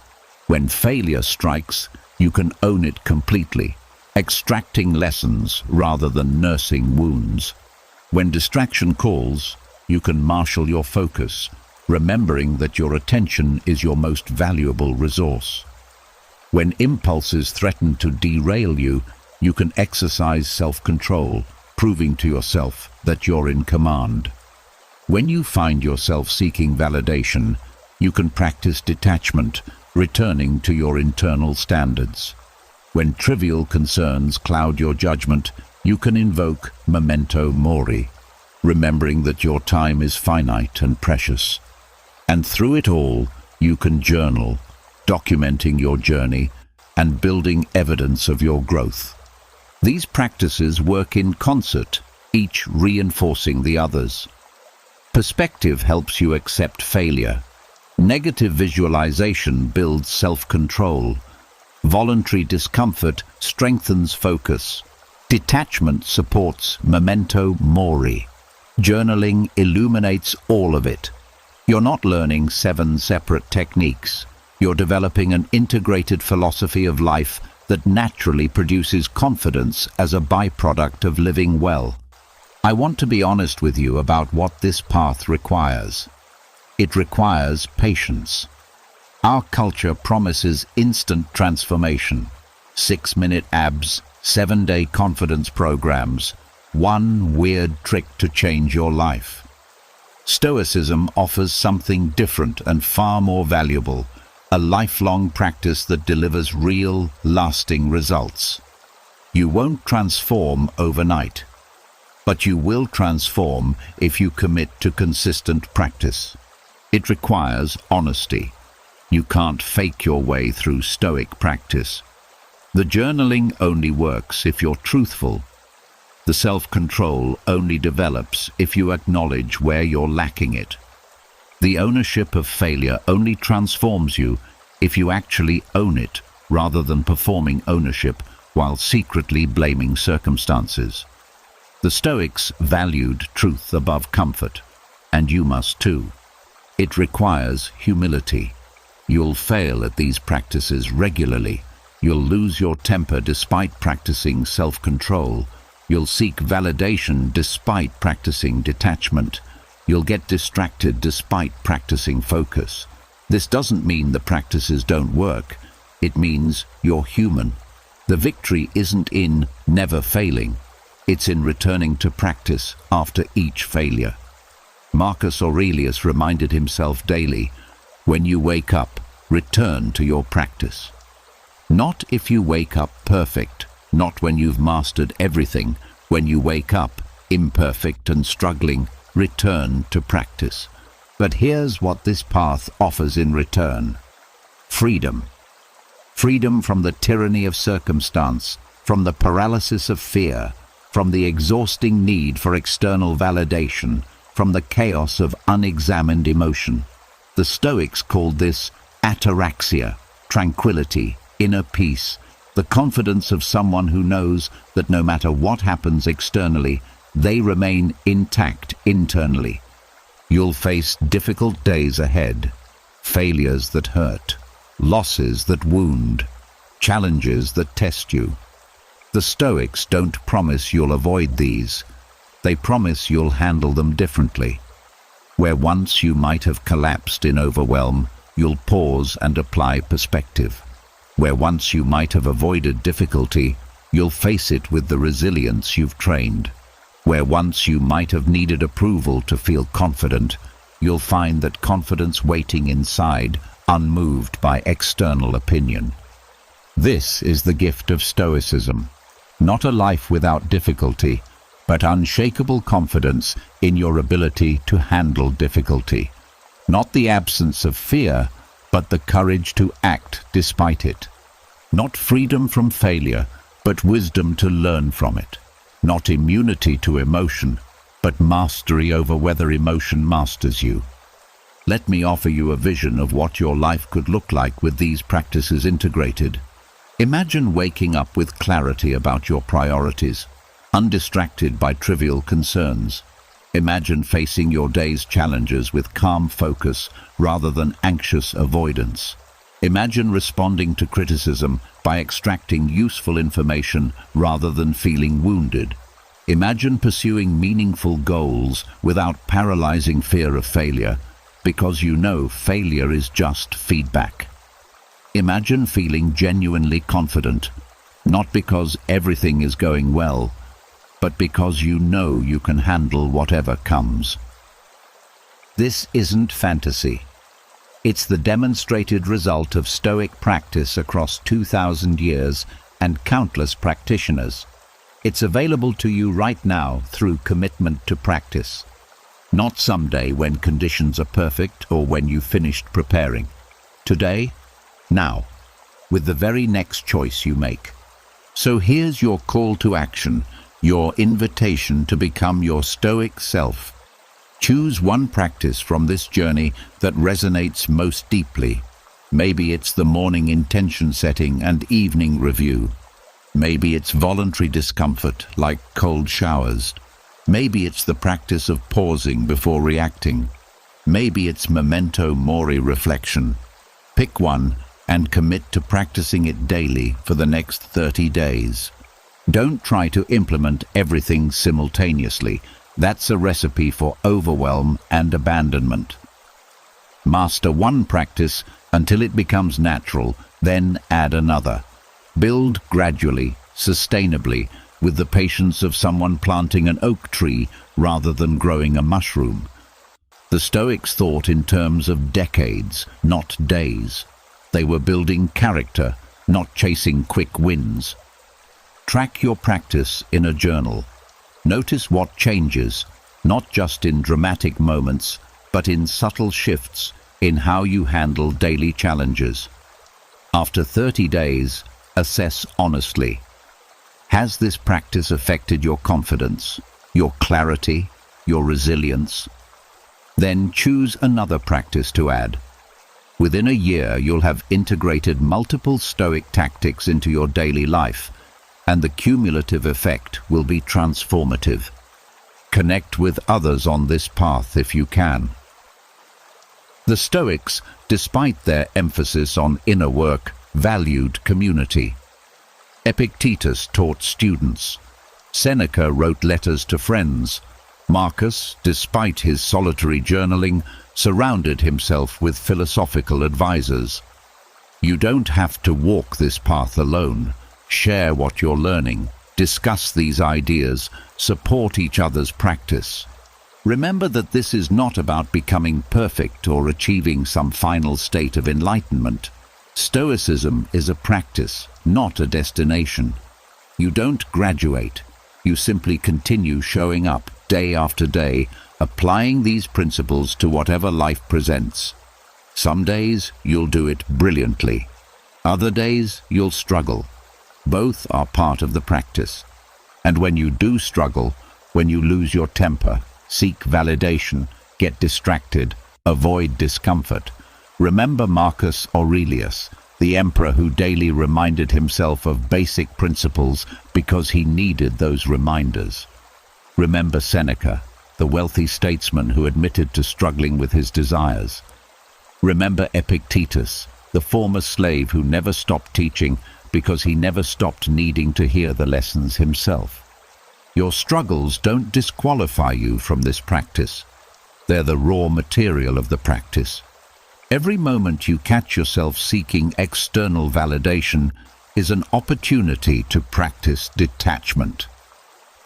When failure strikes, you can own it completely, extracting lessons rather than nursing wounds. When distraction calls, you can marshal your focus, remembering that your attention is your most valuable resource. When impulses threaten to derail you, you can exercise self-control, proving to yourself that you're in command. When you find yourself seeking validation, you can practice detachment, returning to your internal standards. When trivial concerns cloud your judgment, you can invoke memento mori, remembering that your time is finite and precious. And through it all, you can journal, documenting your journey and building evidence of your growth. These practices work in concert, each reinforcing the others. Perspective helps you accept failure. Negative visualization builds self-control. Voluntary discomfort strengthens focus. Detachment supports memento mori. Journaling illuminates all of it. You're not learning 7 separate techniques. You're developing an integrated philosophy of life that naturally produces confidence as a byproduct of living well. I want to be honest with you about what this path requires. It requires patience. Our culture promises instant transformation. 6-minute abs, 7-day confidence programs, one weird trick to change your life. Stoicism offers something different and far more valuable, a lifelong practice that delivers real, lasting results. You won't transform overnight, but you will transform if you commit to consistent practice. It requires honesty. You can't fake your way through Stoic practice. The journaling only works if you're truthful. The self-control only develops if you acknowledge where you're lacking it. The ownership of failure only transforms you if you actually own it rather than performing ownership while secretly blaming circumstances. The Stoics valued truth above comfort, and you must too. It requires humility. You'll fail at these practices regularly. You'll lose your temper despite practicing self-control. You'll seek validation despite practicing detachment. You'll get distracted despite practicing focus. This doesn't mean the practices don't work. It means you're human. The victory isn't in never failing. It's in returning to practice after each failure. Marcus Aurelius reminded himself daily, when you wake up, return to your practice. Not if you wake up perfect, not when you've mastered everything. When you wake up, imperfect and struggling, return to practice. But here's what this path offers in return. Freedom. Freedom from the tyranny of circumstance, from the paralysis of fear, from the exhausting need for external validation, from the chaos of unexamined emotion. The Stoics called this ataraxia, tranquility, inner peace, the confidence of someone who knows that no matter what happens externally, they remain intact internally. You'll face difficult days ahead, failures that hurt, losses that wound, challenges that test you. The Stoics don't promise you'll avoid these. They promise you'll handle them differently. Where once you might have collapsed in overwhelm, you'll pause and apply perspective. Where once you might have avoided difficulty, you'll face it with the resilience you've trained. Where once you might have needed approval to feel confident, you'll find that confidence waiting inside, unmoved by external opinion. This is the gift of Stoicism. Not a life without difficulty, but unshakable confidence in your ability to handle difficulty. Not the absence of fear, but the courage to act despite it. Not freedom from failure, but wisdom to learn from it. Not immunity to emotion, but mastery over whether emotion masters you. Let me offer you a vision of what your life could look like with these practices integrated. Imagine waking up with clarity about your priorities, undistracted by trivial concerns. Imagine facing your day's challenges with calm focus rather than anxious avoidance. Imagine responding to criticism by extracting useful information rather than feeling wounded. Imagine pursuing meaningful goals without paralyzing fear of failure, because you know failure is just feedback. Imagine feeling genuinely confident, not because everything is going well, but because you know you can handle whatever comes. This isn't fantasy. It's the demonstrated result of Stoic practice across 2,000 years and countless practitioners. It's available to you right now through commitment to practice. Not someday when conditions are perfect or when you've finished preparing. Today, now, with the very next choice you make. So here's your call to action, your invitation to become your Stoic self. Choose one practice from this journey that resonates most deeply. Maybe it's the morning intention setting and evening review. Maybe it's voluntary discomfort, like cold showers. Maybe it's the practice of pausing before reacting. Maybe it's memento mori reflection. Pick one and commit to practicing it daily for the next 30 days. Don't try to implement everything simultaneously. That's a recipe for overwhelm and abandonment. Master one practice until it becomes natural, then add another. Build gradually, sustainably, with the patience of someone planting an oak tree rather than growing a mushroom. The Stoics thought in terms of decades, not days. They were building character, not chasing quick wins. Track your practice in a journal. Notice what changes, not just in dramatic moments, but in subtle shifts in how you handle daily challenges. After 30 days, assess honestly. Has this practice affected your confidence, your clarity, your resilience? Then choose another practice to add. Within a year, you'll have integrated multiple Stoic tactics into your daily life, and the cumulative effect will be transformative. Connect with others on this path if you can. The Stoics, despite their emphasis on inner work, valued community. Epictetus taught students. Seneca wrote letters to friends. Marcus, despite his solitary journaling, surrounded himself with philosophical advisors. You don't have to walk this path alone. Share what you're learning, discuss these ideas, support each other's practice. Remember that this is not about becoming perfect or achieving some final state of enlightenment. Stoicism is a practice, not a destination. You don't graduate. You simply continue showing up day after day, applying these principles to whatever life presents. Some days you'll do it brilliantly. Other days, you'll struggle. Both are part of the practice. And when you do struggle, when you lose your temper, seek validation, get distracted, avoid discomfort, remember Marcus Aurelius, the emperor who daily reminded himself of basic principles because he needed those reminders. Remember Seneca, the wealthy statesman who admitted to struggling with his desires. Remember Epictetus, the former slave who never stopped teaching because he never stopped needing to hear the lessons himself. Your struggles don't disqualify you from this practice. They're the raw material of the practice. Every moment you catch yourself seeking external validation is an opportunity to practice detachment.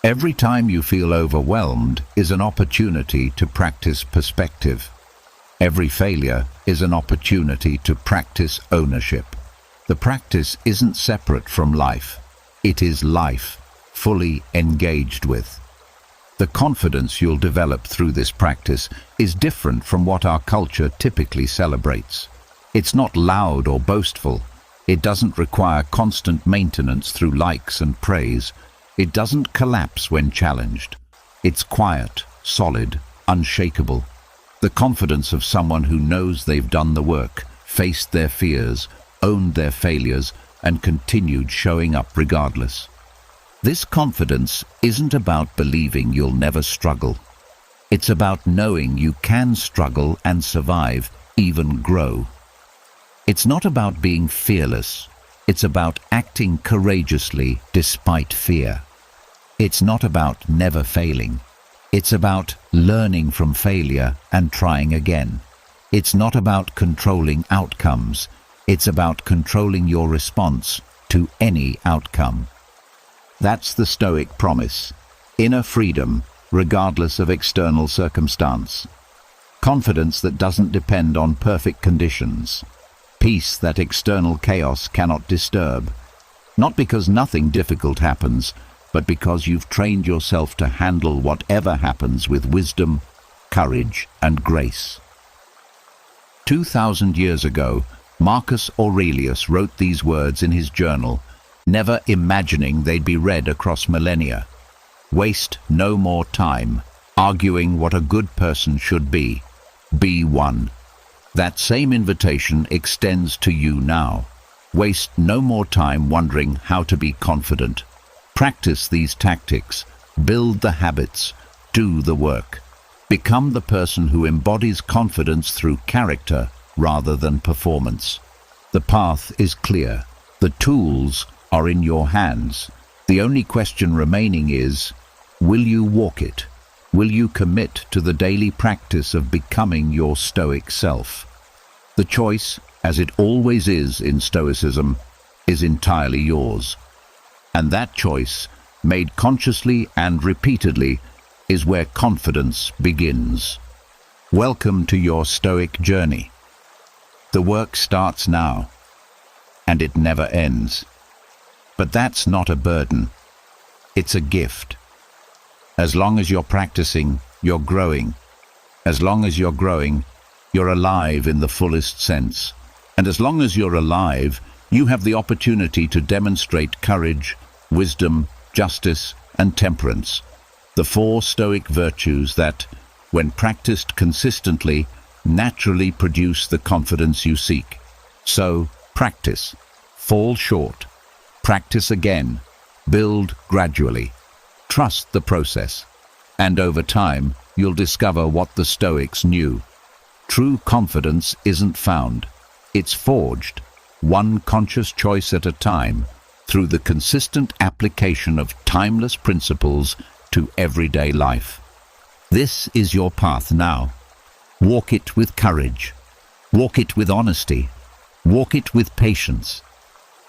Every time you feel overwhelmed is an opportunity to practice perspective. Every failure is an opportunity to practice ownership. The practice isn't separate from life. It is life, fully engaged with. The confidence you'll develop through this practice is different from what our culture typically celebrates. It's not loud or boastful. It doesn't require constant maintenance through likes and praise. It doesn't collapse when challenged. It's quiet, solid, unshakable. The confidence of someone who knows they've done the work, faced their fears, owned their failures, and continued showing up regardless. This confidence isn't about believing you'll never struggle. It's about knowing you can struggle and survive, even grow. It's not about being fearless. It's about acting courageously despite fear. It's not about never failing. It's about learning from failure and trying again. It's not about controlling outcomes. It's about controlling your response to any outcome. That's the Stoic promise. Inner freedom, regardless of external circumstance. Confidence that doesn't depend on perfect conditions. Peace that external chaos cannot disturb. Not because nothing difficult happens, but because you've trained yourself to handle whatever happens with wisdom, courage, and grace. 2,000 years ago, Marcus Aurelius wrote these words in his journal, never imagining they'd be read across millennia. Waste no more time arguing what a good person should be. Be one. That same invitation extends to you now. Waste no more time wondering how to be confident. Practice these tactics. Build the habits. Do the work. Become the person who embodies confidence through character rather than performance. The path is clear. The tools are in your hands. The only question remaining is, will you walk it? Will you commit to the daily practice of becoming your Stoic self? The choice, as it always is in Stoicism, is entirely yours. And that choice, made consciously and repeatedly, is where confidence begins. Welcome to your Stoic journey. The work starts now, and it never ends. But that's not a burden. It's a gift. As long as you're practicing, you're growing. As long as you're growing, you're alive in the fullest sense. And as long as you're alive, you have the opportunity to demonstrate courage, wisdom, justice, and temperance. The 4 Stoic virtues that, when practiced consistently, naturally produce the confidence you seek. So, practice. Fall short. Practice again. Build gradually. Trust the process. And over time, you'll discover what the Stoics knew. True confidence isn't found. It's forged, one conscious choice at a time, through the consistent application of timeless principles to everyday life. This is your path now. Walk it with courage. Walk it with honesty. Walk it with patience.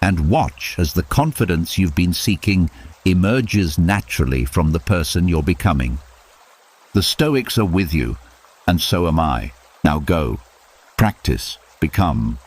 And watch as the confidence you've been seeking emerges naturally from the person you're becoming. The Stoics are with you, and so am I. Now go, practice, become,